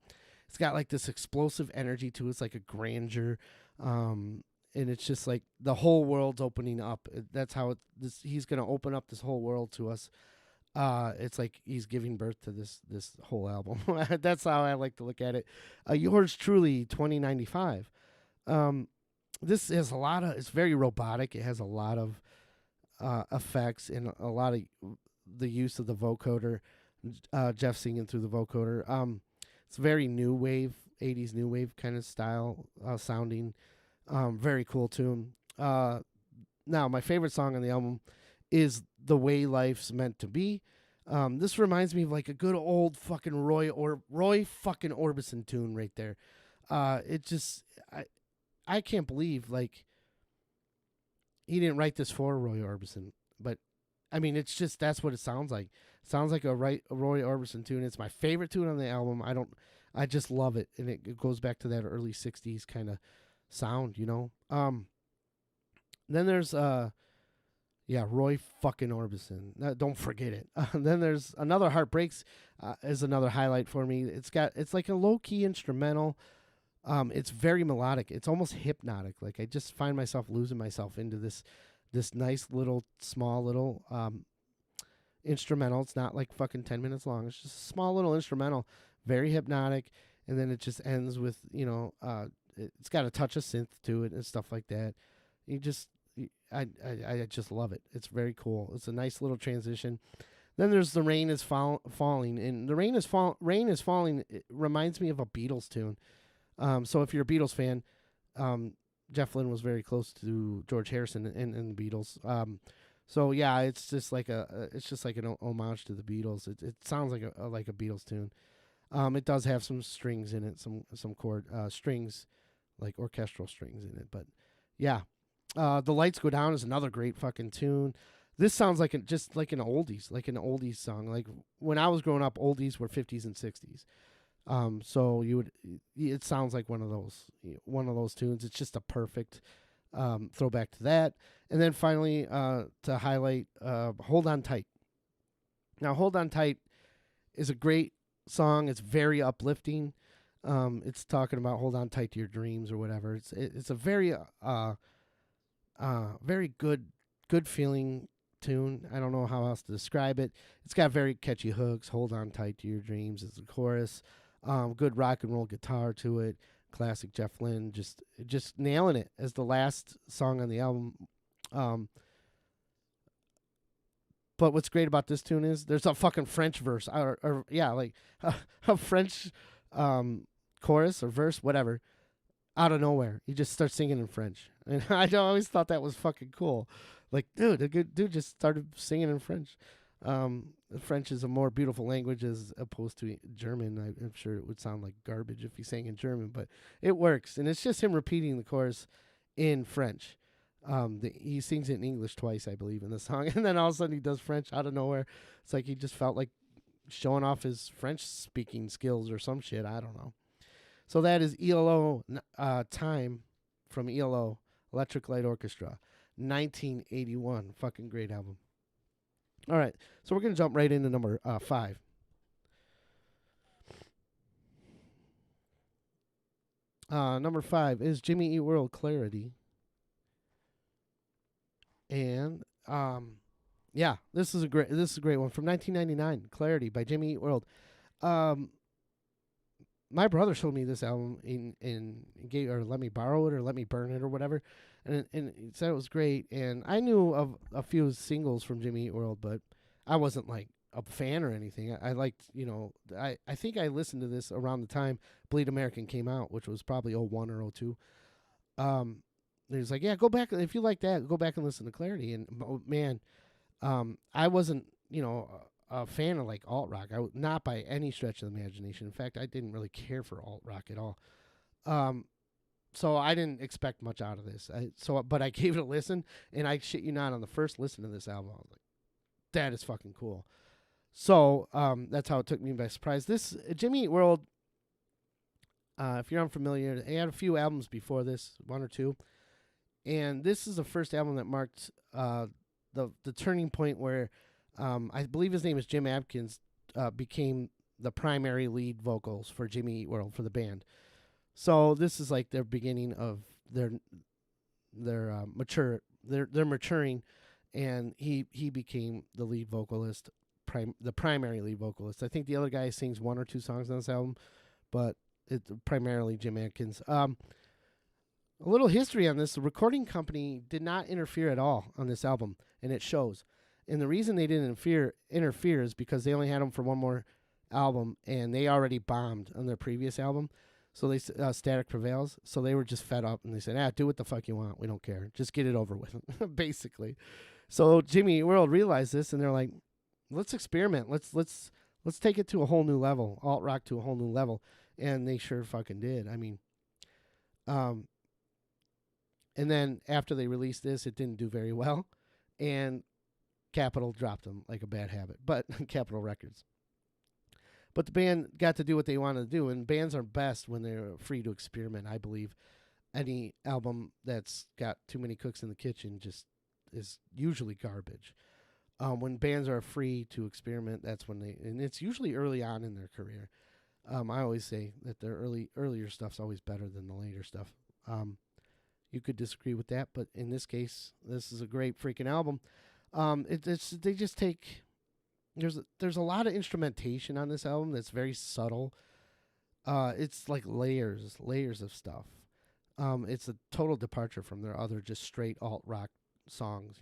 It's got like this explosive energy to it. It's like a grandeur, and it's just like the whole world's opening up. That's how he's gonna open up this whole world to us. It's like he's giving birth to this whole album. That's how I like to look at it. Yours truly, 2095. This has a lot of. It's very robotic. It has a lot of effects and a lot of the use of the vocoder. Jeff singing through the vocoder. It's very new wave, 80s new wave kind of style sounding. Very cool tune. Now, my favorite song on the album is The Way Life's Meant to Be. This reminds me of like a good old fucking Roy fucking Orbison tune right there. It just, I can't believe, like, he didn't write this for Roy Orbison, but I mean, it's just, that's what it sounds like. It sounds like a Roy Orbison tune. It's my favorite tune on the album. I just love it. And it goes back to that early 60s kind of sound, you know? Then there's, Roy fucking Orbison. Don't forget it. Then there's another Heartbreaks is another highlight for me. It's like a low key instrumental. It's very melodic. It's almost hypnotic. Like, I just find myself losing myself into this nice little small little instrumental. It's not like fucking 10 minutes long. It's just a small little instrumental, very hypnotic, and then it just ends with, you know, it's got a touch of synth to it and stuff like that. I just love it. It's very cool. It's a nice little transition. Then there's The Rain is Falling, and The Rain is Falling. It reminds me of a Beatles tune. So if you're a Beatles fan, Jeff Lynne was very close to George Harrison and the Beatles. So yeah, it's just like an homage to the Beatles. It sounds like a Beatles tune. It does have some strings in it, some chord strings, like orchestral strings in it. But yeah, The Lights Go Down is another great fucking tune. This sounds like just like an oldies song. Like when I was growing up, oldies were 50s and 60s. So it sounds like one of those tunes. It's just a perfect throwback to that. And then finally, to highlight, Hold On Tight. Now, Hold On Tight is a great song. It's very uplifting. It's talking about hold on tight to your dreams or whatever. It's a very very good feeling tune. I don't know how else to describe it. It's got very catchy hooks. Hold on tight to your dreams is the chorus. Good rock and roll guitar to it. Classic Jeff Lynne, just nailing it as the last song on the album. But what's great about this tune is there's a fucking French verse, or like a French chorus or verse, whatever, out of nowhere. He just starts singing in French, and I always thought that was fucking cool. Like, dude, the good dude just started singing in French. French is a more beautiful language as opposed to German. I'm sure it would sound like garbage if he sang in German, but it works. And it's just him repeating the chorus in French. He sings it in English twice, I believe, in the song. And then all of a sudden he does French out of nowhere. It's like he just felt like showing off his French speaking skills or some shit. I don't know. So that is ELO Time from ELO, Electric Light Orchestra, 1981. Fucking great album. All right, so we're going to jump right into number 5. Number 5 is Jimmy Eat World, Clarity. And yeah, this is a great one from 1999, Clarity by Jimmy Eat World. My brother showed me this album in gave, or let me borrow it or let me burn it or whatever, and he said it was great. And I knew of a few singles from Jimmy Eat World, but I wasn't like a fan or anything. I liked, I think I listened to this around the time Bleed American came out, which was probably 01 or 02. And he was like, yeah, go back if you like that, go back and listen to Clarity. And man, I wasn't, a fan of like alt rock. Not by any stretch of the imagination. In fact, I didn't really care for alt rock at all. So I didn't expect much out of this. But I gave it a listen, and I shit you not, on the first listen to this album, I was like, that is fucking cool. So that's how it took me by surprise. This Jimmy Eat World, if you're unfamiliar, they had a few albums before this, 1 or 2, and this is the first album that marked the turning point where I believe his name is Jim Adkins, became the primary lead vocals for Jimmy Eat World for the band. So this is like their beginning of their maturing, and he became the lead vocalist, the primary lead vocalist. I think the other guy sings 1 or 2 songs on this album, but it's primarily Jim Adkins. A little history on this: the recording company did not interfere at all on this album, and it shows. And the reason they didn't interfere is because they only had them for one more album, and they already bombed on their previous album. So they Static Prevails. So they were just fed up, and they said, do what the fuck you want. We don't care. Just get it over with, basically. So Jimmy Eat World realized this, and they're like, let's experiment. Let's take it to a whole new level, alt rock to a whole new level. And they sure fucking did. I mean, and then after they released this, it didn't do very well, and Capitol dropped them like a bad habit, but Capitol Records. But the band got to do what they wanted to do, and bands are best when they're free to experiment, I believe. Any album that's got too many cooks in the kitchen just is usually garbage. When bands are free to experiment, that's when and it's usually early on in their career. I always say that their earlier stuff's always better than the later stuff. You could disagree with that, but in this case, this is a great freaking album. They just take, there's a lot of instrumentation on this album that's very subtle. It's like layers of stuff. It's a total departure from their other just straight alt rock songs.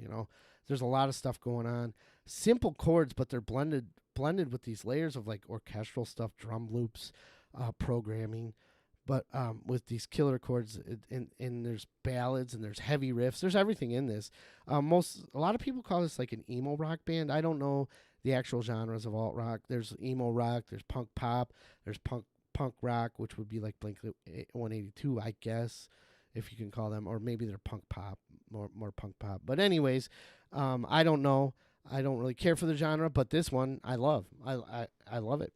There's a lot of stuff going on. Simple chords, but they're blended with these layers of like orchestral stuff, drum loops, programming. But with these killer chords, and there's ballads and there's heavy riffs. There's everything in this. A lot of people call this like an emo rock band. I don't know the actual genres of alt rock. There's emo rock. There's punk pop. There's punk rock, which would be like Blink-182, I guess, if you can call them, or maybe they're punk pop, more punk pop. But anyways, I don't know. I don't really care for the genre, but this one I love. I love it.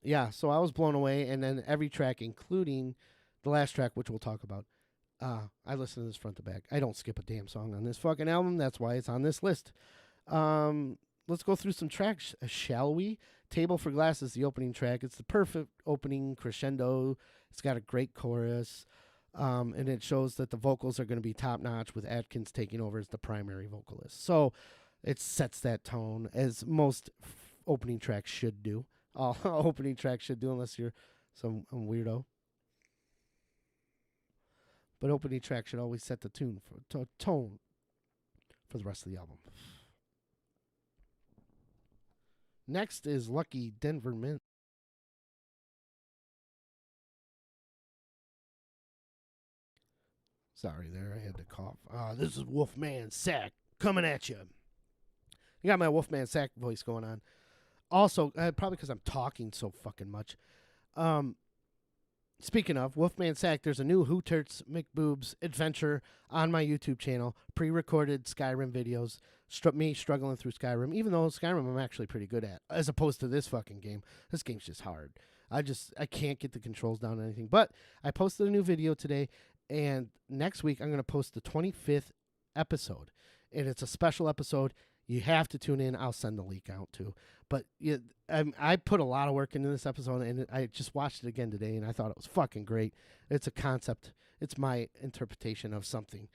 Yeah, so I was blown away, and then every track, including the last track, which we'll talk about, I listen to this front to back. I don't skip a damn song on this fucking album. That's why it's on this list. Let's go through some tracks, shall we? Table for Glass is the opening track. It's the perfect opening crescendo. It's got a great chorus, and it shows that the vocals are going to be top-notch with Atkins taking over as the primary vocalist. So it sets that tone, as most opening tracks should do. All opening tracks should do, unless you're some weirdo. But opening track should always set the tone for the rest of the album. Next is Lucky Denver Mint. Sorry there, I had to cough. This is Wolfman Sack coming at you. You got my Wolfman Sack voice going on. Also, probably because I'm talking so fucking much. Speaking of Wolfman Sack, there's a new Hooterts McBoobs adventure on my YouTube channel. Pre-recorded Skyrim videos. Me struggling through Skyrim, even though Skyrim I'm actually pretty good at, as opposed to this fucking game. This game's just hard. I can't get the controls down or anything. But I posted a new video today, and next week I'm going to post the 25th episode. And it's a special episode. You have to tune in. I'll send the link out too. But I put a lot of work into this episode, and I just watched it again today, and I thought it was fucking great. It's a concept. It's my interpretation of something.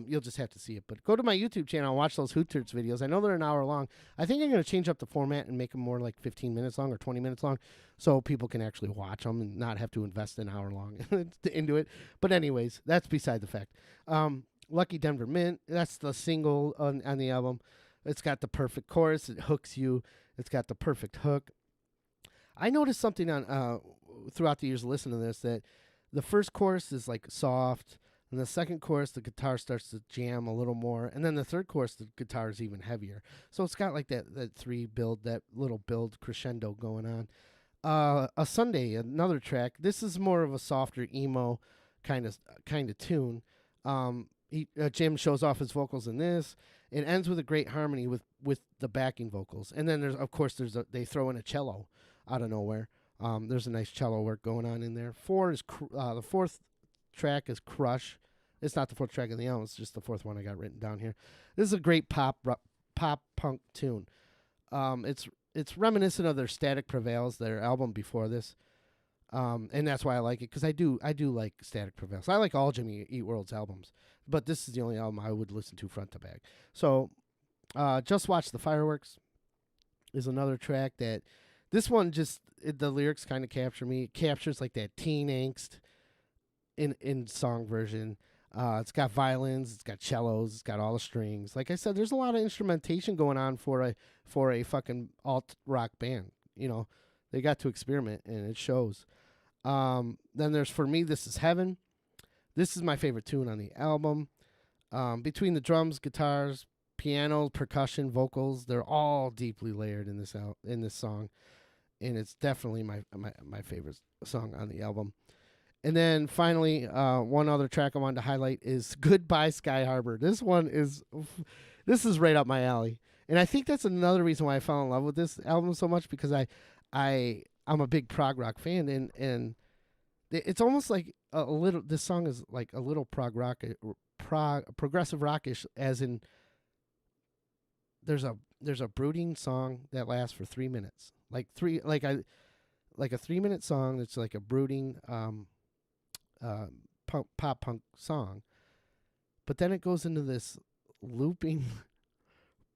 You'll just have to see it. But go to my YouTube channel and watch those Hooterts videos. I know they're an hour long. I think I'm going to change up the format and make them more like 15 minutes long or 20 minutes long so people can actually watch them and not have to invest an hour long into it. But anyways, that's beside the fact. Lucky Denver Mint, that's the single on the album. It's got the perfect chorus. It hooks you. It's got the perfect hook. I noticed something on throughout the years of listening to this, that the first chorus is like soft. And the second chorus, the guitar starts to jam a little more. And then the third chorus, the guitar is even heavier. So it's got like that little build crescendo going on. A Sunday, another track. This is more of a softer emo kind of tune. Jim shows off his vocals in this. It ends with a great harmony with the backing vocals. And then they throw in a cello out of nowhere. There's a nice cello work going on in there. The fourth track is Crush. It's not the fourth track of the album. It's just the fourth one I got written down here. This is a great pop punk tune. It's reminiscent of their Static Prevails, their album before this, and that's why I like it, because I do like Static Prevails. I like all Jimmy Eat World's albums, but this is the only album I would listen to front to back. So, Just Watch the Fireworks is another track that this one the lyrics kind of capture me. It captures like that teen angst in song version. It's got violins, it's got cellos, it's got all the strings. Like I said, there's a lot of instrumentation going on for a fucking alt rock band. You know, they got to experiment, and it shows. Then there's For Me, This Is Heaven. This is my favorite tune on the album. Between the drums, guitars, piano, percussion, vocals, they're all deeply layered in this song, and it's definitely my favorite song on the album. And then finally, one other track I wanted to highlight is Goodbye Sky Harbor. This is right up my alley. And I think that's another reason why I fell in love with this album so much, because I'm a big prog rock fan, and it's almost like this song is like a little progressive rockish, as in there's a brooding song that lasts for 3 minutes. Like a 3-minute song that's like a brooding pop punk song, but then it goes into this looping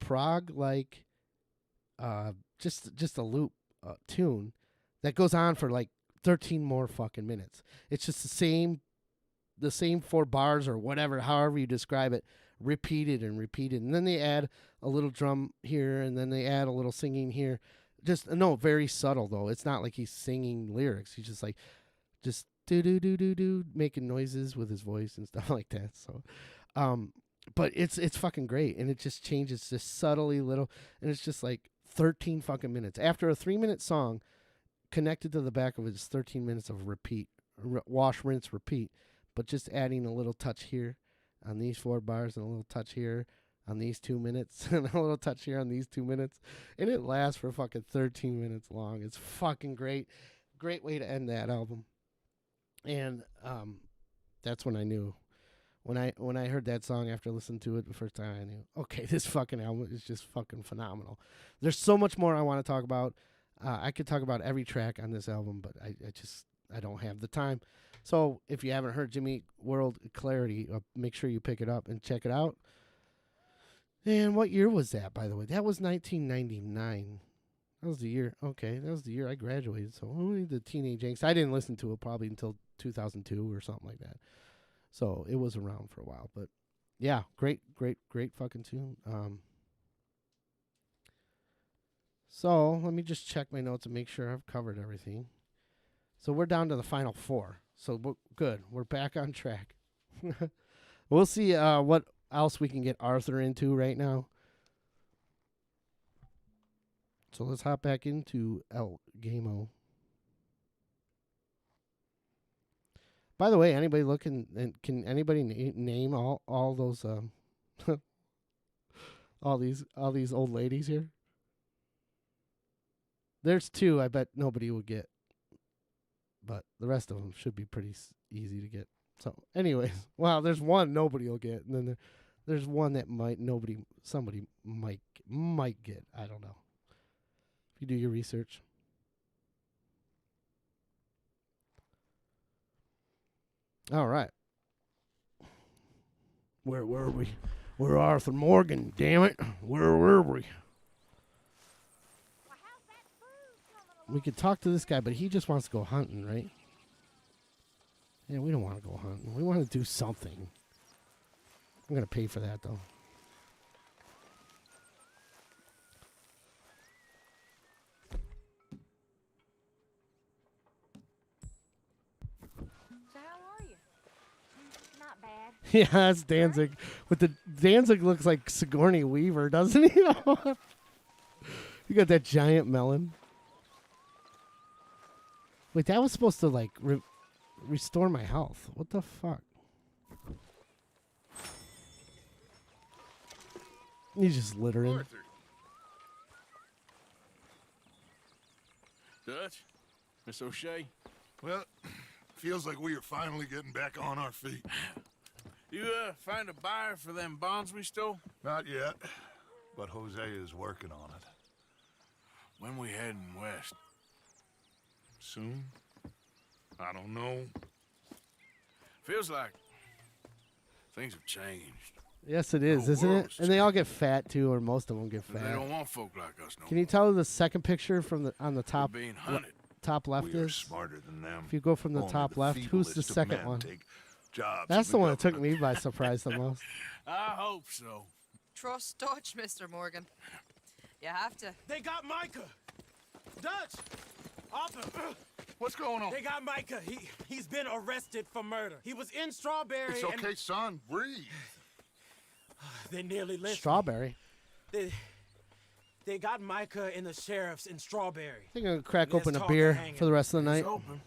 prog like just a loop tune that goes on for like 13 more fucking minutes. It's just the same 4 bars or whatever, however you describe it, repeated and repeated, and then they add a little drum here, and then they add a little singing here. Very subtle though. It's not like he's singing lyrics. He's just do do do do do, making noises with his voice and stuff like that. So, but it's fucking great, and it just changes just subtly little, and it's just like 13 fucking minutes after a 3-minute song. Connected to the back of it is 13 minutes of repeat, wash, rinse, repeat, but just adding a little touch here on these 4 bars, and a little touch here on these 2 minutes, and a little touch here on these 2 minutes, and it lasts for fucking 13 minutes long. It's fucking great. Great way to end that album. And that's when I knew. When I heard that song after listening to it the first time, I knew, okay, this fucking album is just fucking phenomenal. There's so much more I want to talk about. I could talk about every track on this album, but I don't have the time. So if you haven't heard Jimmy World Clarity, make sure you pick it up and check it out. And what year was that, by the way? That was 1999. That was the year. Okay, that was the year I graduated. So only the teenage angst. I didn't listen to it probably until 2002 or something like that. So it was around for a while. But yeah, great fucking tune. So let me just check my notes and make sure I've covered everything. So we're down to the final 4. So good. We're back on track. We'll see what else we can get Arthur into right now. So let's hop back into El Gamo. By the way, anybody looking, and can anybody name all those all these old ladies here? There's 2 I bet nobody will get, but the rest of them should be pretty easy to get. So, anyways, well, there's 1 nobody will get, and then there's 1 that somebody might get. I don't know. If you do your research. All right. Where were we? We're Arthur Morgan, damn it. Where were we? We could talk to this guy, but he just wants to go hunting, right? Yeah, we don't want to go hunting. We want to do something. I'm going to pay for that, though. So how are you? Not bad. Yeah, that's Danzig. With the Danzig looks like Sigourney Weaver, doesn't he? You got that giant melon. Wait, that was supposed to like restore my health. What the fuck? He's just littering. Arthur. Dutch? Miss O'Shea? Well, feels like we are finally getting back on our feet. You, find a buyer for them bonds we stole? Not yet, but Jose is working on it. When we heading west? Soon? I don't know. Feels like things have changed. Yes, it is, isn't it? And they all get fat too, or most of them get They fat. don't want folk like us no Can you tell who the second picture from on the top being hunted. top left We are is? smarter than them. If you go from the Only top the left, who's the feeblest of second men one? take jobs That's in the one that took government. me by surprise the most. I hope so. Trust Dutch, Mr. Morgan. You have to. They got Micah! Dutch! Arthur! What's going on? They got Micah. He's been arrested for murder. He was in Strawberry. It's okay, son. Breathe. They nearly listened. Strawberry. They got Micah and the sheriffs in Strawberry. I think I'm gonna crack Let's open a talk beer hanging. for the rest of the night. It's open.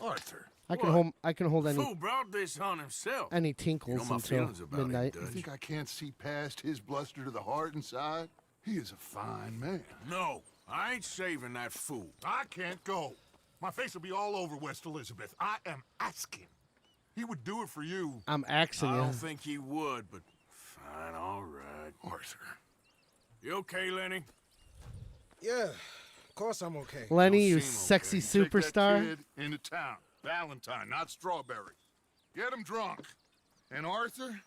Arthur. I can what? hold. I can hold Fool brought this on himself. any You tinkles know my until feelings about him, midnight. Dutch. You think I can't see past his bluster to the heart inside? He is a fine man. No, I ain't saving that fool. I can't go. My face will be all over West Elizabeth. I am asking. He would do it for you. I'm axing I you. don't think he would, but fine, all right. Arthur. You okay, Lenny? Yeah, of course I'm okay. Lenny, you seem sexy Take that superstar. kid into town. Valentine, not Strawberry. Get him drunk. And Arthur,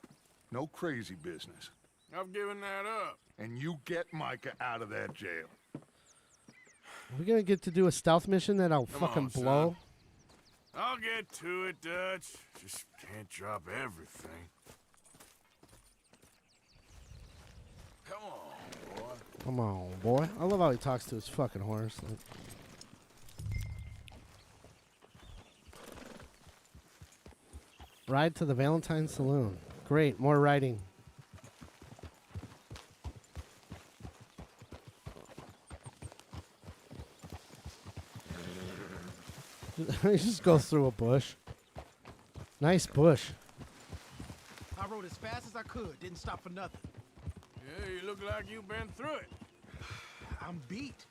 no crazy business. I've given that up. And you get Micah out of that jail. We're gonna get to do a stealth mission that I'll Come fucking on, son. blow. I'll get to it, Dutch. Just can't drop everything. Come on, boy. Come on, boy. I love how he talks to his fucking horse. Like, ride to the Valentine Saloon. Great, more riding. He just goes through a bush. Nice bush. I rode as fast as I could, didn't stop for nothing. Yeah, you look like you've been through it. I'm beat.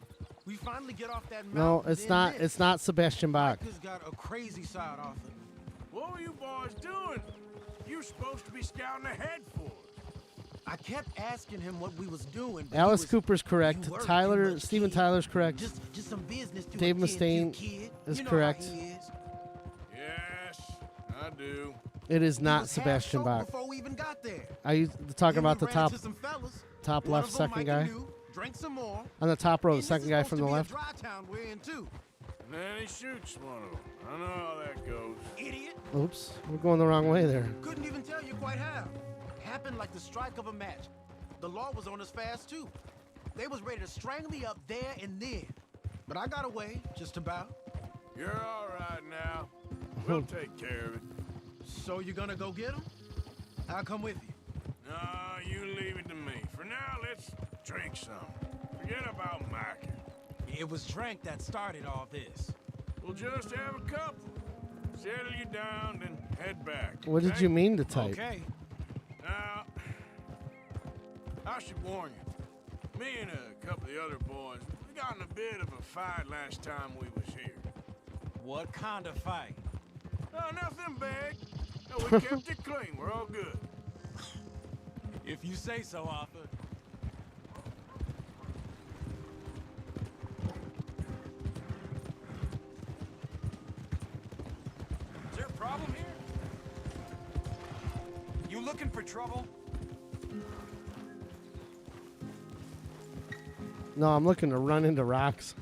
We finally get off that mountain. No, it's then not. this. It's not Sebastian Bach. Micah's got a crazy side, Arthur. What were you boys doing? You're supposed to be scouting ahead for us. I kept asking him what we was doing. But Alice he was, Cooper's correct. "You work too Tyler, much, Steven kid. Tyler's correct. Just some business to Dave attend to, Mustaine kid. is You know correct. how he is. Yes, I do. It is He not was half Sebastian sober Bach. Before we even got there. Are you talking Then about we the ran top into some fellas. top One left of 'em second Micah guy? knew, drank some more. On the top row, the And this second is guy supposed from to the be a left? dry town we're in too. And then he shoots one of them. I know how that goes. Idiot. Oops, we're going the wrong way there. Couldn't even tell you quite how. Happened like the strike of a match. The law was on us fast too. They was ready to strangle me up there and then. But I got away, just about. You're all right now. We'll take care of it. So you gonna go get him? I'll come with you. No, you leave it to me. For now, let's drink some. Forget about Micah. It was drink that started all this. We'll just have a couple. Settle you down, then head back. What did you mean to type? Okay. Now, I should warn you. Me and a couple of the other boys, we got in a bit of a fight last time we was here. What kind of fight? Oh, nothing big. No, we kept it clean. We're all good. If you say so, Arthur. Is there a problem here? You looking for trouble? No, I'm looking to run into rocks.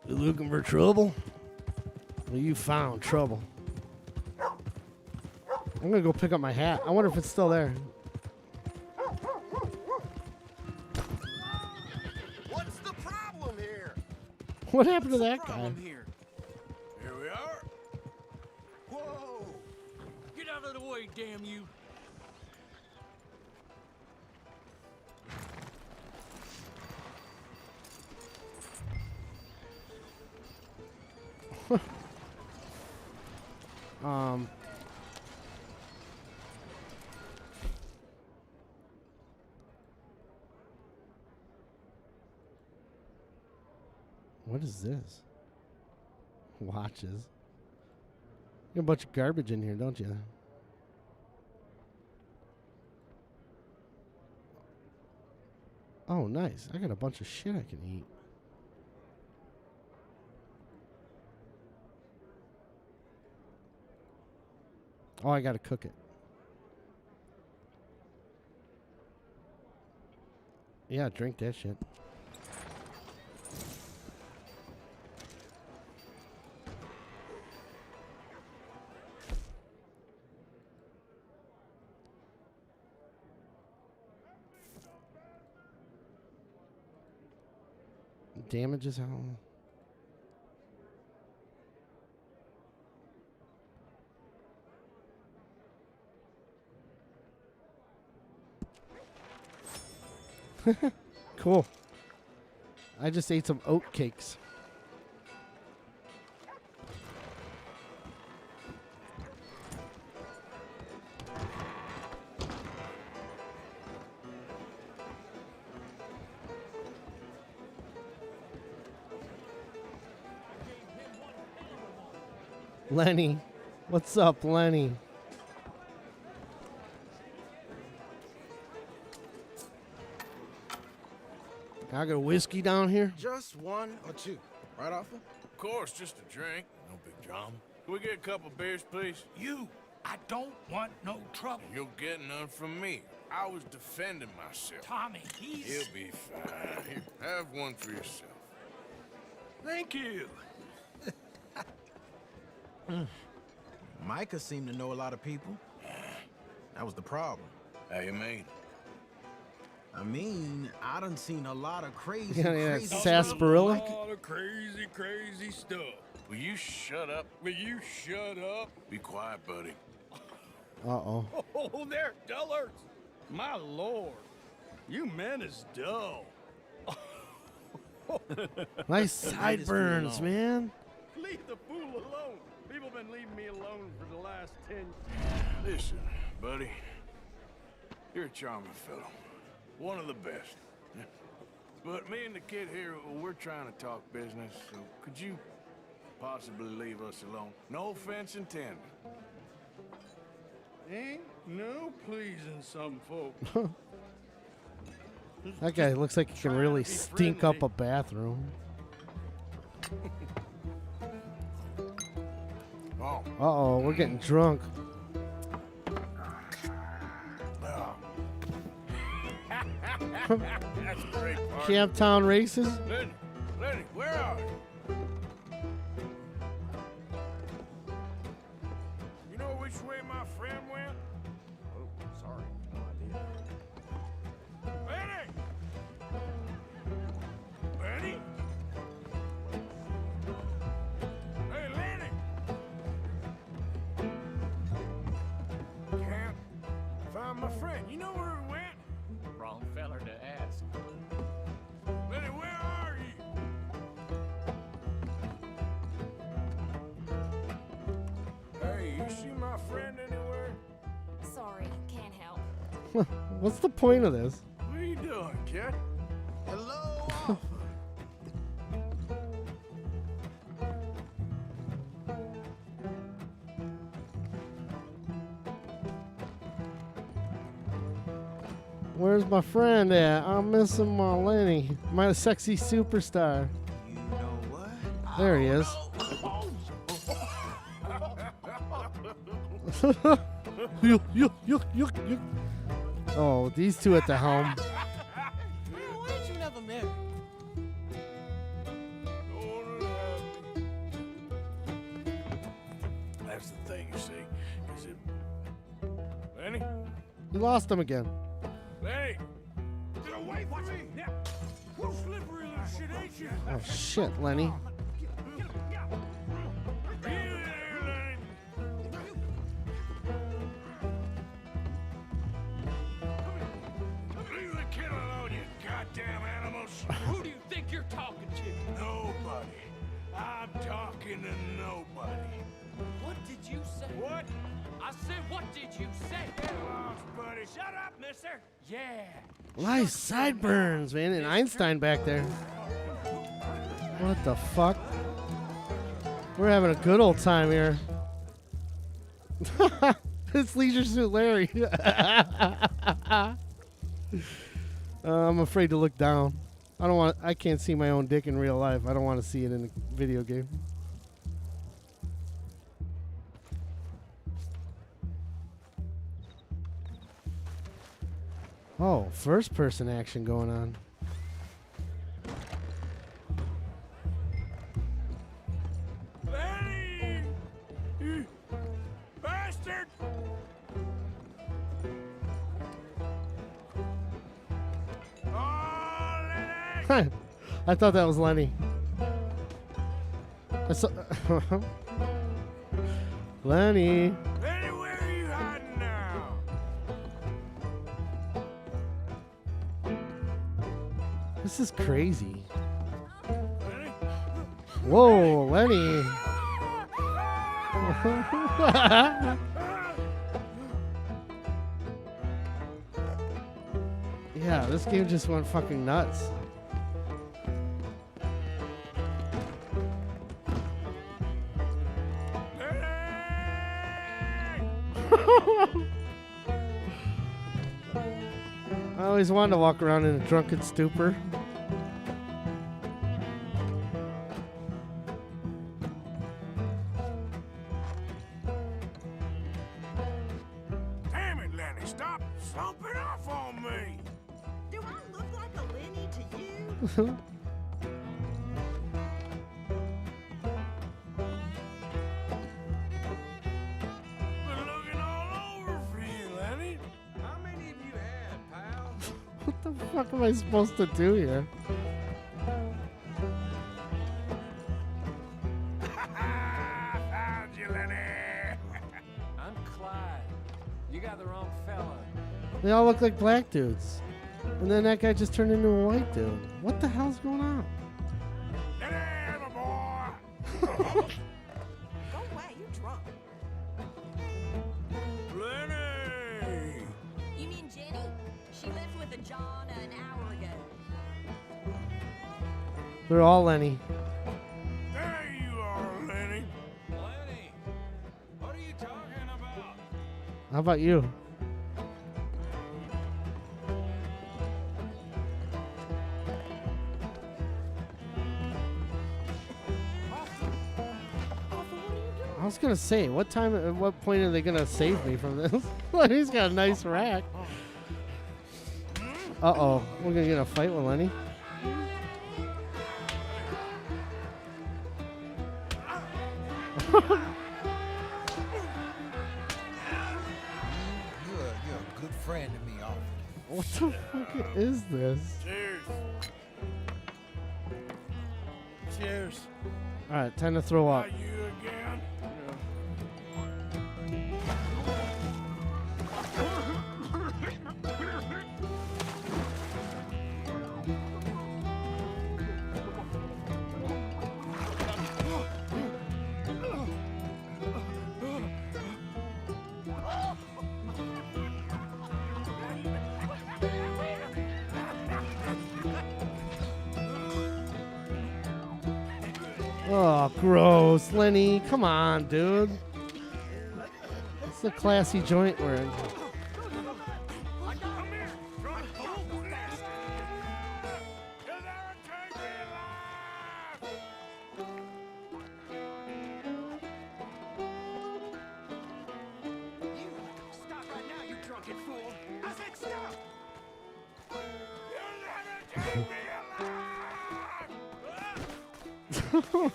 You looking for trouble? Well, you found trouble. I'm gonna go pick up my hat. I wonder if it's still there. What's the problem here? What happened to that guy? Here we are. Whoa! Get out of the way, damn you! What is this? Watches. You got a bunch of garbage in here, don't you? Oh, nice. I got a bunch of shit I can eat. Oh, I gotta cook it. Yeah, drink that shit. Damages how? Cool. I just ate some oat cakes. Lenny. What's up, Lenny? I got whiskey down here. Just one or two, right, Arthur? Of course, just a drink. No big drama. Can we get a couple beers, please? I don't want no trouble. You'll get none from me. I was defending myself. Tommy, he's... He'll be fine. Here, have one for yourself. Thank you. Micah seemed to know a lot of people. That was the problem. How you mean? I mean, I done seen a lot of crazy, Yeah, crazy sarsaparilla. A lot of crazy, crazy stuff. Will you shut up? Will you shut up? Be quiet, buddy. Uh-oh. Oh, they're dullers. My lord. You men is dull. Nice sideburns, man. Leave the fool alone. People been leaving me alone for the last 10 years. Listen, buddy. You're a charming fellow. One of the best. But me and the kid here, we're trying to talk business, so could you possibly leave us alone? No offense intended. Ain't no pleasing some folks. That guy looks like he can really stink up a bathroom. Oh. Uh-oh, we're getting drunk. That's a great part. Camptown races? Lenny, where are you? You know which way my friend went? Oh, sorry. No idea. Lenny! Lenny? Hey, Lenny! my friend. You know where he went? Wrong feller to ask. Lenny, where are you? Hey, you see my friend anywhere? Sorry, can't help. What's the point of this? What are you doing, kid? Hello, officer. Where's my friend at? I'm missing my Lenny, my sexy superstar. You know what? There he is. Yuck. Oh, these two at the helm. Why did you never marry? That's the thing, you see. Is it... Lenny? You lost him again. Lenny! Get away from me! Yeah. Who's slippery little shit, ain't you? Oh shit, Lenny. Leave the kid alone, you goddamn animals! Who do you think you're talking to? Nobody. I'm talking to nobody. What did you say? What? I said, what did you say? Get lost, buddy. Shut up, mister. Yeah. Nice sideburns, man. And Einstein back there. What the fuck? We're having a good old time here. It's Leisure Suit Larry. I'm afraid to look down. I can't see my own dick in real life. I don't want to see it in a video game. Oh, first person action going on. Lenny! You bastard! Oh, Lenny! I thought that was Lenny. Lenny. Lenny, where are you hiding now? This is crazy. Lenny? Whoa, Lenny. Yeah, this game just went fucking nuts. I always wanted to walk around in a drunken stupor. Damn it, Lenny, stop slumping off on me! Do I look like a Lenny to you? Been looking all over for you, Lenny. How many of you had, pal? What the fuck am I supposed to do here? Found you, Lenny. I'm Clyde. You got the wrong fella. They all look like black dudes. And then that guy just turned into a white dude. What the hell's going on? Lenny, my boy. Go away, you drunk. Lenny. You mean Jenny? She left with a John an hour ago. They're all Lenny. There you are, Lenny. Lenny, what are you talking about? How about you? I was gonna say, at what point are they gonna save me from this? He's got a nice rack. Uh-oh, we're gonna get in a fight with Lenny. You're a good friend to me, officer. What the fuck is this? Cheers. Cheers. Alright, time to throw up. Are you again? Oh, gross. Lenny, come on, dude. It's a classy joint we're in. Stop right now, you drunken fool! I said stop!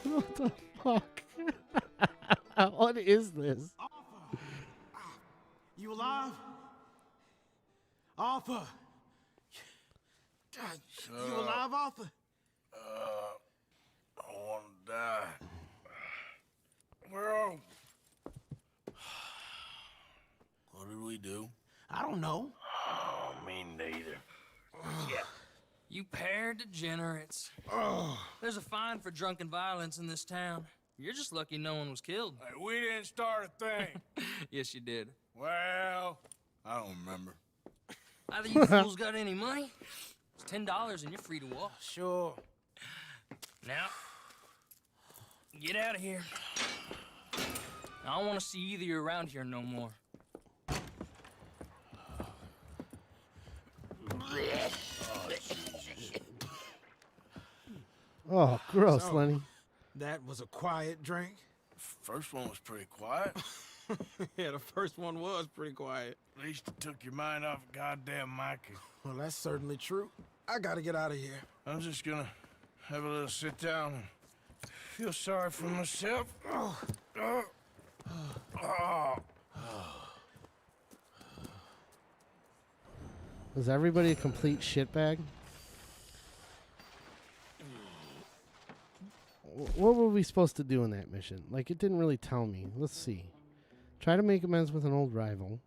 What the fuck? What is this? You alive? Arthur! You alive, Arthur? I want to die. Well, what did we do? I don't know. Oh, me neither. You pair degenerates. There's a fine for drunken violence in this town. You're just lucky no one was killed. Hey, we didn't start a thing. Yes, you did. Well, I don't remember. Either you fools got any money? It's $10 and you're free to walk. Sure. Now, get out of here. I don't want to see either of you around here no more. Oh, gross, So, Lenny. That was a quiet drink? First one was pretty quiet. Yeah, the first one was pretty quiet. At least it took your mind off goddamn Mikey. Well, that's certainly true. I gotta get out of here. I'm just gonna have a little sit down and feel sorry for myself. Is everybody a complete shitbag? What were we supposed to do in that mission? Like, it didn't really tell me. Let's see. Try to make amends with an old rival.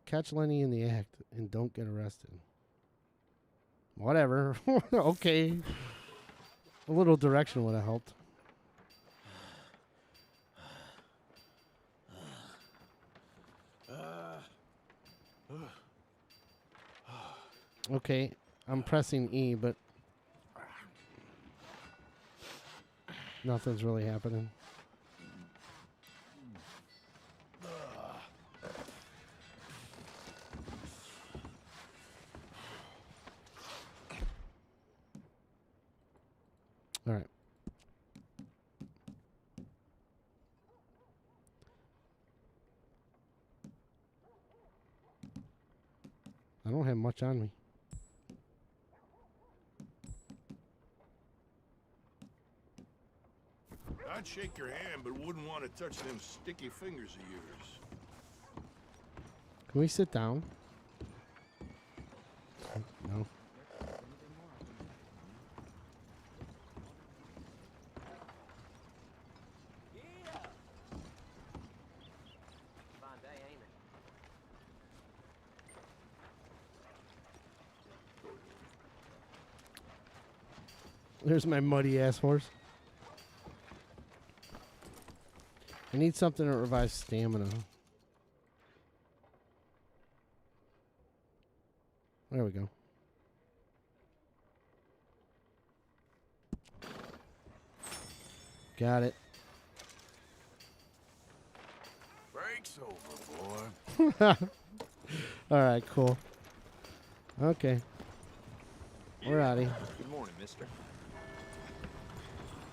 Catch Lenny in the act and don't get arrested. Whatever. Okay. A little direction would have helped. Okay, I'm pressing E, but nothing's really happening. All right. I don't have much on me. I'd shake your hand, but wouldn't want to touch them sticky fingers of yours. Can we sit down? No. There's my muddy ass horse. I need something to revive stamina. There we go. Got it. Break's over, boy. All right, cool. Okay. We're out of here. Good morning, mister.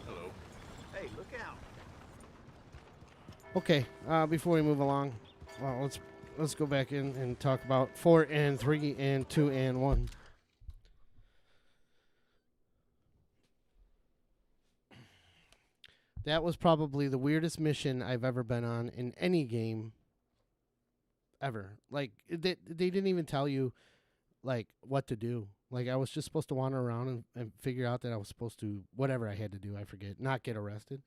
Hello. Hey, look out. Okay, before we move along, well, let's go back in and talk about 4 and 3 and 2 and 1. That was probably the weirdest mission I've ever been on in any game ever. Like, they didn't even tell you, like, what to do. Like, I was just supposed to wander around and figure out that I was supposed to, whatever I had to do, I forget, not get arrested.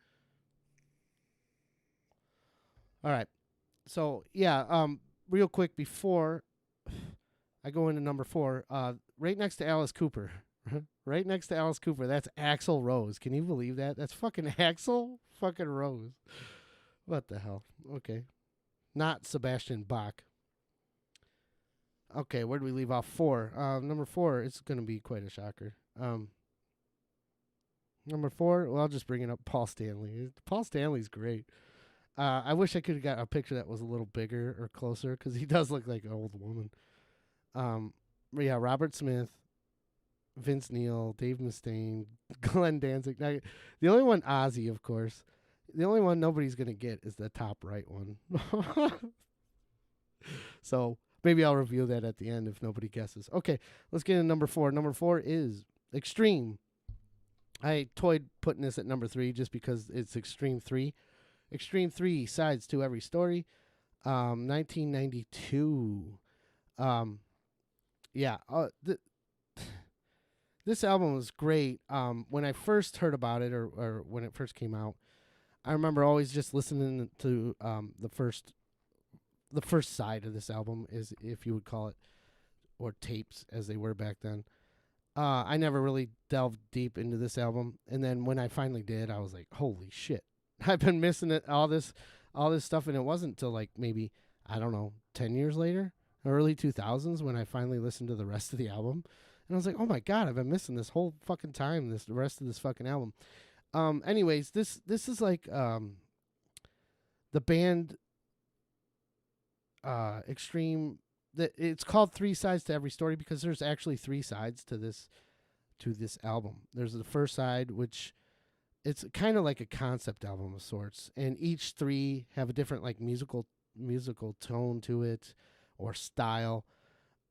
All right. So, yeah, real quick before I go into number 4, right next to Alice Cooper. Right next to Alice Cooper, that's Axl Rose. Can you believe that? That's fucking Axl fucking Rose. What the hell? Okay. Not Sebastian Bach. Okay, where do we leave off? 4. Number 4, it's going to be quite a shocker. Number 4, well, I'll just bring it up. Paul Stanley. Paul Stanley's great. I wish I could have got a picture that was a little bigger or closer because he does look like an old woman. But yeah, Robert Smith, Vince Neil, Dave Mustaine, Glenn Danzig. Now, the only one, Ozzy, of course. The only one nobody's going to get is the top right one. So maybe I'll reveal that at the end if nobody guesses. Okay, let's get into number 4. Number 4 is Extreme. I toyed putting this at number 3 just because it's Extreme 3. Extreme 3, Sides to Every Story. 1992. Yeah. This album was great. When I first heard about it or when it first came out, I remember always just listening to the first side of this album, is if you would call it, or tapes as they were back then. I never really delved deep into this album, and then when I finally did, I was like, "Holy shit! I've been missing it, all this stuff." And it wasn't till like maybe, I don't know, 10 years later, early 2000s, when I finally listened to the rest of the album, and I was like, "Oh my god, I've been missing this whole fucking time, the rest of this fucking album." Anyways, this is like the band Extreme. It's called 3 Sides to Every Story because there's actually 3 sides to this album. There's the first side, which it's kind of like a concept album of sorts, and each 3 have a different like musical tone to it or style.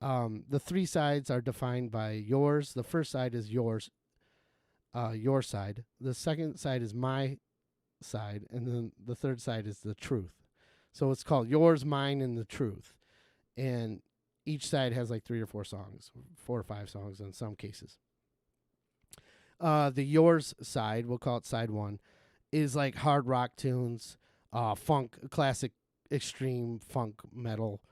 The 3 sides are defined by yours. The first side is yours, your side. The second side is my side, and then the third side is the truth. So it's called Yours, Mine, and the Truth. And each side has like 3 or 4 songs, 4 or 5 songs in some cases. The Yours side, we'll call it side 1, is like hard rock tunes, funk, classic extreme funk metal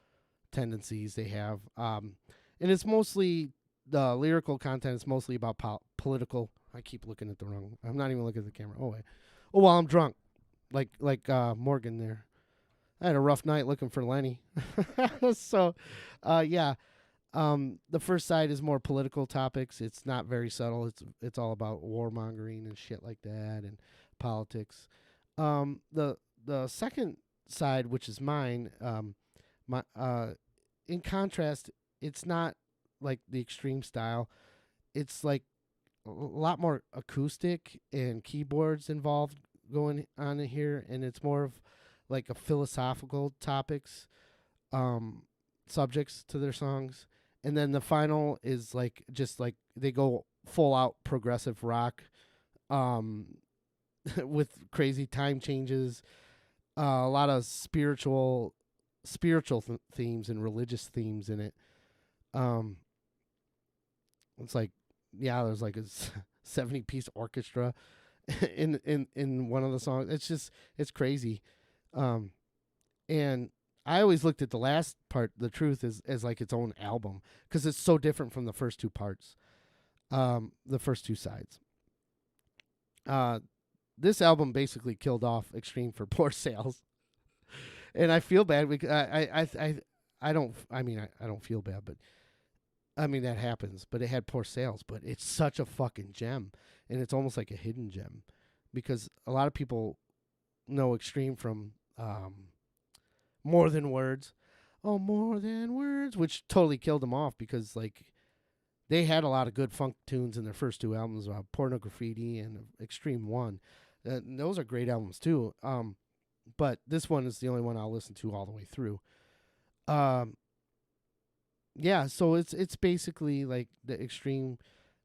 tendencies they have. And it's mostly, the lyrical content is mostly about political. I keep looking at the wrong, I'm not even looking at the camera. Oh, wait. Oh, well, I'm drunk. Like Morgan there. I had a rough night looking for Lenny. So, yeah. The first side is more political topics. It's not very subtle. It's all about warmongering and shit like that and politics. The second side, which is mine, in contrast, it's not like the extreme style. It's like a lot more acoustic and keyboards involved going on in here, and it's more of like a philosophical topics, subjects to their songs. And then the final is like just like they go full out progressive rock, with crazy time changes, a lot of spiritual themes and religious themes in it. It's like, yeah, there's like a 70-piece orchestra in one of the songs. It's crazy. And I always looked at the last part, The Truth, as like its own album because it's so different from the first 2 parts, the first 2 sides. This album basically killed off Extreme for poor sales, and I feel bad because I don't feel bad, but I mean that happens. But it had poor sales, but it's such a fucking gem, and it's almost like a hidden gem because a lot of people know Extreme from More Than Words. Oh, More Than Words, which totally killed them off because like they had a lot of good funk tunes in their first 2 albums, Porno Graffiti and Extreme 1. Those are great albums too. But this one is the only one I'll listen to all the way through. Yeah, so it's basically like the Extreme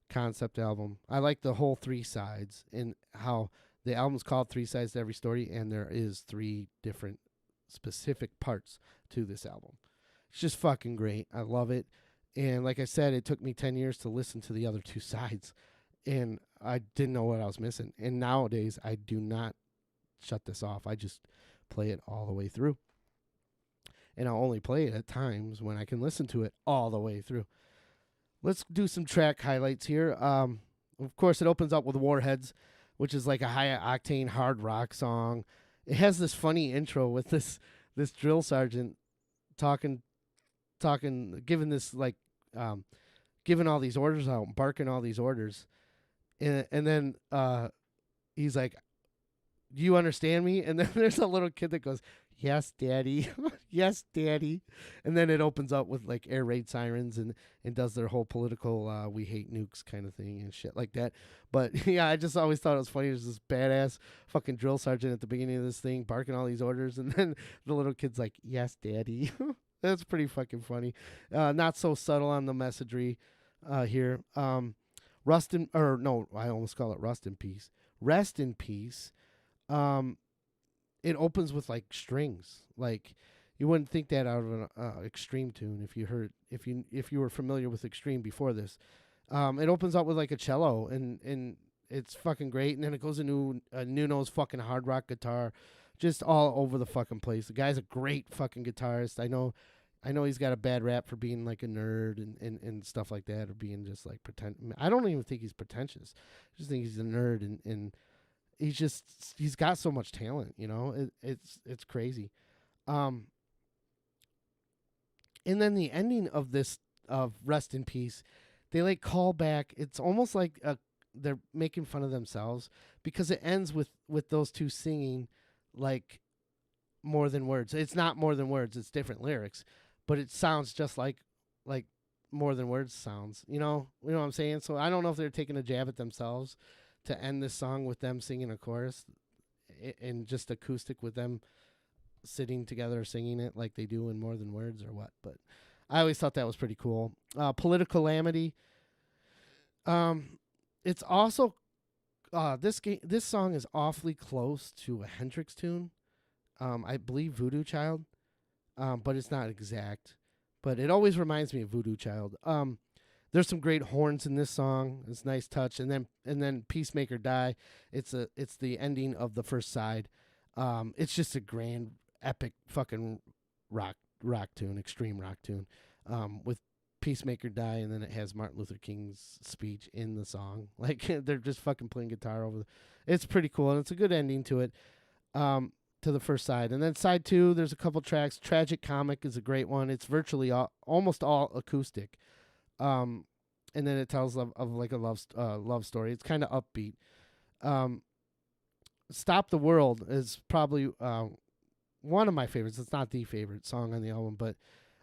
concept album. I like the whole 3 sides and how the album's called 3 Sides to Every Story, and there is 3 different specific parts to this album. It's just fucking great. I love it. And like I said, it took me 10 years to listen to the other 2 sides, and I didn't know what I was missing. And nowadays, I do not shut this off. I just play it all the way through. And I'll only play it at times when I can listen to it all the way through. Let's do some track highlights here. Of course, it opens up with Warheads, which is like a high-octane hard rock song. It has this funny intro with this drill sergeant talking, giving this like, giving all these orders out, barking all these orders, and then he's like, "Do you understand me?" And then there's a little kid that goes, "Yes, Daddy." "Yes, Daddy." And then it opens up with like air raid sirens and does their whole political "we hate nukes" kind of thing and shit like that. But yeah, I just always thought it was funny. There's this badass fucking drill sergeant at the beginning of this thing barking all these orders, and then the little kid's like, "Yes, Daddy." That's pretty fucking funny. Not so subtle on the messagery here. Rust in, or no, I almost call it Rust in Peace. Rest in Peace. It opens with like strings. Like you wouldn't think that out of an Extreme tune if you were familiar with Extreme before this. It opens up with like a cello and it's fucking great. And then it goes into Nuno's fucking hard rock guitar, just all over the fucking place. The guy's a great fucking guitarist. I know he's got a bad rap for being like a nerd and stuff like that, or being just like I don't even think he's pretentious. I just think he's a nerd and he's got so much talent, you know. It's crazy. And then the ending of this of Rest in Peace, they like call back. It's almost like they're making fun of themselves because it ends with those two singing like More Than Words. It's not More Than Words, it's different lyrics, but it sounds just like More Than Words sounds. You know what I'm saying? So I don't know if they're taking a jab at themselves to end this song with them singing a chorus and just acoustic with them sitting together singing it like they do in More Than Words or what. But I always thought that was pretty cool. Political Calamity. It's also this song is awfully close to a Hendrix tune. I believe Voodoo Child, but it's not exact. But it always reminds me of Voodoo Child. There's some great horns in this song. It's a nice touch. And then Peacemaker Die. It's the ending of the first side. It's just a grand, epic fucking rock tune, extreme rock tune, with Peacemaker Die, and then it has Martin Luther King's speech in the song. Like they're just fucking playing guitar over. It's pretty cool, and it's a good ending to it. To the first side, and then side 2. There's a couple tracks. Tragic Comic is a great one. It's virtually almost all acoustic. And then it tells of like a love story. It's kind of upbeat. Stop the World is probably one of my favorites. It's not the favorite song on the album, but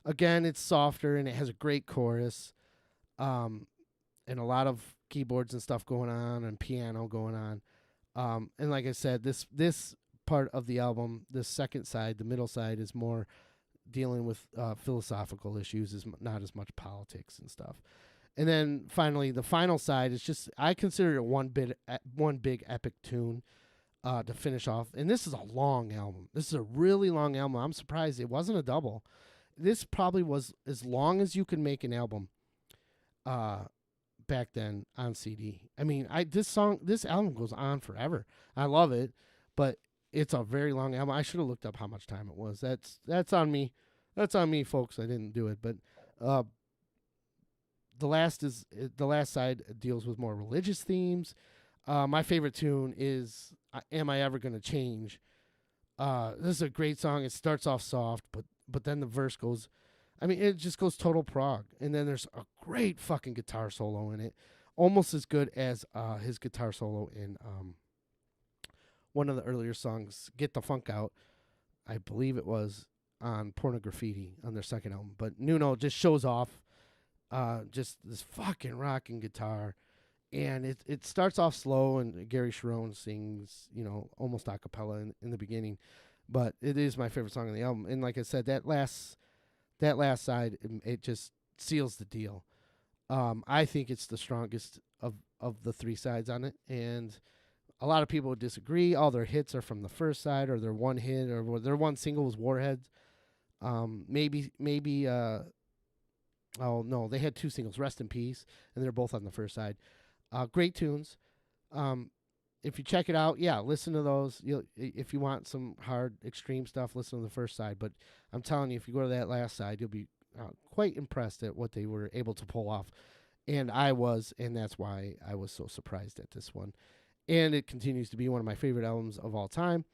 again, it's softer and it has a great chorus, and a lot of keyboards and stuff going on and piano going on. And like I said, this part of the album, this second side, the middle side, is more dealing with philosophical issues, is not as much politics and stuff. And then finally, the final side is just, I consider it one big epic tune to finish off. And this is a long album. This is a really long album. I'm surprised it wasn't a double. This probably was as long as you could make an album back then on CD. I mean, this album goes on forever. I love it, but it's a very long album. I should have looked up how much time it was. That's on me. That's on me, folks. I didn't do it, but the last side deals with more religious themes. My favorite tune is "Am I Ever Gonna Change?" This is a great song. It starts off soft, but then the verse goes, I mean, it just goes total prog. And then there's a great fucking guitar solo in it, almost as good as his guitar solo in one of the earlier songs, "Get the Funk Out." I believe it was on Pornography on their second album. But Nuno just shows off just this fucking rocking guitar. And it starts off slow, and Gary Sharon sings, almost a cappella in the beginning. But it is my favorite song on the album. And like I said, that last side, it just seals the deal. I think it's the strongest of the three sides on it. And a lot of people would disagree. All their hits are from the first side, or their one hit, or their one single was Warheads. Oh no, they had two singles, "Rest in Peace," and they're both on the first side. Great tunes. If you check it out, listen to those. If you want some hard, extreme stuff, listen to the first side. But I'm telling you, if you go to that last side, you'll be quite impressed at what they were able to pull off. And that's why I was so surprised at this one. And it continues to be one of my favorite albums of all time.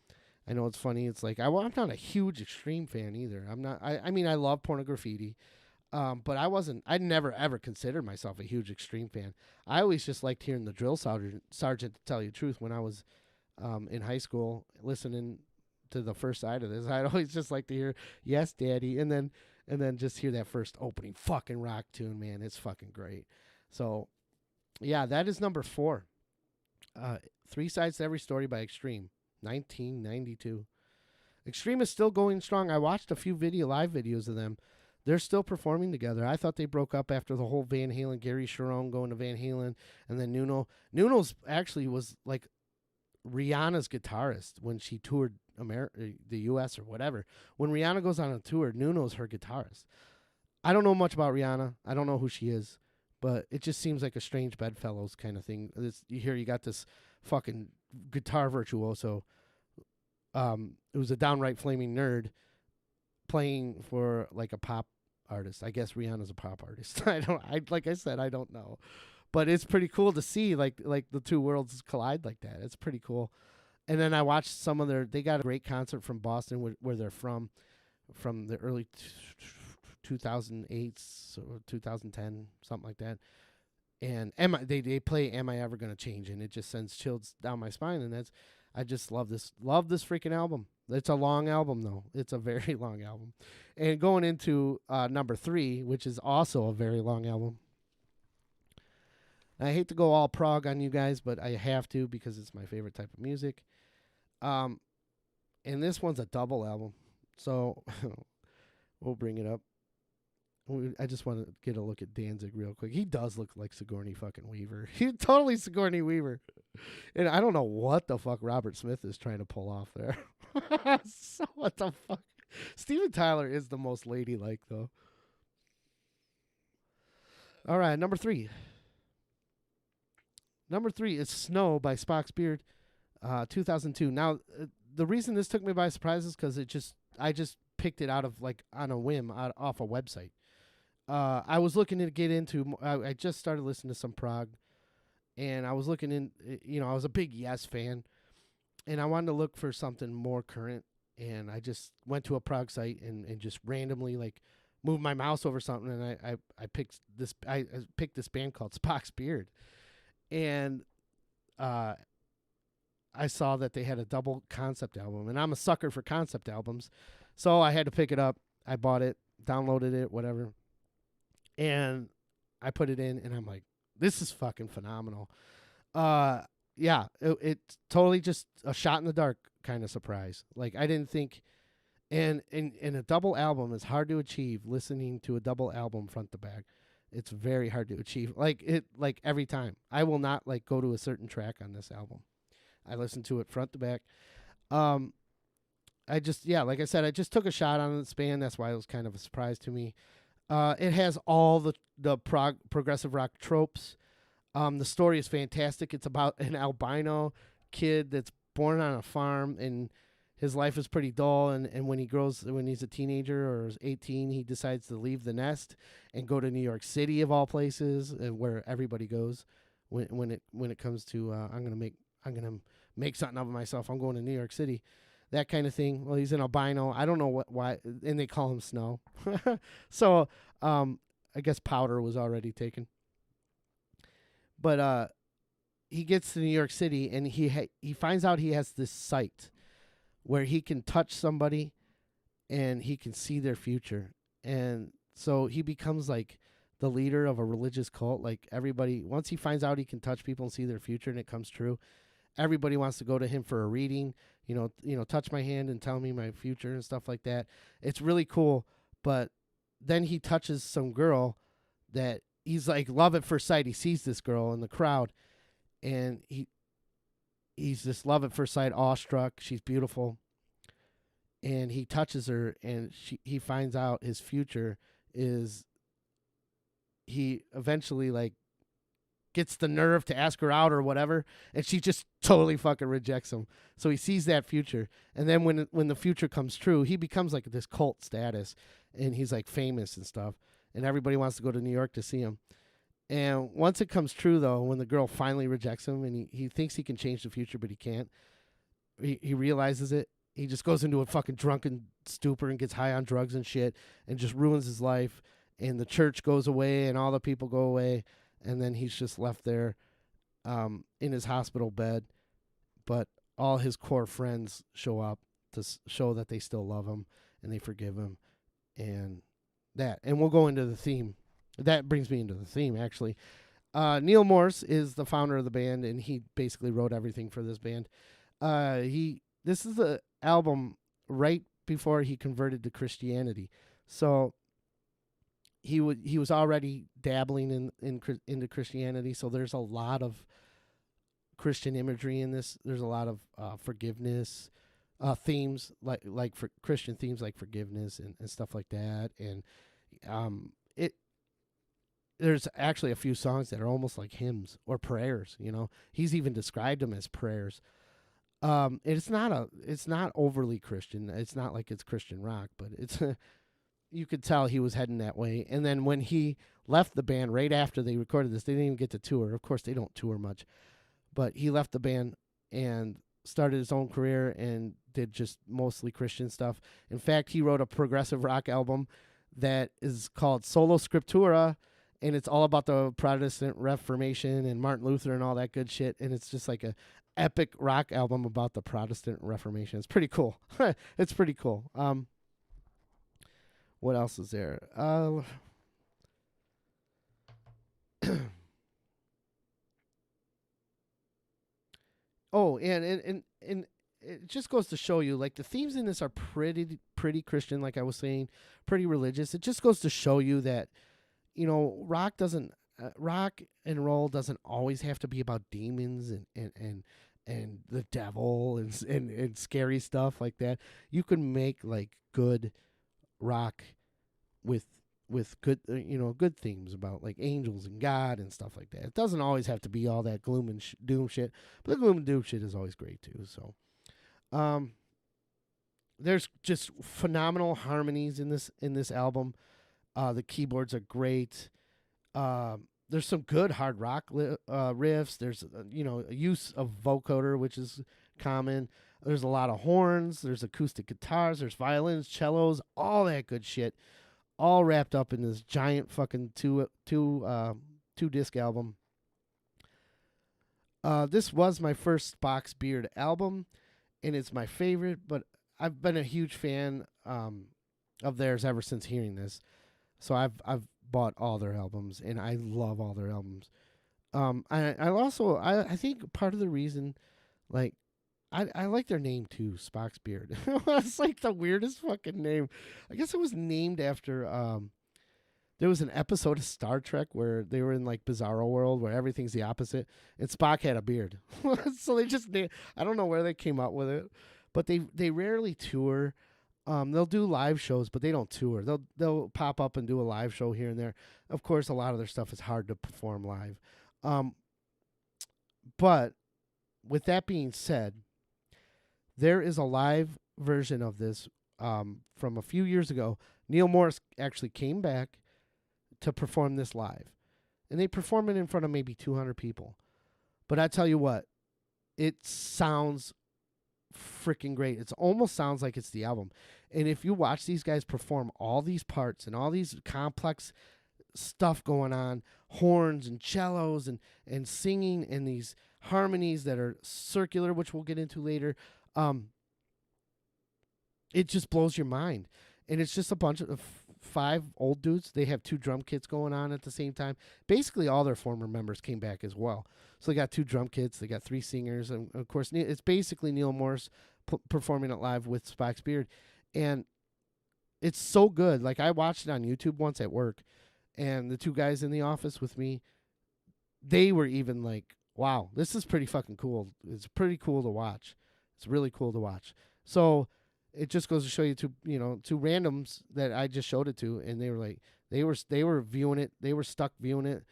I know it's funny. It's like I'm not a huge Extreme fan either. I'm not. I mean, I love Pornography. But I never ever considered myself a huge Extreme fan. I always just liked hearing the drill sergeant, to tell you the truth, when I was in high school, listening to the first side of this. I'd always just like to hear, yes, daddy. And then just hear that first opening fucking rock tune, man. It's fucking great. So, yeah, that is number 4. 3 Sides to Every Story by Extreme, 1992. Extreme is still going strong. I watched a few live videos of them. They're still performing together. I thought they broke up after the whole Van Halen, Gary Sharon going to Van Halen, and then Nuno. Nuno's actually was like Rihanna's guitarist when she toured the U.S. or whatever. When Rihanna goes on a tour, Nuno's her guitarist. I don't know much about Rihanna. I don't know who she is, but it just seems like a strange bedfellows kind of thing. You got this fucking guitar virtuoso who's a downright flaming nerd playing for like a pop artist. I guess Rihanna's a pop artist. Like I said, I don't know. But it's pretty cool to see like the two worlds collide like that. It's pretty cool. And then I watched some of they got a great concert from Boston where they're from the early 2008 or 2010, something like that. And they play Am I Ever Gonna Change, and it just sends chills down my spine. And I just love this freaking album. It's a long album though. It's a very long album. And going into number 3, which is also a very long album. I hate to go all prog on you guys, but I have to because it's my favorite type of music. And this one's a double album, so we'll bring it up. I just want to get a look at Danzig real quick. He does look like Sigourney fucking Weaver. He's totally Sigourney Weaver. And I don't know what the fuck Robert Smith is trying to pull off there. So what the fuck? Steven Tyler is the most ladylike, though. All right, number 3. Number 3 is Snow by Spock's Beard, 2002. Now, the reason this took me by surprise is because I just picked it out of on a whim off a website. I was looking to get into. I just started listening to some prog, and I was looking in. I was a big Yes fan, and I wanted to look for something more current. And I just went to a prog site and just randomly moved my mouse over something, and I picked this. I picked this band called Spock's Beard, and I saw that they had a double concept album, and I'm a sucker for concept albums, so I had to pick it up. I bought it, downloaded it, whatever, and I put it in, and I'm like, this is fucking phenomenal. Yeah, it's totally just a shot in the dark kind of surprise. Like, I didn't think, and a double album is hard to achieve. Listening to a double album front to back, it's very hard to achieve. Like every time, I will not go to a certain track on this album. I listen to it front to back. I just I just took a shot on this band. That's why it was kind of a surprise to me. It has all the progressive rock tropes. The story is fantastic. It's about an albino kid that's born on a farm, and his life is pretty dull. And when he's a teenager or is 18, he decides to leave the nest and go to New York City of all places, where everybody goes when it comes to I'm gonna make something of myself. I'm going to New York City, that kind of thing. Well, he's an albino. I don't know why, and they call him Snow. So I guess powder was already taken. But he gets to New York City, and he finds out he has this sight where he can touch somebody and he can see their future. And so he becomes the leader of a religious cult. Everybody, once he finds out he can touch people and see their future and it comes true, everybody wants to go to him for a reading, touch my hand and tell me my future and stuff like that. It's really cool. But then he touches some girl that he's love at first sight. He sees this girl in the crowd, and he's just love at first sight, awestruck. She's beautiful. And he touches her, and he finds out his future is he eventually gets the nerve to ask her out or whatever, and she just totally fucking rejects him. So he sees that future, and then when the future comes true, he becomes this cult status, and he's famous and stuff, and everybody wants to go to New York to see him. And once it comes true, though, when the girl finally rejects him, and he thinks he can change the future, but he can't, he realizes it. He just goes into a fucking drunken stupor and gets high on drugs and shit and just ruins his life. and the church goes away and all the people go away, and then he's just left there in his hospital bed, but all his core friends show up to show that they still love him and they forgive him, and we'll go into the theme. That brings me into the theme, actually. Neil Morse is the founder of the band, and he basically wrote everything for this band. This is the album right before he converted to Christianity, so he was already dabbling into Christianity. So there's a lot of Christian imagery in this. There's a lot of forgiveness themes, like for Christian themes like forgiveness and stuff like that. And there's actually a few songs that are almost like hymns or prayers. You know, he's even described them as prayers. It's not overly Christian. It's not like it's Christian rock, but it's you could tell he was heading that way. And then when he left the band right after they recorded this, they didn't even get to tour. Of course, they don't tour much, but he left the band and started his own career and did just mostly Christian stuff. In fact, he wrote a progressive rock album that is called Sola Scriptura, and it's all about the Protestant Reformation and Martin Luther and all that good shit. And it's just like a epic rock album about the Protestant Reformation. It's pretty cool. It's pretty cool. What else is there? Oh, and it just goes to show you, like, the themes in this are pretty Christian, like I was saying, pretty religious. It just goes to show you that, you know, rock and roll doesn't always have to be about demons and the devil and scary stuff like that. You can make like good rock with good good themes about like angels and God and stuff like that. It doesn't always have to be all that gloom and doom shit, but the gloom and doom shit is always great too. So there's just phenomenal harmonies in this album. The keyboards are great. There's some good hard rock riffs. There's a use of vocoder, which is common. There's a lot of horns. There's acoustic guitars. There's violins, cellos, all that good shit, all wrapped up in this giant fucking two disc album. This was my first Spock's Beard album, and it's my favorite. But I've been a huge fan of theirs ever since hearing this. So I've bought all their albums, and I love all their albums. I think part of the reason, like, I like their name too, Spock's Beard. It's like the weirdest fucking name. I guess it was named after there was an episode of Star Trek where they were in like Bizarro World where everything's the opposite, and Spock had a beard. So they just I don't know where they came up with it, but they rarely tour. They'll do live shows, but they don't tour. They'll pop up and do a live show here and there. Of course, a lot of their stuff is hard to perform live. But with that being said, there is a live version of this from a few years ago. Neil Morse actually came back to perform this live, and they perform it in front of maybe 200 people. But I tell you what, it sounds freaking great. It almost sounds like it's the album. And if you watch these guys perform all these parts and all these complex stuff going on, horns and cellos and singing and these harmonies that are circular, which we'll get into later, it just blows your mind. And it's just a bunch of 5 old dudes. They have 2 drum kits going on at the same time. Basically, all their former members came back as well. So they got 2 drum kits. They got 3 singers. And, of course, it's basically Neil Morse performing it live with Spock's Beard. And it's so good. Like, I watched it on YouTube once at work. And the 2 guys in the office with me, they were even like, wow, this is pretty fucking cool. It's pretty cool to watch. It's really cool to watch. So it just goes to show you two randoms that I just showed it to, and they were like, they were viewing it. They were stuck viewing it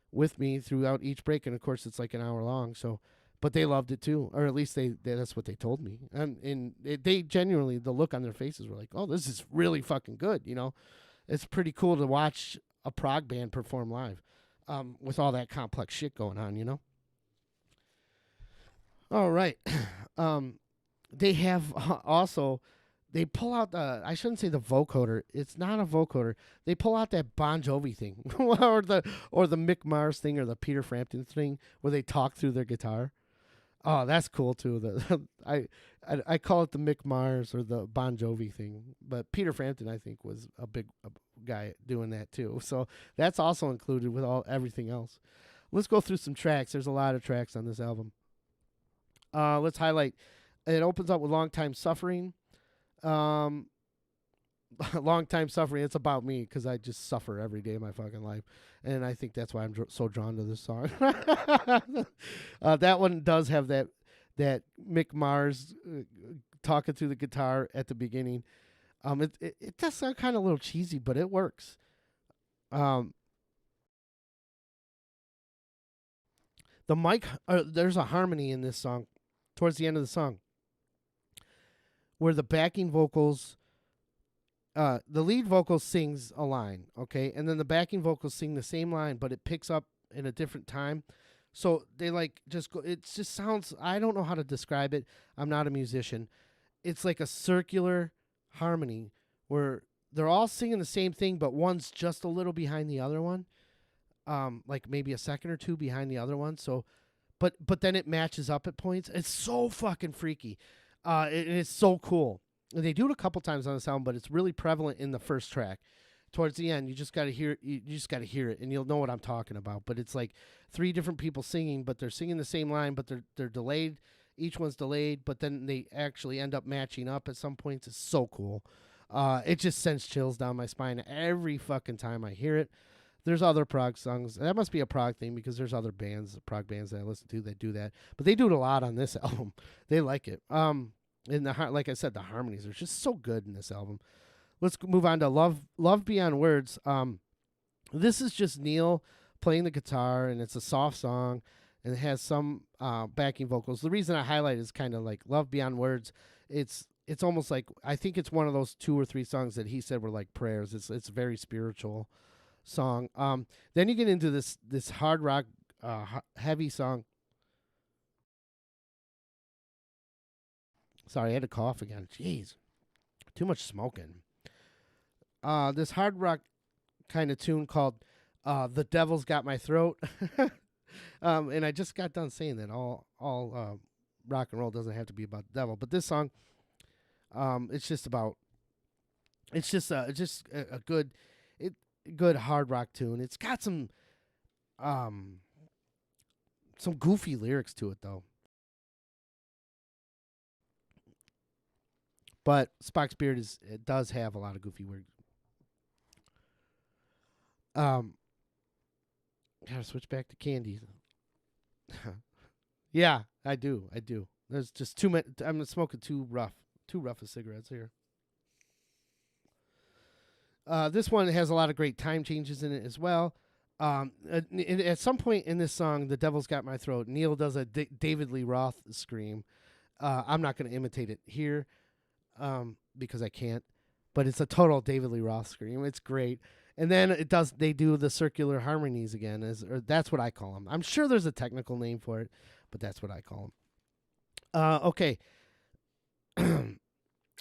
with me throughout each break, and of course it's like an hour long. So, but they loved it too, or at least that's what they told me. And they genuinely, the look on their faces were like, oh, this is really fucking good. You know, it's pretty cool to watch a prog band perform live, with all that complex shit going on. You know. All right. They have also they pull out the, I shouldn't say the vocoder. It's not a vocoder. They pull out that Bon Jovi thing or the Mick Mars thing or the Peter Frampton thing where they talk through their guitar. Oh, that's cool too. I call it the Mick Mars or the Bon Jovi thing, but Peter Frampton I think was a big guy doing that too. So that's also included with everything else. Let's go through some tracks. There's a lot of tracks on this album. Let's highlight. It opens up with "Long Time Suffering." Long Time Suffering. It's about me because I just suffer every day of my fucking life, and I think that's why I'm so drawn to this song. That one does have that Mick Mars talking through the guitar at the beginning. It does sound kind of a little cheesy, but it works. The mic, there's a harmony in this song towards the end of the song where the backing vocals, the lead vocal sings a line, okay? And then the backing vocals sing the same line, but it picks up in a different time. So they like just go, it just sounds, I don't know how to describe it. I'm not a musician. It's like a circular harmony where they're all singing the same thing, but one's just a little behind the other one. Like maybe a second or two behind the other one. So, but then it matches up at points. It's so fucking freaky. It's so cool. And they do it a couple times on this album, but it's really prevalent in the first track. Towards the end, you just got to hear it. You just got to hear it, and you'll know what I'm talking about. But it's like three different people singing, but they're singing the same line, but they're delayed. Each one's delayed, but then they actually end up matching up at some points. It's so cool. It just sends chills down my spine every fucking time I hear it. There's other prog songs. That must be a prog thing because there's other bands, prog bands that I listen to that do that. But they do it a lot on this album. They like it. And like I said, the harmonies are just so good in this album. Let's move on to Love Beyond Words. This is just Neil playing the guitar, and it's a soft song, and it has some backing vocals. The reason I highlight is kind of like Love Beyond Words. It's almost like, I think it's one of those 2 or 3 songs that he said were like prayers. It's a very spiritual song. Then you get into this hard rock, heavy song. Sorry, I had to cough again. Jeez, too much smoking. This hard rock kind of tune called "The Devil's Got My Throat," and I just got done saying that all rock and roll doesn't have to be about the devil, but this song, it's just a good hard rock tune. It's got some goofy lyrics to it though. But Spock's Beard it does have a lot of goofy words. Gotta switch back to candy. Yeah, I do. There's just too many. I'm smoking too rough of cigarettes here. This one has a lot of great time changes in it as well. At some point in this song, "The Devil's Got My Throat," Neil does a David Lee Roth scream. I'm not going to imitate it here. Because I can't, but it's a total David Lee Roth scream. It's great. And then they do the circular harmonies again, or that's what I call them. I'm sure there's a technical name for it, but that's what I call them. Okay.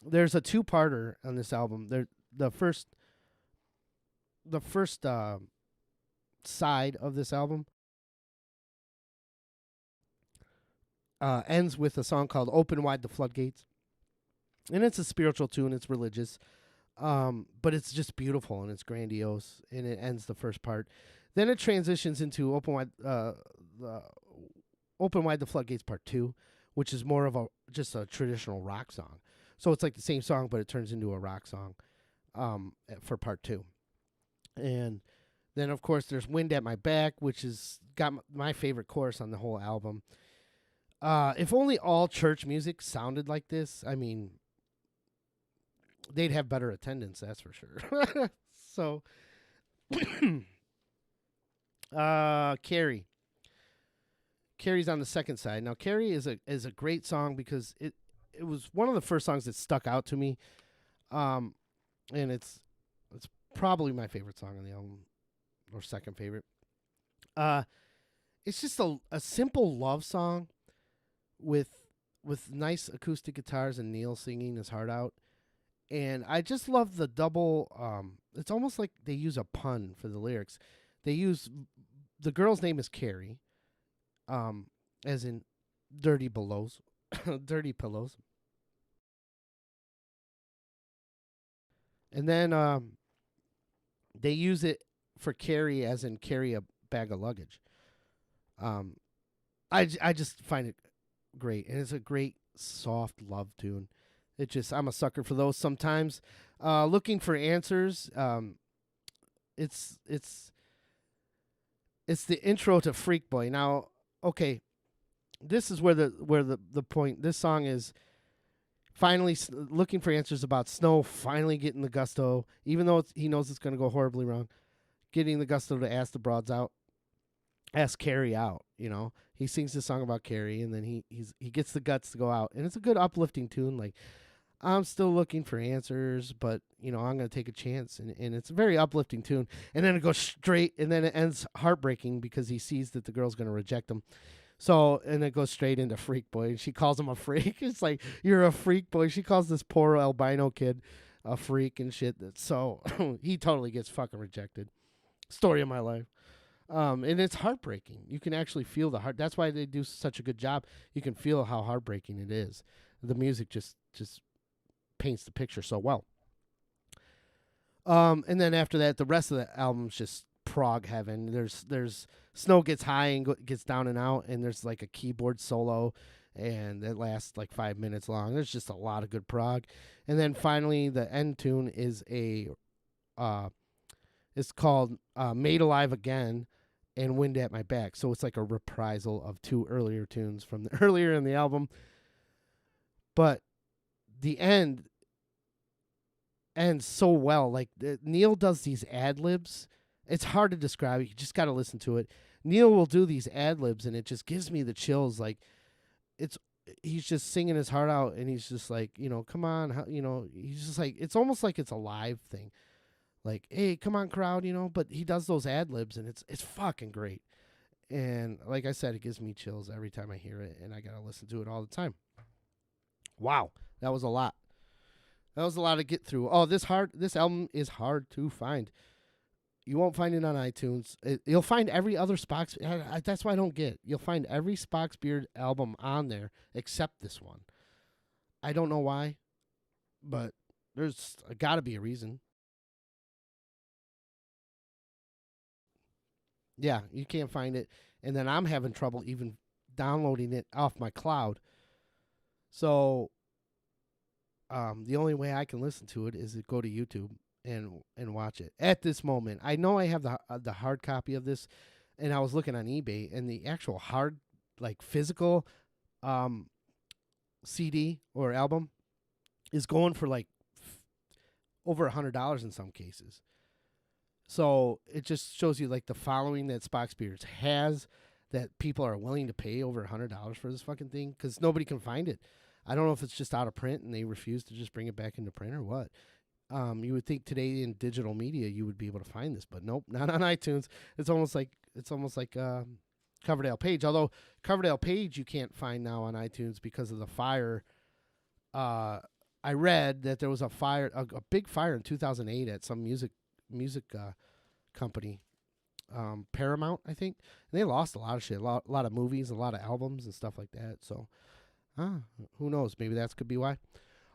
There's a 2-parter on this album. The first side of this album ends with a song called "Open Wide the Floodgates." And it's a spiritual tune. It's religious. But it's just beautiful and it's grandiose. And it ends the first part. Then it transitions into Open Wide the Floodgates Part 2, which is more of just a traditional rock song. So it's like the same song, but it turns into a rock song for Part 2. And then, of course, there's Wind at My Back, which has got my favorite chorus on the whole album. If only all church music sounded like this, I mean, they'd have better attendance, that's for sure. So, Carrie. Carrie's on the second side. Now, Carrie is a great song because it was one of the first songs that stuck out to me, and it's probably my favorite song on the album, or second favorite. It's just a simple love song with nice acoustic guitars and Neil singing his heart out. And I just love the double. It's almost like they use a pun for the lyrics. They use the girl's name is Carrie, as in dirty pillows, dirty pillows. And then they use it for carry as in carry a bag of luggage. I just find it great, and it's a great soft love tune. I'm a sucker for those sometimes. Looking for answers. It's the intro to Freak Boy. Now, okay, this is where the point. This song is finally looking for answers about Snow finally getting the gusto, even though he knows it's going to go horribly wrong. Getting the gusto to ask the broads out, ask Carrie out. He sings this song about Carrie, and then he gets the guts to go out, and it's a good uplifting tune. Like, I'm still looking for answers, but I'm going to take a chance, and it's a very uplifting tune. And then it goes straight, and then it ends heartbreaking because he sees that the girl's going to reject him. So, and it goes straight into Freak Boy, and she calls him a freak. It's like, you're a freak boy. She calls this poor albino kid a freak and shit. So he totally gets fucking rejected. Story of my life. And it's heartbreaking. You can actually feel the heart. That's why they do such a good job. You can feel how heartbreaking it is. The music just paints the picture so well. And then after that, the rest of the album's just prog heaven. There's Snow gets high and gets down and out, and there's like a keyboard solo, and it lasts like 5 minutes long. There's just a lot of good prog. And then finally, the end tune is it's called Made Alive Again and Wind at My Back. So it's like a reprisal of two earlier tunes from the earlier in the album. But the end ends so well. Like, Neil does these ad-libs. It's hard to describe. You just got to listen to it. Neil will do these ad-libs, and it just gives me the chills. Like, he's just singing his heart out, and he's just like, come on. He's just like, it's almost like it's a live thing. Like, hey, come on, crowd, But he does those ad-libs, and it's fucking great. And like I said, it gives me chills every time I hear it, and I got to listen to it all the time. Wow, that was a lot. That was a lot to get through. Oh, this album is hard to find. You won't find it on iTunes. You'll find every other Spock's. That's why I don't get it. You'll find every Spock's Beard album on there except this one. I don't know why, but there's got to be a reason. Yeah, you can't find it. And then I'm having trouble even downloading it off my cloud. So the only way I can listen to it is to go to YouTube and watch it. At this moment, I know I have the hard copy of this, and I was looking on eBay, and the actual hard, like, physical CD or album is going for like over $100 in some cases. So it just shows you like the following that Spock Spirits has, that people are willing to pay over $100 for this fucking thing because nobody can find it. I don't know if it's just out of print and they refuse to just bring it back into print or what. You would think today in digital media you would be able to find this, but nope, not on iTunes. It's almost like Coverdale Page. Although Coverdale Page you can't find now on iTunes because of the fire. I read that there was a fire, a big fire in 2008 at some music company, Paramount, I think. And they lost a lot of shit, a lot of movies, a lot of albums and stuff like that. So, who knows? Maybe that could be why.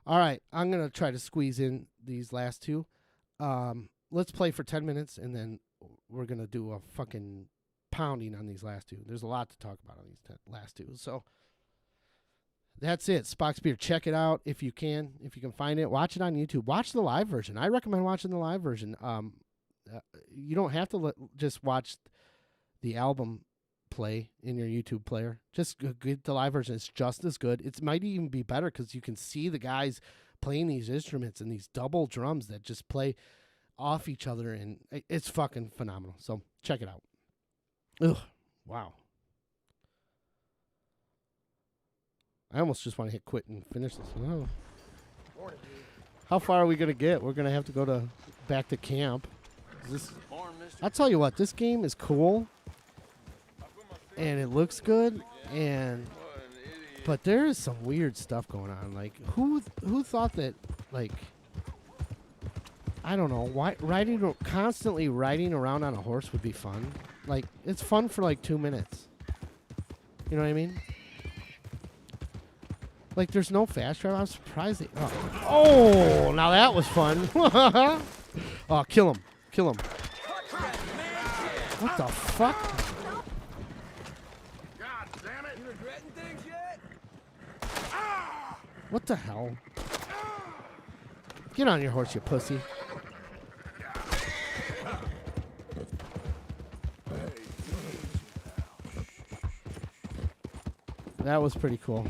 All right, I'm gonna try to squeeze in these last two. Let's play for 10 minutes, and then we're gonna do a fucking pounding on these last two. There's a lot to talk about on these last two. So that's it. Spock's Beer. Check it out if you can. If you can find it, watch it on YouTube. Watch the live version. I recommend watching the live version. You don't have to just watch the album play in your YouTube player. Just get the live version. It's just as good. It might even be better because you can see the guys playing these instruments and these double drums that just play off each other, and it's fucking phenomenal. So check it out. Ugh, wow. I almost just want to hit quit and finish this. Oh. How far are we gonna get? We're gonna have to go back to camp. I'll tell you what, this game is cool, and it looks good, but there is some weird stuff going on. Like, who thought that, like, I don't know why constantly riding around on a horse would be fun. Like it's fun for like 2 minutes. You know what I mean? Like there's no fast travel. I'm surprised. Oh, now that was fun. Oh, kill him! Kill him! What the fuck? God damn it! You regretting things yet? What the hell? Get on your horse, you pussy. That was pretty cool.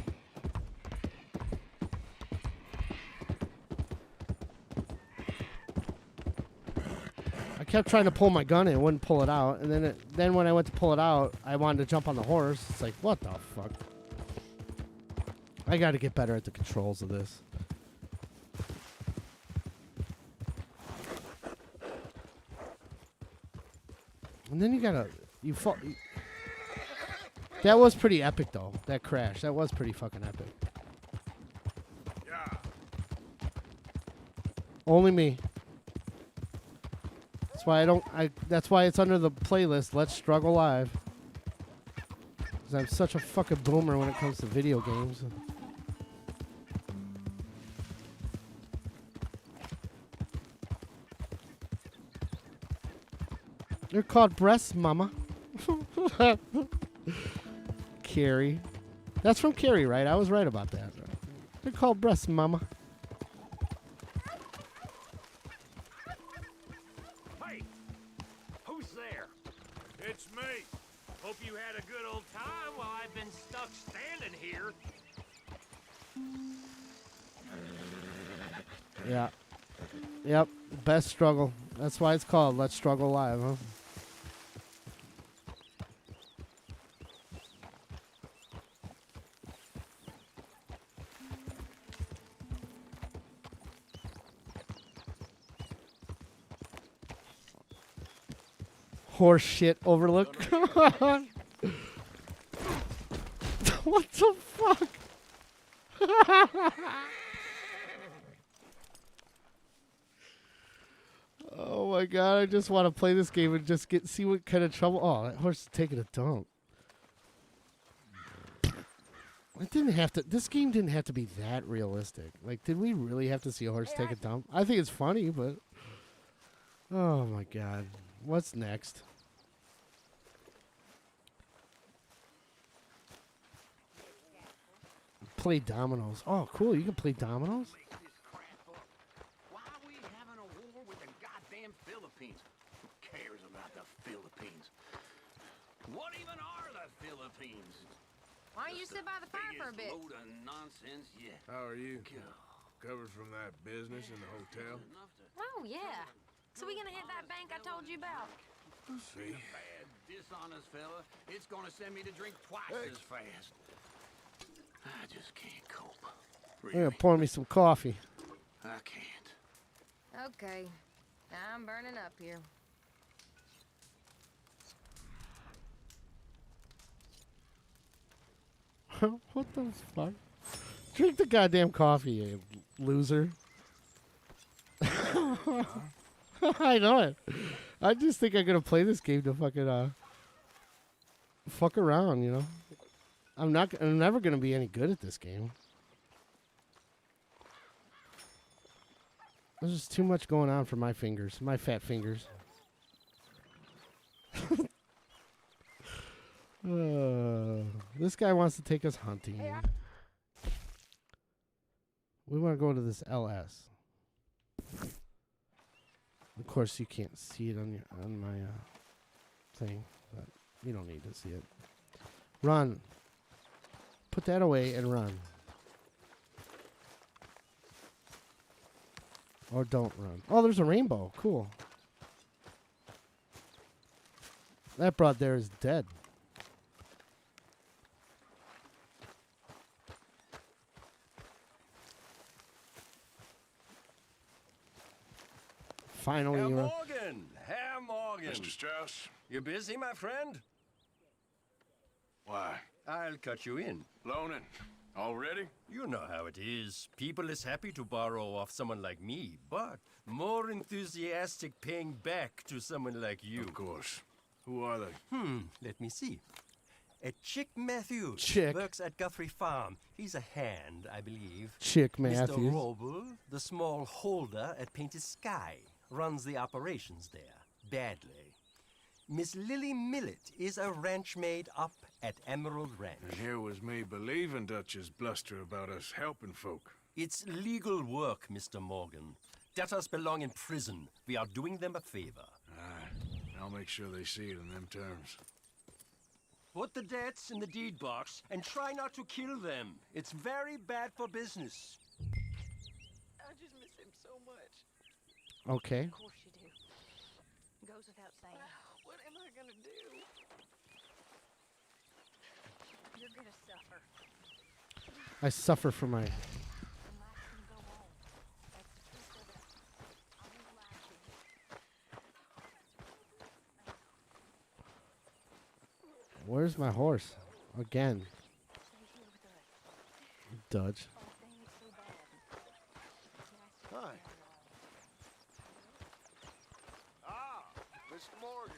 I kept trying to pull my gun and it wouldn't pull it out, and then when I went to pull it out, I wanted to jump on the horse. It's like, what the fuck? I got to get better at the controls of this. And then you fall. That was pretty epic, though. That crash. That was pretty fucking epic. Yeah. Only me. That's why that's why it's under the playlist. Let's Struggle Live. Because I'm such a fucking boomer when it comes to video games. They're called breasts, mama. Carrie. That's from Carrie, right? I was right about that. They're called breasts, mama. Hey, who's there? It's me. Hope you had a good old time while I've been stuck standing here. Yeah. Yep. Best struggle. That's why it's called Let's Struggle Live, huh? Horse shit overlook. What the fuck? Oh my god, I just want to play this game and just see what kind of trouble. Oh, that horse is taking a dump. It didn't have to. This game didn't have to be that realistic. Like, did we really have to see a horse take a dump? I think it's funny, but oh my god, what's next? Play dominoes. Oh, cool! You can play dominoes. Why are we having a war with the goddamn Philippines? Who cares about the Philippines? What even are the Philippines? Why don't you sit by the fire for a bit? Load of nonsense yet. How are you? Covered from that business in the hotel? Oh, yeah. So we gonna hit that bank I told you about? See? A bad, dishonest fella. It's gonna send me to drink twice as fast. I just can't cope. I'm gonna pour me some coffee. I can't. Okay. I'm burning up here. What the fuck? Drink the goddamn coffee, you loser. I know it. I just think I'm gonna play this game to fucking fuck around, you know. I'm never gonna be any good at this game. There's just too much going on for my fingers, my fat fingers. This guy wants to take us hunting. We want to go to this LS. Of course, you can't see it on my thing, but you don't need to see it. Run. Put that away and run. Or don't run. Oh, there's a rainbow. Cool. That broad there is dead. Finally, Herr Morgan! Herr Morgan! Mr. Strauss? You busy, my friend? Why? I'll cut you in. Loaning. Already? You know how it is. People is happy to borrow off someone like me, but more enthusiastic paying back to someone like you. Of course. Who are they? Let me see. A Chick Matthews Chick. works at Guthrie Farm. He's a hand, I believe. Chick Mr. Matthews. Roble, the small holder at Painted Sky, runs the operations there, badly. Miss Lily Millet is a ranch maid up at Emerald Ranch. And here was me believing Dutch's bluster about us helping folk. It's legal work, Mr. Morgan. Debtors belong in prison. We are doing them a favor. I'll make sure they see it in them terms. Put the debts in the deed box and try not to kill them. It's very bad for business. I just miss him so much. Okay. Of course you do. Goes without saying. What am I gonna do? You're gonna suffer. I suffer for my... Where's my horse? Again. Dutch. Hi. Ah, Mr. Morgan.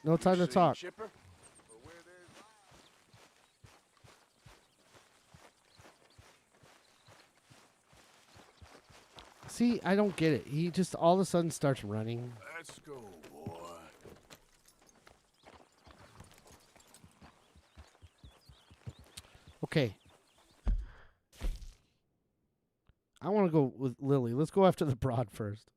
No time to talk. Chipper? See, I don't get it. He just all of a sudden starts running. Let's go, boy. Okay. I want to go with Lily. Let's go after the broad first.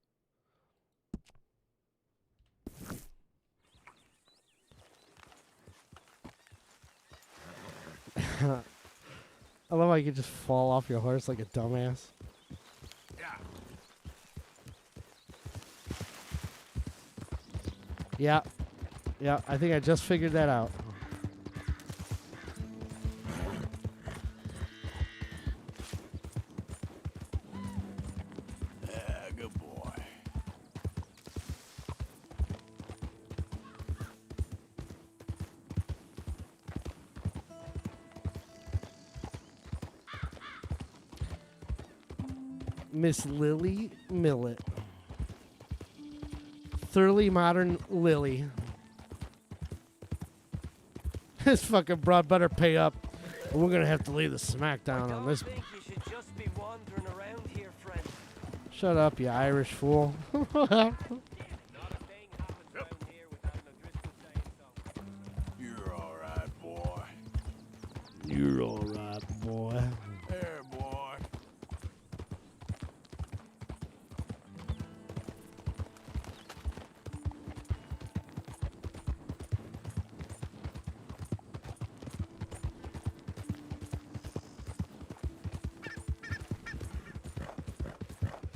I love how you can just fall off your horse like a dumbass. Yeah. Yeah, I think I just figured that out. Good boy. Miss Lily Millet. Thoroughly modern Lily. This fucking broad better pay up. We're gonna have to lay the smackdown on this. I think you should just be wandering around here, friend. Shut up, you Irish fool. You're all right, boy. You're all right, boy. There, boy.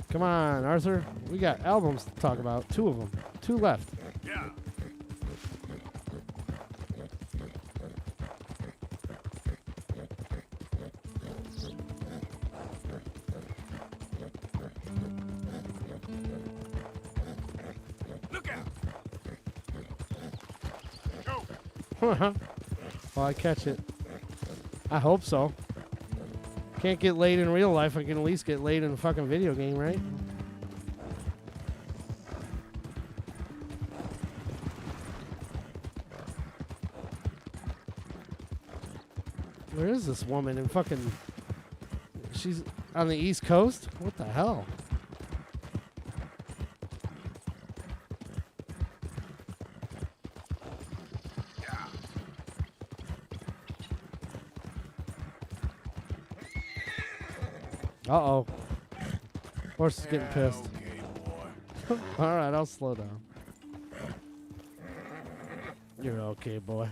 Come on, Arthur. We got albums to talk about. 2 of them. 2 left. Yeah. Look out! Go! Well, I catch it. I hope so. Can't get laid in real life. I can at least get laid in a fucking video game, right? Where is this woman in fucking... She's on the East Coast? What the hell? Uh-oh. Horse is getting pissed. Okay, boy. Alright, I'll slow down. You're okay, boy.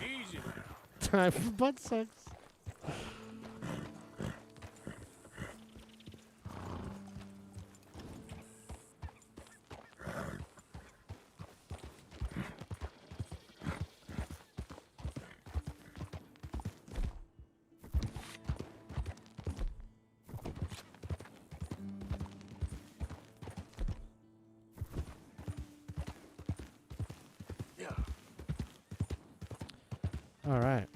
Easy now. Time for butt sex. All right.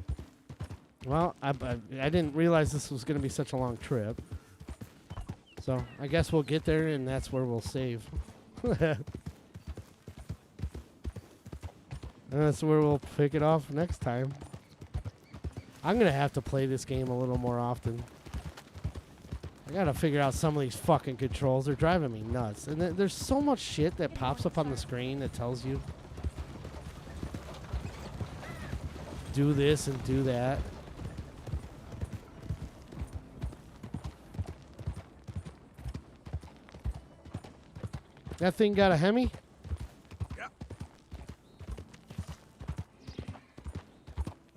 Well, I didn't realize this was going to be such a long trip. So I guess we'll get there, and that's where we'll save. And that's where we'll pick it off next time. I'm going to have to play this game a little more often. I got to figure out some of these fucking controls. They're driving me nuts. And there's so much shit that pops up on the screen that tells you do this and do that. That thing got a Hemi? Yep.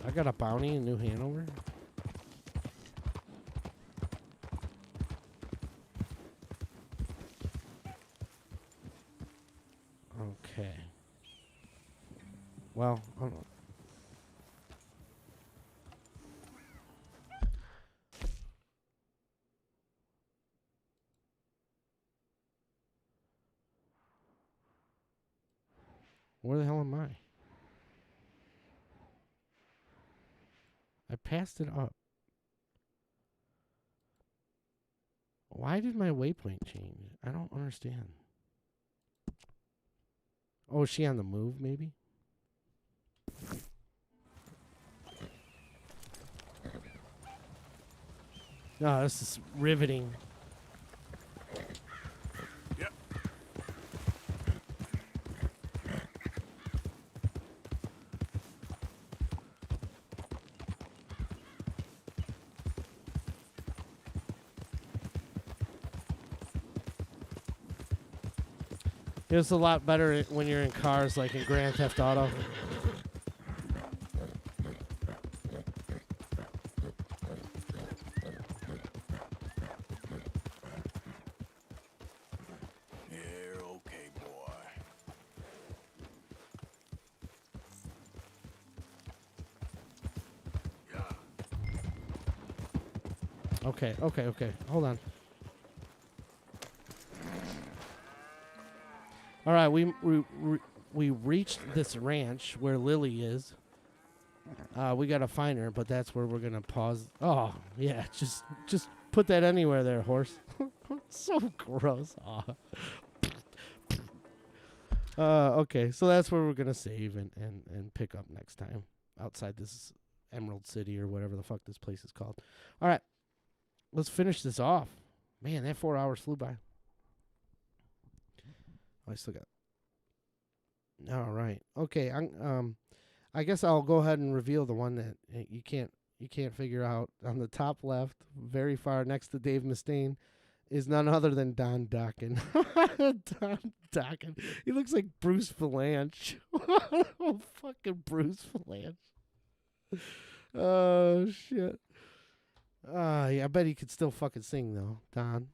I got a bounty in New Hanover. Okay. Well, I don't know. Where the hell am I? I passed it up. Why did my waypoint change? I don't understand. Oh, is she on the move, maybe? No, this is riveting. Yep. It was a lot better when you're in cars, like in Grand Theft Auto. You're okay, boy. Okay. Hold on. All right, we reached this ranch where Lily is. We gotta find her, but that's where we're gonna pause. Oh yeah, just put that anywhere there, horse. So gross. Aw. Okay, so that's where we're gonna save and pick up next time outside this Emerald City or whatever the fuck this place is called. All right, let's finish this off. Man, that 4 hours flew by. I still got. All right. Okay. I guess I'll go ahead and reveal the one that you can't figure out. On the top left, very far next to Dave Mustaine, is none other than Don Dokken. Don Dokken. He looks like Bruce Valanche. Oh, fucking Bruce Valanche. Oh shit. Yeah, I bet he could still fucking sing though, Don.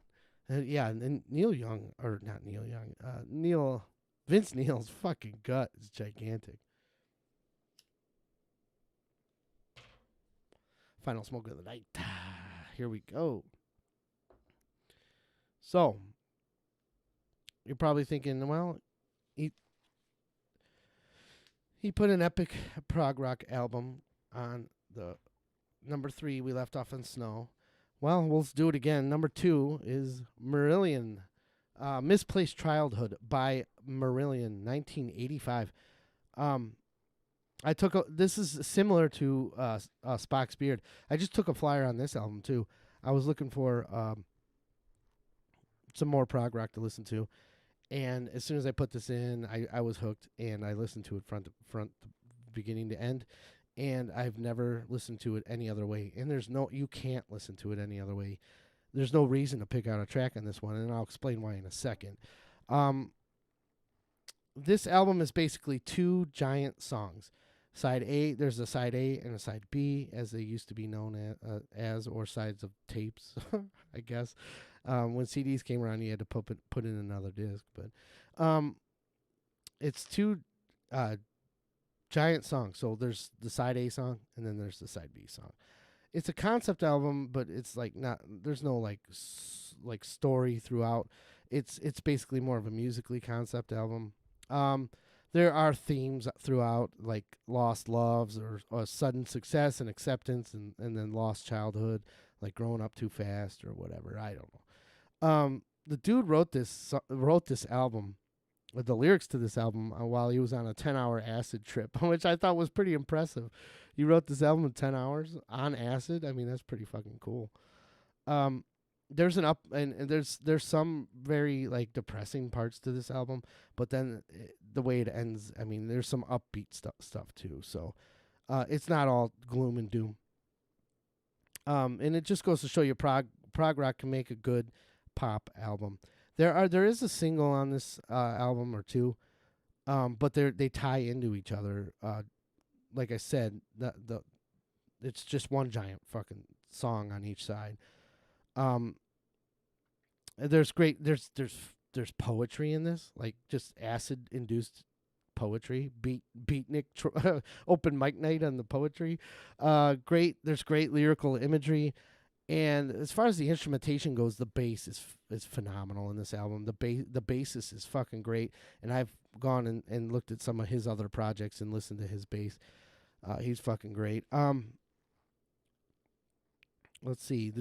Yeah, and Neil Young, or not Neil Young, Vince Neil's fucking gut is gigantic. Final smoke of the night. Here we go. So, you're probably thinking, well, he put an epic prog rock album on the number 3. We left off in Snow. Well, let's do it again. Number 2 is Marillion, Misplaced Childhood by Marillion, 1985. This is similar to Spock's Beard. I just took a flyer on this album too. I was looking for some more prog rock to listen to, and as soon as I put this in, I was hooked, and I listened to it front beginning to end. And I've never listened to it any other way. And you can't listen to it any other way. There's no reason to pick out a track on this one, and I'll explain why in a second. This album is basically 2 giant songs. Side A, there's a side A and a side B, as they used to be known as, or sides of tapes, I guess. When CDs came around, you had to put in another disc. But it's 2 giant songs. So there's the side A song and then there's the side B song. It's a concept album, but it's like there's no like story throughout. It's basically more of a musically concept album. there are themes throughout, like lost loves or sudden success and acceptance, and then lost childhood, like growing up too fast or whatever. I don't know. The dude wrote this album, the lyrics to this album, while he was on a 10-hour acid trip, which I thought was pretty impressive. He wrote this album in 10 hours on acid. I mean, that's pretty fucking cool. There's an there's some very like depressing parts to this album, but then the way it ends, I mean, there's some upbeat stuff too. So it's not all gloom and doom. And it just goes to show you prog rock can make a good pop album. There is a single on this album or two, but they tie into each other. Like I said, it's just one giant fucking song on each side. There's poetry in this, like just acid induced poetry, beatnik open mic night on the poetry. There's great lyrical imagery, and as far as the instrumentation goes, the bass is phenomenal in this album. The bassist is fucking great, and I've gone and looked at some of his other projects and listened to his bass. He's fucking great. Let's see,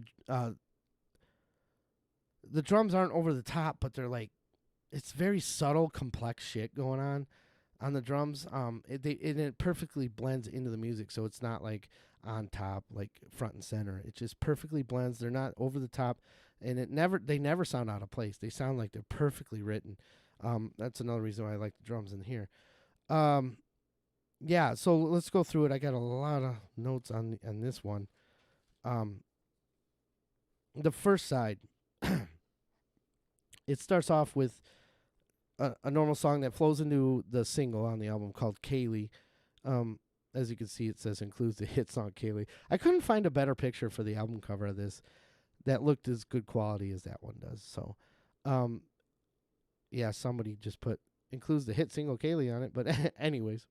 the drums aren't over the top, but they're like, it's very subtle, complex shit going on the drums. It perfectly blends into the music, so it's not like on top, like front and center. It just perfectly blends. They're not over the top, and they never sound out of place. They sound like they're perfectly written. That's another reason why I like the drums in here. Yeah, so let's go through it. I got a lot of notes on this one. The first side, it starts off with a normal song that flows into the single on the album called Kaylee. As you can see, it says includes the hit song Kaylee. I couldn't find a better picture for the album cover of this that looked as good quality as that one does. So, yeah, somebody just put includes the hit single Kaylee on it. But anyways,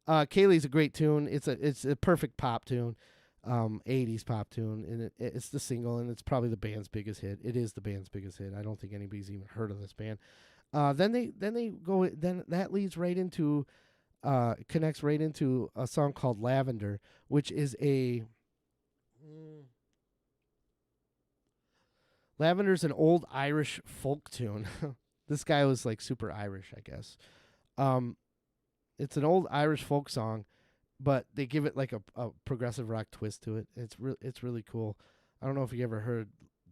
Kaylee's a great tune. It's a perfect pop tune. 80s pop tune, and it's the single, and it's probably the band's biggest hit. It is the band's biggest hit. I don't think anybody's even heard of this band. Then that leads right into connects right into a song called Lavender, which is Lavender's an old Irish folk tune. This guy was like super Irish, I guess. It's an old Irish folk song, but they give it like a progressive rock twist to it. It's really cool. I don't know if you ever heard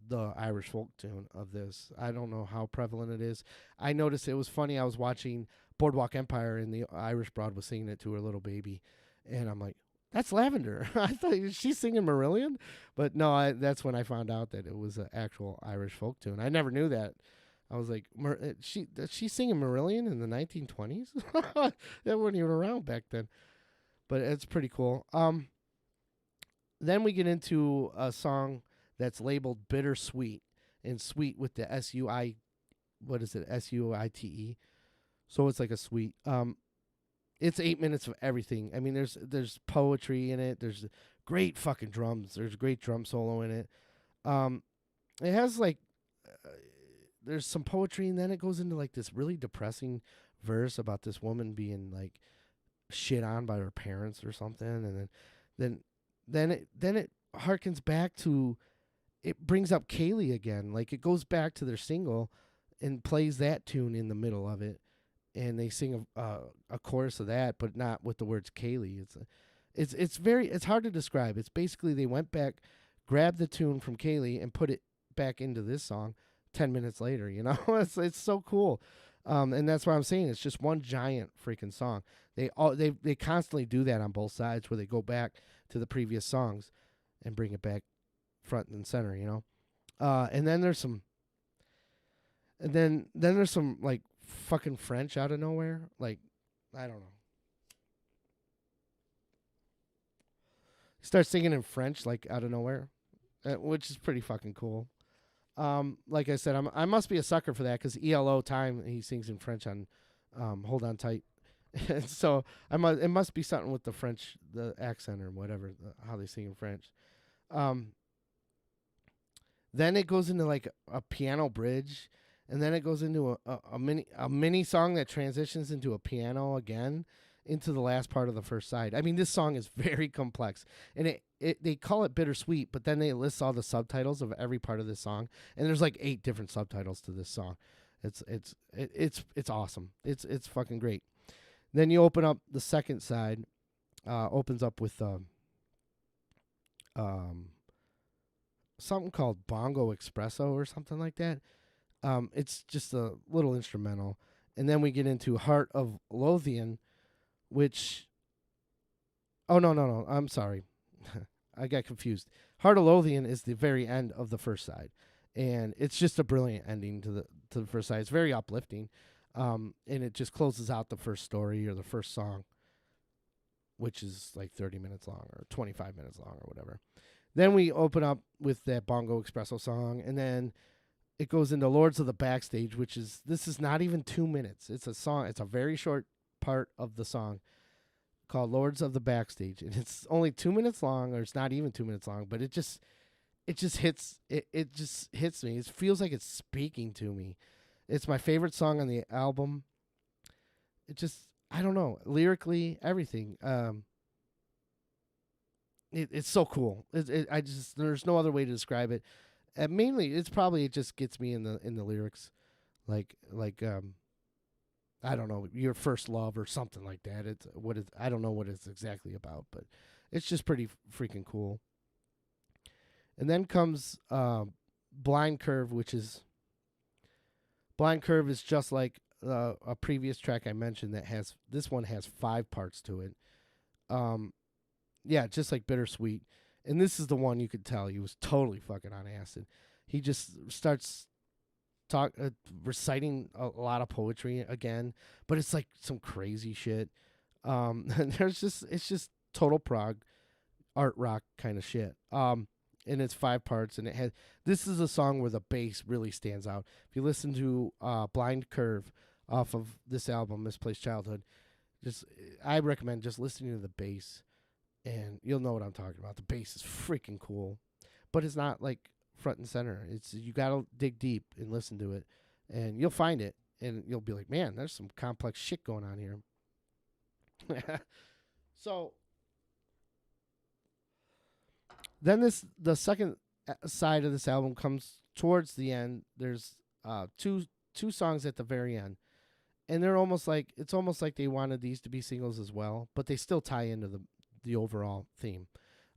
the Irish folk tune of this. I don't know how prevalent it is. I noticed it was funny. I was watching Boardwalk Empire, and the Irish broad was singing it to her little baby, and I'm like, that's Lavender. I thought she's singing Marillion, but no, that's when I found out that it was an actual Irish folk tune. I never knew that. I was like, she's singing Marillion in the 1920s? That wasn't even around back then. But it's pretty cool. Then we get into a song that's labeled Bittersweet, and sweet with the S-U-I, what is it, S-U-I-T-E. So it's like a sweet. It's 8 minutes of everything. I mean, there's poetry in it. There's great fucking drums. There's a great drum solo in it. It has like, there's some poetry, and then it goes into like this really depressing verse about this woman being like shit on by her parents or something, and then it harkens back to, it brings up Kaylee again. Like, it goes back to their single and plays that tune in the middle of it, and they sing a chorus of that, but not with the words Kaylee. It's hard to describe. It's basically they went back, grabbed the tune from Kaylee, and put it back into this song 10 minutes later. You know, it's so cool. And that's why I'm saying it's just one giant freaking song. They constantly do that on both sides, where they go back to the previous songs and bring it back front and center, you know. And then there's some like fucking French out of nowhere. Like, I don't know. He starts singing in French like out of nowhere, which is pretty fucking cool. Like I said, I must be a sucker for that, because ELO Time, he sings in French on Hold On Tight. So it must be something with the French, the accent or whatever, how they sing in French. Then it goes into like a piano bridge, and then it goes into a mini song that transitions into a piano again into the last part of the first side. I mean, this song is very complex, and they call it bittersweet, but then they list all the subtitles of every part of this song, and there's like 8 different subtitles to this song. It's awesome. It's fucking great. Then you open up the second side, opens up with something called Bongo Espresso or something like that. It's just a little instrumental, and then we get into Heart of Lothian, which, oh no, I'm sorry, I got confused. Heart of Lothian is the very end of the first side, and it's just a brilliant ending to the first side. It's very uplifting, and it just closes out the first story or the first song, which is like 30 minutes long or 25 minutes long or whatever. Then we open up with that Bongo Espresso song, and then it goes into Lords of the Backstage, this is not even 2 minutes. It's a song. It's a very short part of the song called Lords of the Backstage, and it's only 2 minutes long, or it's not even 2 minutes long, but it just hits me. It feels like it's speaking to me. It's my favorite song on the album. I don't know, lyrically, everything. It's so cool. There's no other way to describe it. And mainly, it just gets me in the lyrics, like I don't know, your first love or something like that. I don't know what it's exactly about, but it's just pretty freaking cool. And then comes Blind Curve, Blind Curve is just like a previous track I mentioned this one has 5 parts to it. Yeah, just like Bittersweet. And this is the one you could tell he was totally fucking on acid. He just starts reciting a lot of poetry again, but it's like some crazy shit. And it's just total prog art rock kind of shit. And it's 5 parts, and this is a song where the bass really stands out. If you listen to Blind Curve off of this album, Misplaced Childhood, I recommend just listening to the bass, and you'll know what I'm talking about. The bass is freaking cool, but it's not like front and center. You gotta dig deep and listen to it, and you'll find it, and you'll be like, man, there's some complex shit going on here. So then the second side of this album comes towards the end. There's two songs at the very end, and it's almost like they wanted these to be singles as well, but they still tie into the overall theme.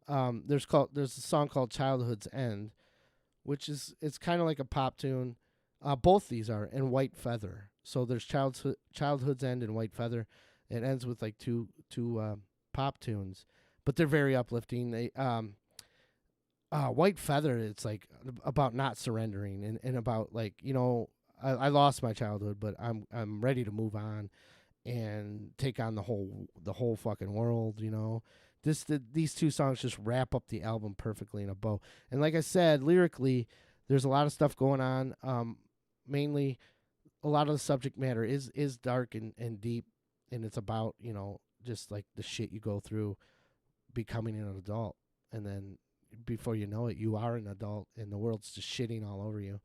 There's a song called Childhood's End, which it's kind of like a pop tune. Both these are, and White Feather. So there's Childhood's End and White Feather. It ends with like two pop tunes, but they're very uplifting. White Feather, it's like about not surrendering and about like, I lost my childhood, but I'm ready to move on and take on the whole fucking world. These 2 songs just wrap up the album perfectly in a bow. And like I said, lyrically, there's a lot of stuff going on. Mainly, a lot of the subject matter is dark and deep, and it's about just like the shit you go through becoming an adult, and then before you know it, you are an adult, and the world's just shitting all over you,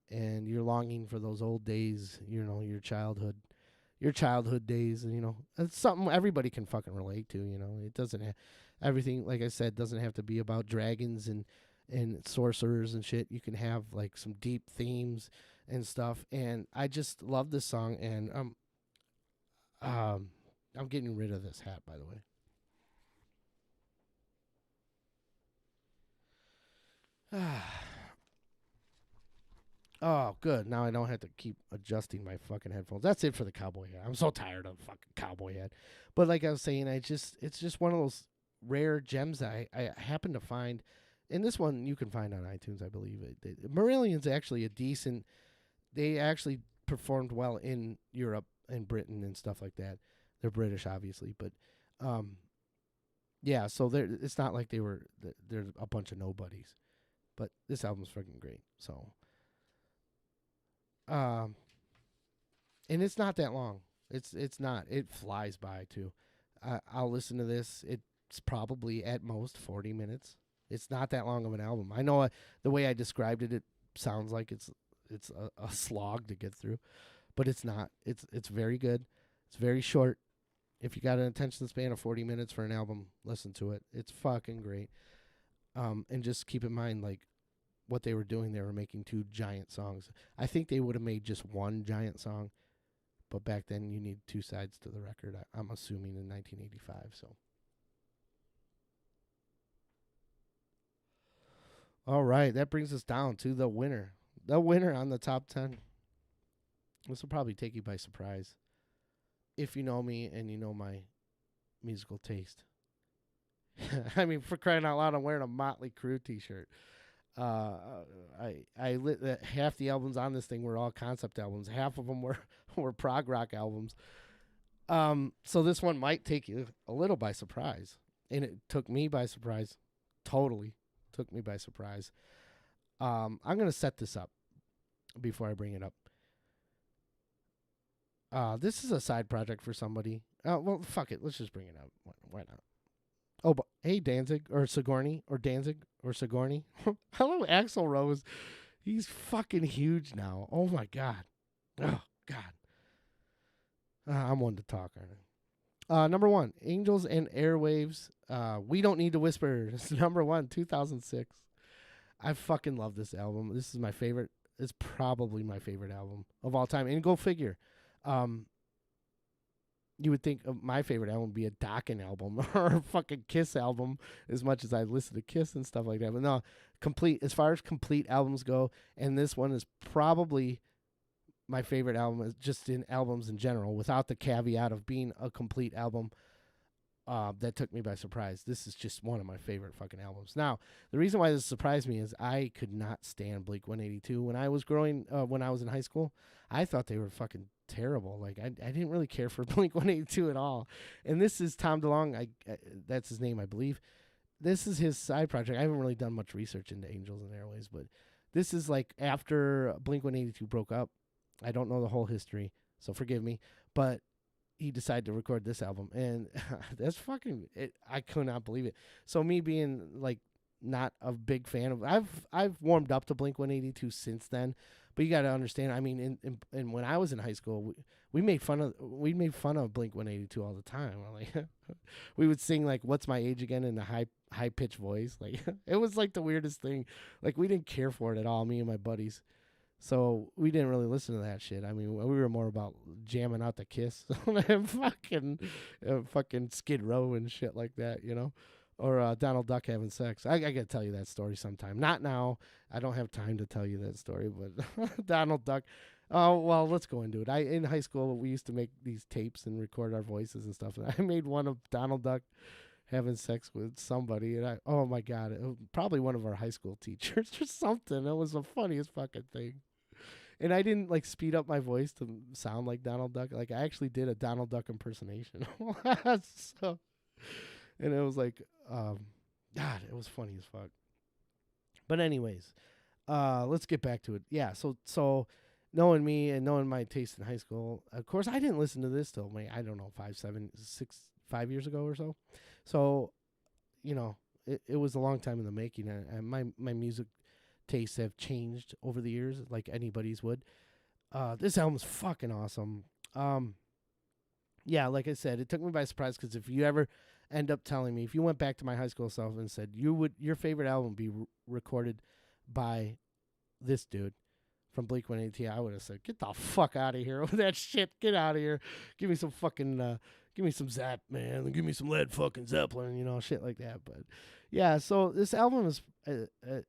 and you're longing for those old days, your childhood days, and it's something everybody can fucking relate to. It doesn't everything, like I said, doesn't have to be about dragons and sorcerers and shit. You can have like some deep themes and stuff, and I just love this song. And I'm getting rid of this hat, by the way. Oh, good. Now I don't have to keep adjusting my fucking headphones. That's it for the cowboy hat. I'm so tired of fucking cowboy hat. But like I was saying, it's just one of those rare gems that I happen to find. And this one you can find on iTunes, I believe. Marillion's actually a decent. They actually performed well in Europe and Britain and stuff like that. They're British, obviously, but yeah. So it's not like they're a bunch of nobodies. But this album's freaking great. So. And it's not that long. It's not. It flies by too. I'll listen to this. It's probably at most 40 minutes. It's not that long of an album. I know the way I described it, it sounds like it's it's a slog to get through, but it's not. It's very good. It's very short. If you got an attention span of 40 minutes for an album, listen to it. It's fucking great. And just keep in mind, like, what they were doing. They were making 2 giant songs. I think they would have made just 1 giant song, but back then you need 2 sides to the record. I'm assuming in 1985. So, all right, that brings us down to the winner. The winner on the top 10. This will probably take you by surprise, if you know me and you know my musical taste. I mean, for crying out loud, I'm wearing a Motley Crue T-shirt. I lit that half the albums on this thing were all concept albums. Half of them were prog rock albums. So this one might take you a little by surprise, and it took me by surprise. Totally took me by surprise. I'm gonna set this up before I bring it up. This is a side project for somebody. Well, fuck it. Let's just bring it up. Why not? Oh, but hey, Danzig or Sigourney or Danzig or Sigourney. Hello, Axl Rose. He's fucking huge now. Oh my god. Oh god. I'm one to talk, aren't I? Number 1, Angels and Airwaves. We Don't Need to Whisper. It's number 1, 2006. I fucking love this album. This is my favorite. It's probably my favorite album of all time. And go figure. You would think my favorite album would be a Dokken album or a fucking Kiss album, as much as I listen to Kiss and stuff like that. But no, as far as complete albums go, and this one is probably my favorite album, just in albums in general, without the caveat of being a complete album. That took me by surprise. This is just one of my favorite fucking albums. Now, the reason why this surprised me is I could not stand Blink-182 when I was when I was in high school. I thought they were fucking terrible. Like, I didn't really care for Blink-182 at all. And this is Tom DeLonge. That's his name, I believe. This is his side project. I haven't really done much research into Angels and Airways, but this is like after Blink-182 broke up. I don't know the whole history, so forgive me. But he decided to record this album, and that's fucking it. I could not believe it. So me being like not a big fan of, I've warmed up to Blink-182 since then, but you got to understand. I mean, in when I was in high school, we made fun of Blink-182 all the time. Like we would sing like "What's My Age Again" in a high pitched voice. Like it was like the weirdest thing. Like we didn't care for it at all, me and my buddies. So we didn't really listen to that shit. I mean, we were more about jamming out the Kiss and fucking Skid Row and shit like that, you know, or Donald Duck having sex. I gotta tell you that story sometime. Not now. I don't have time to tell you that story, but Donald Duck. Oh well, let's go into it. In high school we used to make these tapes and record our voices and stuff. And I made one of Donald Duck having sex with somebody, and oh my god, it was probably one of our high school teachers or something. It was the funniest fucking thing. And I didn't like speed up my voice to sound like Donald Duck. Like I actually did a Donald Duck impersonation. So, and it was like, God, it was funny as fuck. But anyways, let's get back to it. Yeah. So knowing me and knowing my taste in high school, of course, I didn't listen to this till I don't know, 5 years ago or so. So, you know, it was a long time in the making, and my music tastes have changed over the years, like anybody's would. This album's fucking awesome. Yeah, like I said, it took me by surprise, because if you ever end up telling me, if you went back to my high school self and said your favorite album be recorded by this dude from Blink-182, I would have said, get the fuck out of here with that shit. Get out of here. Give me some fucking give me some Zap, man. Give me some Led fucking Zeppelin, you know, shit like that. But yeah, so this album is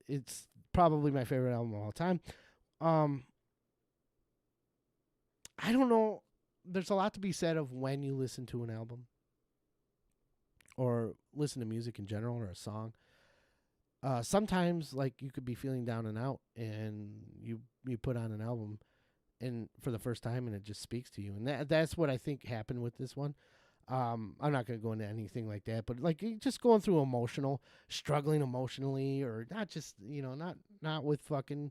it's probably my favorite album of all time. I don't know. There's a lot to be said of when you listen to an album or listen to music in general or a song. Sometimes, like, you could be feeling down and out, and you put on an album and for the first time, and it just speaks to you. And that's what I think happened with this one. I'm not going to go into anything like that, but like just going through struggling emotionally, or not just, you know, not with fucking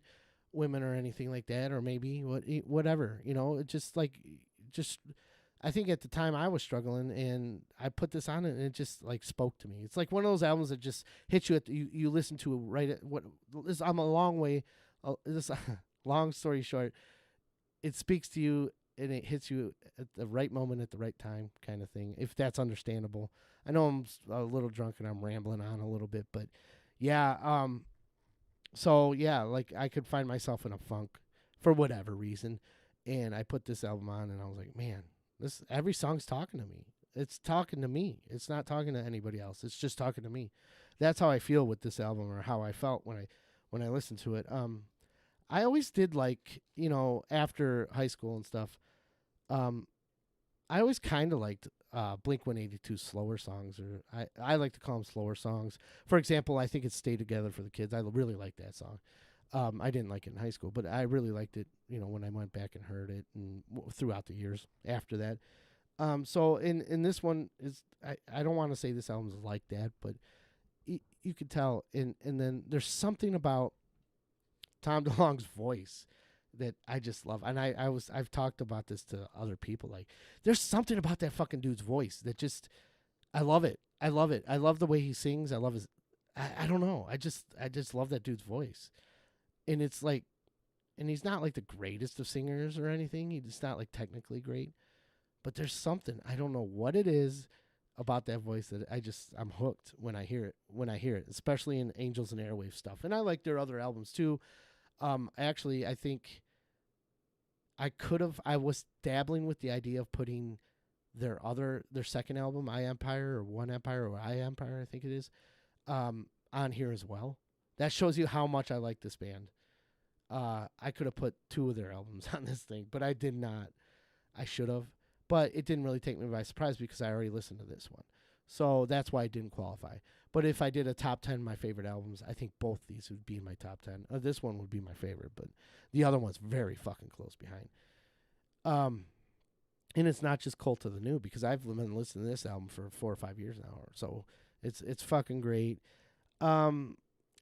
women or anything like that, or maybe whatever, you know, it just I think at the time I was struggling, and I put this on, and it just like spoke to me. It's like one of those albums that just hits you you listen to right at I'm a long way. long story short, it speaks to you and it hits you at the right moment at the right time, kind of thing. If that's understandable. I know I'm a little drunk and I'm rambling on a little bit, but yeah. So yeah, like I could find myself in a funk for whatever reason, and I put this album on, and I was like, man, this every song's talking to me. It's talking to me. It's not talking to anybody else. It's just talking to me. That's how I feel with this album, or how I felt when I listened to it. I always did like, after high school and stuff. I always kind of liked Blink 182 slower songs, or I like to call them slower songs. For example, I think it's "Stay Together" for the Kids. I really like that song. I didn't like it in high school, but I really liked it, when I went back and heard it, and throughout the years after that. So in this one is I don't want to say this album is like that, but you could tell. And then there's something about Tom DeLonge's voice that I just love. And I've talked about this to other people. Like, there's something about that fucking dude's voice that just, I love it. I love it. I love the way he sings. I love his, I don't know. I just love that dude's voice. And it's like, and he's not like the greatest of singers or anything. He's not like technically great, but there's something, I don't know what it is about that voice that I'm hooked when I hear it, especially in Angels and Airwaves stuff. And I like their other albums too. Actually, I think I was dabbling with the idea of putting their second album, I Empire, or One Empire, or I Empire, I think it is, on here as well. That shows you how much I like this band. I could have put 2 of their albums on this thing, but I did not. I should have, but it didn't really take me by surprise because I already listened to this one. So that's why I didn't qualify. But if I did a top 10 of my favorite albums, I think both these would be in my top 10. This one would be my favorite, but the other one's very fucking close behind. And it's not just Cult of the New, because I've been listening to this album for 4 or 5 years now. So it's fucking great.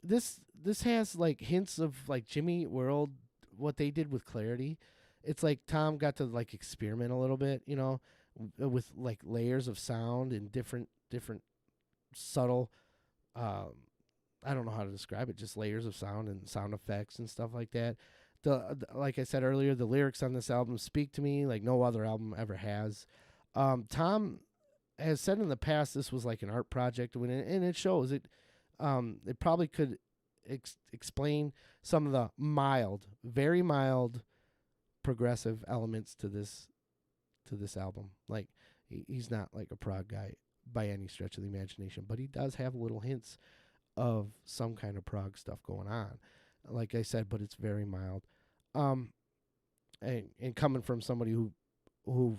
This has like hints of like Jimmy Eat World, what they did with Clarity. It's like Tom got to like experiment a little bit, with like layers of sound and different subtle, I don't know how to describe it, just layers of sound and sound effects and stuff like that. Like I said earlier, the lyrics on this album speak to me like no other album ever has. Tom has said in the past this was like an art project, and it shows. It probably could explain some of the very mild progressive elements to this album. Like, he's not like a prog guy by any stretch of the imagination, but he does have little hints of some kind of prog stuff going on, like I said, but it's very mild. And coming from somebody who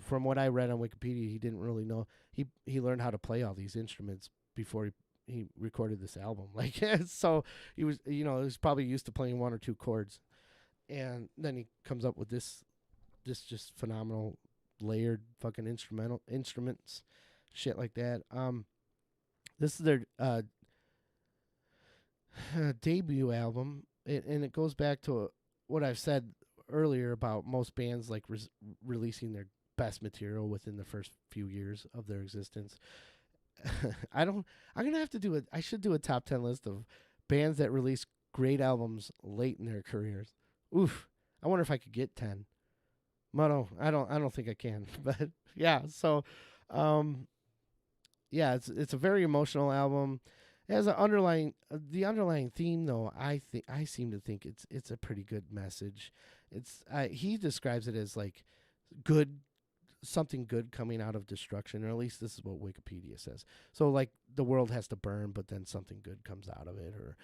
from what I read on Wikipedia, he didn't really know, he learned how to play all these instruments before he recorded this album. Like, so he was, he was probably used to playing 1 or 2 chords, and then he comes up with this just phenomenal layered fucking instruments, shit like that. This is their debut album, and it goes back to what I've said earlier about most bands like releasing their best material within the first few years of their existence. I should do a top 10 list of bands that release great albums late in their careers. Oof. I wonder if I could get 10. No, I don't think I can. But yeah, so yeah, it's a very emotional album. It has the underlying theme though. I seem to think it's a pretty good message. He describes it as like something good coming out of destruction, or at least this is what Wikipedia says. So like the world has to burn, but then something good comes out of it, or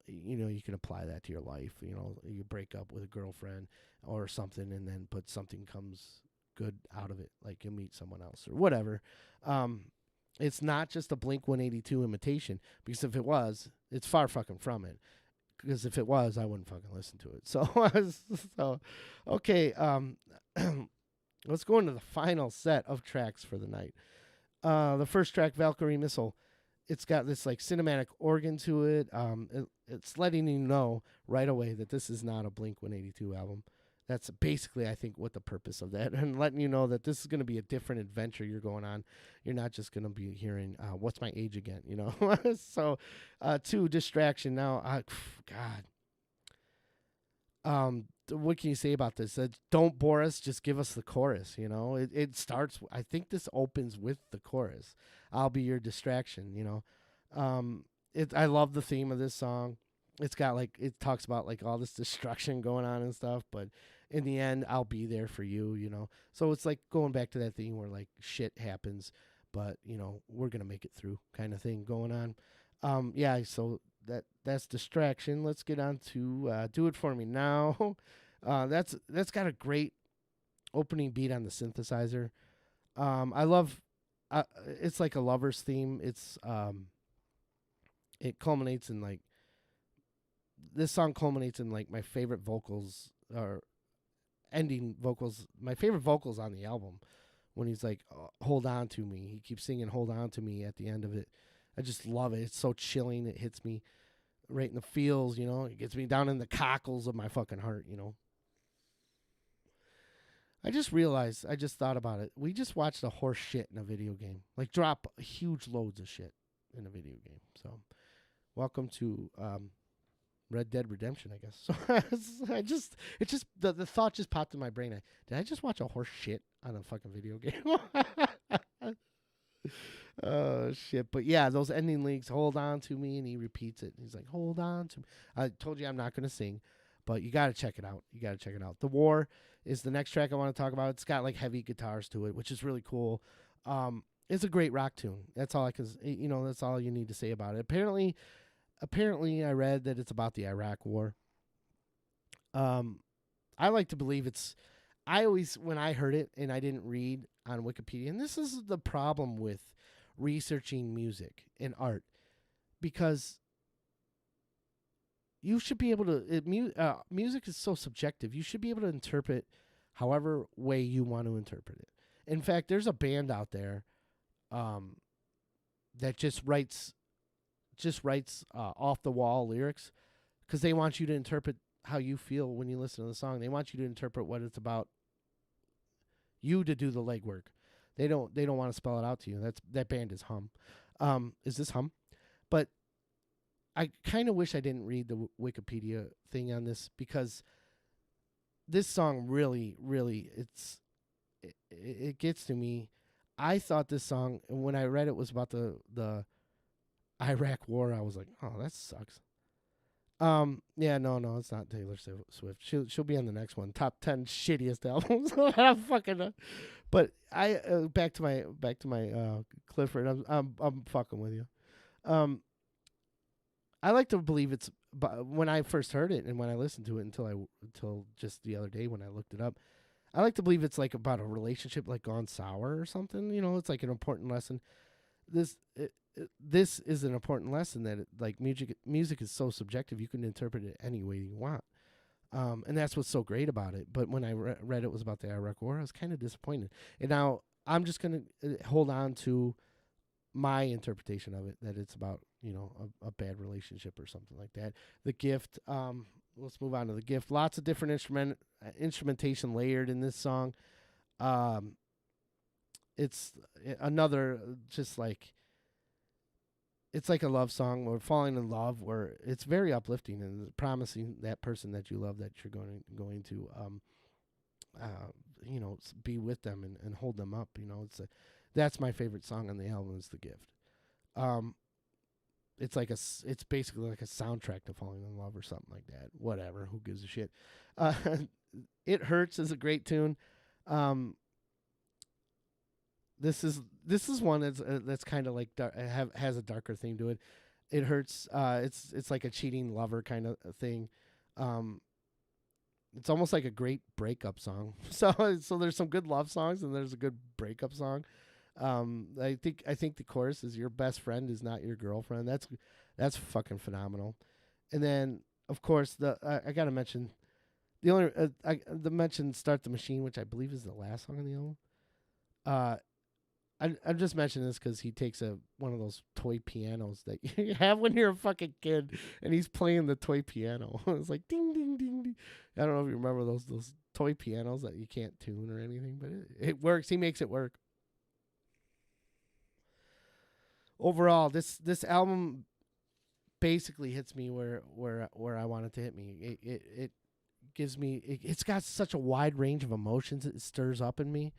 you can apply that to your life. You break up with a girlfriend or something, and then but something comes good out of it, like you meet someone else or whatever. It's not just a Blink 182 imitation, because if it was, it's far fucking from it. Because if it was, I wouldn't fucking listen to it. So okay, let's go into the final set of tracks for the night. The first track, Valkyrie Missile, it's got this like cinematic organ to it. It's letting you know right away that this is not a Blink 182 album. That's basically, I think, what the purpose of that, and letting you know that this is going to be a different adventure you're going on. You're not just going to be hearing, what's my age again, So, 2, Distraction. Now, God. what can you say about this? Don't bore us, just give us the chorus. You know, it starts. I think this opens with the chorus. I'll be your distraction. You know, I love the theme of this song. It's got like it talks about like all this destruction going on and stuff, but in the end, I'll be there for you. You know, so it's like going back to that theme where like shit happens, but you know we're gonna make it through kind of thing going on. Yeah, so that's distraction. Let's get on to do it for me now. That's got a great opening beat on the synthesizer. I love. It's like a lover's theme. It culminates in like this song culminates in like my favorite vocals or ending vocals. My favorite vocals on the album when he's like, "Hold on to me." He keeps singing "Hold on to me" at the end of it. I just love it. It's so chilling. It hits me right in the feels, you know. It gets me down in the cockles of my fucking heart, you know. I just realized, I just thought about it. We just watched a horse shit in a video game. Like drop huge loads of shit in a video game. So, welcome to Red Dead Redemption, I guess. So the thought just popped in my brain. Did I just watch a horse shit on a fucking video game? Oh shit. But yeah, those ending leagues, hold on to me, and he repeats it. He's like, hold on to me. I told you I'm not gonna sing, but you gotta check it out. The War is the next track I want to talk about. It's got like heavy guitars to it, which is really cool. It's a great rock tune. That's all that's all you need to say about it. Apparently I read that it's about the Iraq War. I like to believe when I heard it and I didn't read on Wikipedia, and this is the problem with researching music and art, because you should be able to, music is so subjective. You should be able to interpret however way you want to interpret it. In fact, there's a band out there that just writes off the wall lyrics because they want you to interpret how you feel when you listen to the song. They want you to interpret what it's about, you to do the legwork. They don't want to spell it out to you. That band is Hum. Is this Hum? But I kind of wish I didn't read the Wikipedia thing on this, because this song really, really, it gets to me. I thought this song, when I read it was about the Iraq War, I was like, oh, that sucks. Yeah, no, it's not Taylor Swift. She'll be on the next one. Top 10 shittiest albums. I'm fucking. But I back to my Clifford. I'm fucking with you. I like to believe it's. But when I first heard it and when I listened to it until just the other day when I looked it up, I like to believe it's like about a relationship like gone sour or something. You know, it's like an important lesson. This is an important lesson that music is so subjective. You can interpret it any way you want, and that's what's so great about it. But when I read it was about the Iraq War, I was kind of disappointed. And now I'm just gonna hold on to my interpretation of it, that it's about a bad relationship or something like that. The Gift. Let's move on to The Gift. Lots of different instrumentation layered in this song. It's another just like. It's like a love song or falling in love, where it's very uplifting and promising that person that you love that you're going to be with them and hold them up. That's my favorite song on the album is The Gift. It's basically like a soundtrack to falling in love or something like that. Whatever, who gives a shit? It Hurts is a great tune. This is one that's kind of like has a darker theme to it. It Hurts. It's like a cheating lover kind of thing. It's almost like a great breakup song. So there's some good love songs and there's a good breakup song. I think the chorus is "Your best friend is not your girlfriend." That's fucking phenomenal. And then of course I gotta mention the mention "Start the Machine," which I believe is the last song on the album. I'm just mentioning this because he takes one of those toy pianos that you have when you're a fucking kid, and he's playing the toy piano. It's like ding, ding, ding, ding. I don't know if you remember those toy pianos that you can't tune or anything, but it works. He makes it work. Overall, this album basically hits me where I want it to hit me. It gives me. It's got such a wide range of emotions it stirs up in me,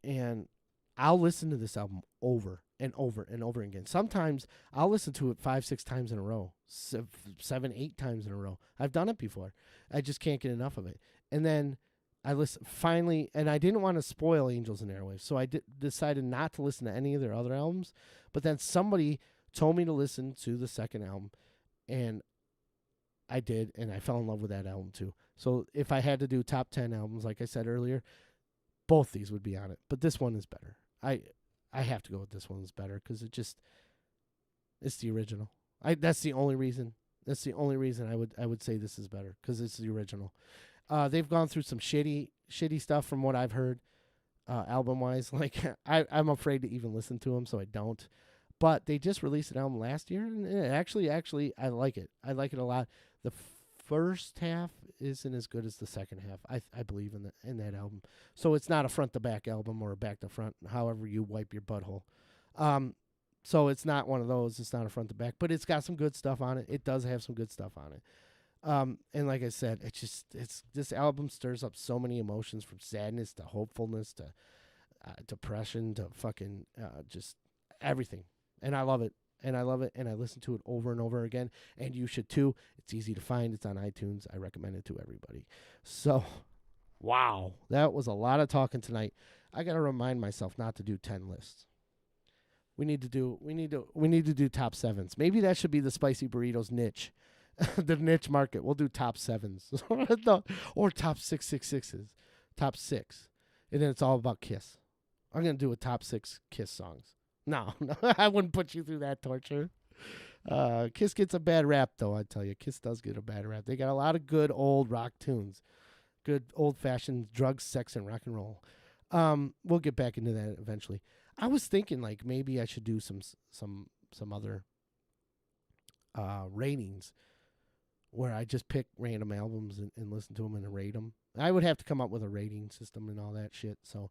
and I'll listen to this album over and over and over again. Sometimes I'll listen to it 5-6 times in a row, 7-8 times in a row. I've done it before. I just can't get enough of it. And then I listen finally, and I didn't want to spoil Angels and Airwaves, so I decided not to listen to any of their other albums. But then somebody told me to listen to the second album, and I did, and I fell in love with that album too. So if I had to do top 10 albums, like I said earlier, both these would be on it. But this one is better. I have to go with this one's better because it's the original. That's the only reason. That's the only reason I would say this is better because it's the original. They've gone through some shitty stuff from what I've heard, album wise. Like I'm afraid to even listen to them, so I don't. But they just released an album last year, and actually, I like it. I like it a lot. The first half isn't as good as the second half. I believe in that album. So it's not a front to back album or a back to front, however you wipe your butthole. So it's not one of those. It's not a front to back, but it's got some good stuff on it. It does have some good stuff on it. And like I said, it's this album stirs up so many emotions, from sadness to hopefulness to depression to fucking just everything. And I love it. And I love it. And I listen to it over and over again. And you should too. It's easy to find. It's on iTunes. I recommend it to everybody. So, wow. That was a lot of talking tonight. I got to remind myself not to do 10 lists. We need to do top 7s. Maybe that should be the Spicy Burritos niche. The niche market. We'll do top 7s. Or top 666s. Top 6. And then it's all about Kiss. I'm going to do a top 6 Kiss songs. No, I wouldn't put you through that torture. Kiss gets a bad rap, though, I tell you. Kiss does get a bad rap. They got a lot of good old rock tunes. Good old-fashioned drugs, sex, and rock and roll. We'll get back into that eventually. I was thinking, like, maybe I should do some other ratings where I just pick random albums and listen to them and rate them. I would have to come up with a rating system and all that shit, so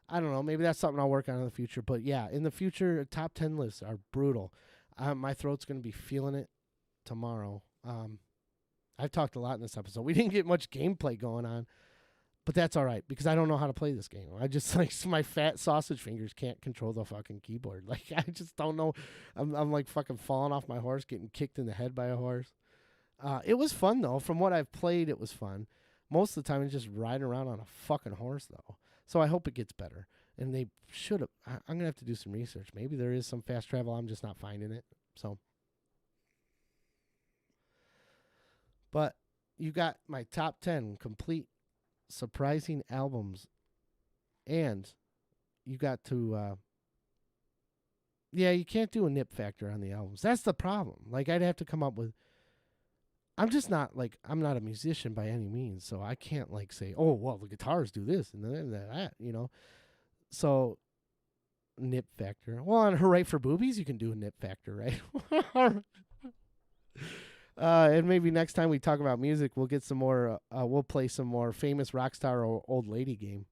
I don't know. Maybe that's something I'll work on in the future. But, yeah, in the future, top 10 lists are brutal. My throat's going to be feeling it tomorrow. I've talked a lot in this episode. We didn't get much gameplay going on, but that's all right because I don't know how to play this game. I just, like, my fat sausage fingers can't control the fucking keyboard. Like, I just don't know. I'm like, fucking falling off my horse, getting kicked in the head by a horse. It was fun, though. From what I've played, it was fun. Most of the time, it's just riding around on a fucking horse, though. So I hope it gets better. And they should have. I'm going to have to do some research. Maybe there is some fast travel. I'm just not finding it. So. But you got my top 10 complete surprising albums. And you got to. Yeah, you can't do a nip factor on the albums. That's the problem. Like, I'd have to come up with. I'm just not, like, I'm not a musician by any means, so I can't, like, say, oh, well, the guitars do this and then that, you know. So, nip factor. Well, on Hooray for Boobies, you can do a nip factor, right? And maybe next time we talk about music, we'll get some more, we'll play some more famous rock star or old lady game.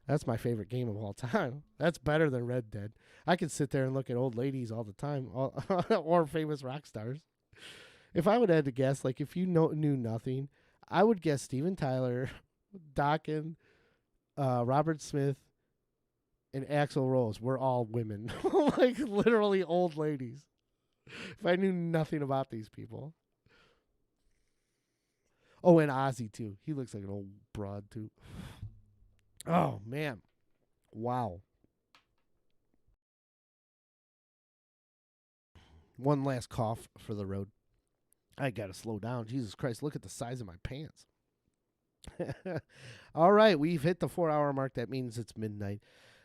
That's my favorite game of all time. That's better than Red Dead. I could sit there and look at old ladies all the time, or famous rock stars. If I would have to guess, like, if you knew nothing, I would guess Steven Tyler, Dokken, Robert Smith, and Axl Rose were all women. Like, literally old ladies. If I knew nothing about these people. Oh, and Ozzy, too. He looks like an old broad, too. Oh, man. Wow. One last cough for the road. I got to slow down. Jesus Christ, look at the size of my pants. All right, we've hit the 4-hour mark. That means it's midnight.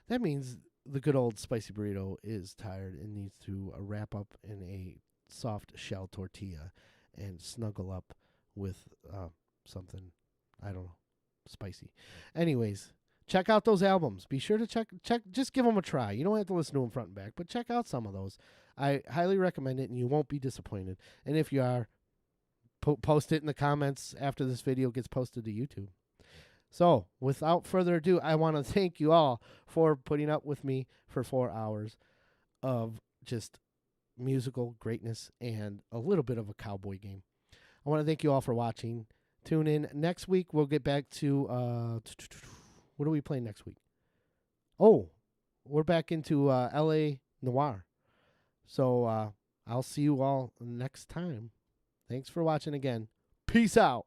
That means the good old Spicy Burrito is tired and needs to wrap up in a soft shell tortilla and snuggle up with something, I don't know, spicy. Anyways, check out those albums. Be sure to check, just give them a try. You don't have to listen to them front and back, but check out some of those. I highly recommend it, and you won't be disappointed. And if you are, post it in the comments after this video gets posted to YouTube. So, without further ado, I want to thank you all for putting up with me for 4 hours of just musical greatness and a little bit of a cowboy game. I want to thank you all for watching. Tune in next week. We'll get back to what are we playing next week? Oh, we're back into L.A. Noir. So I'll see you all next time. Thanks for watching again. Peace out.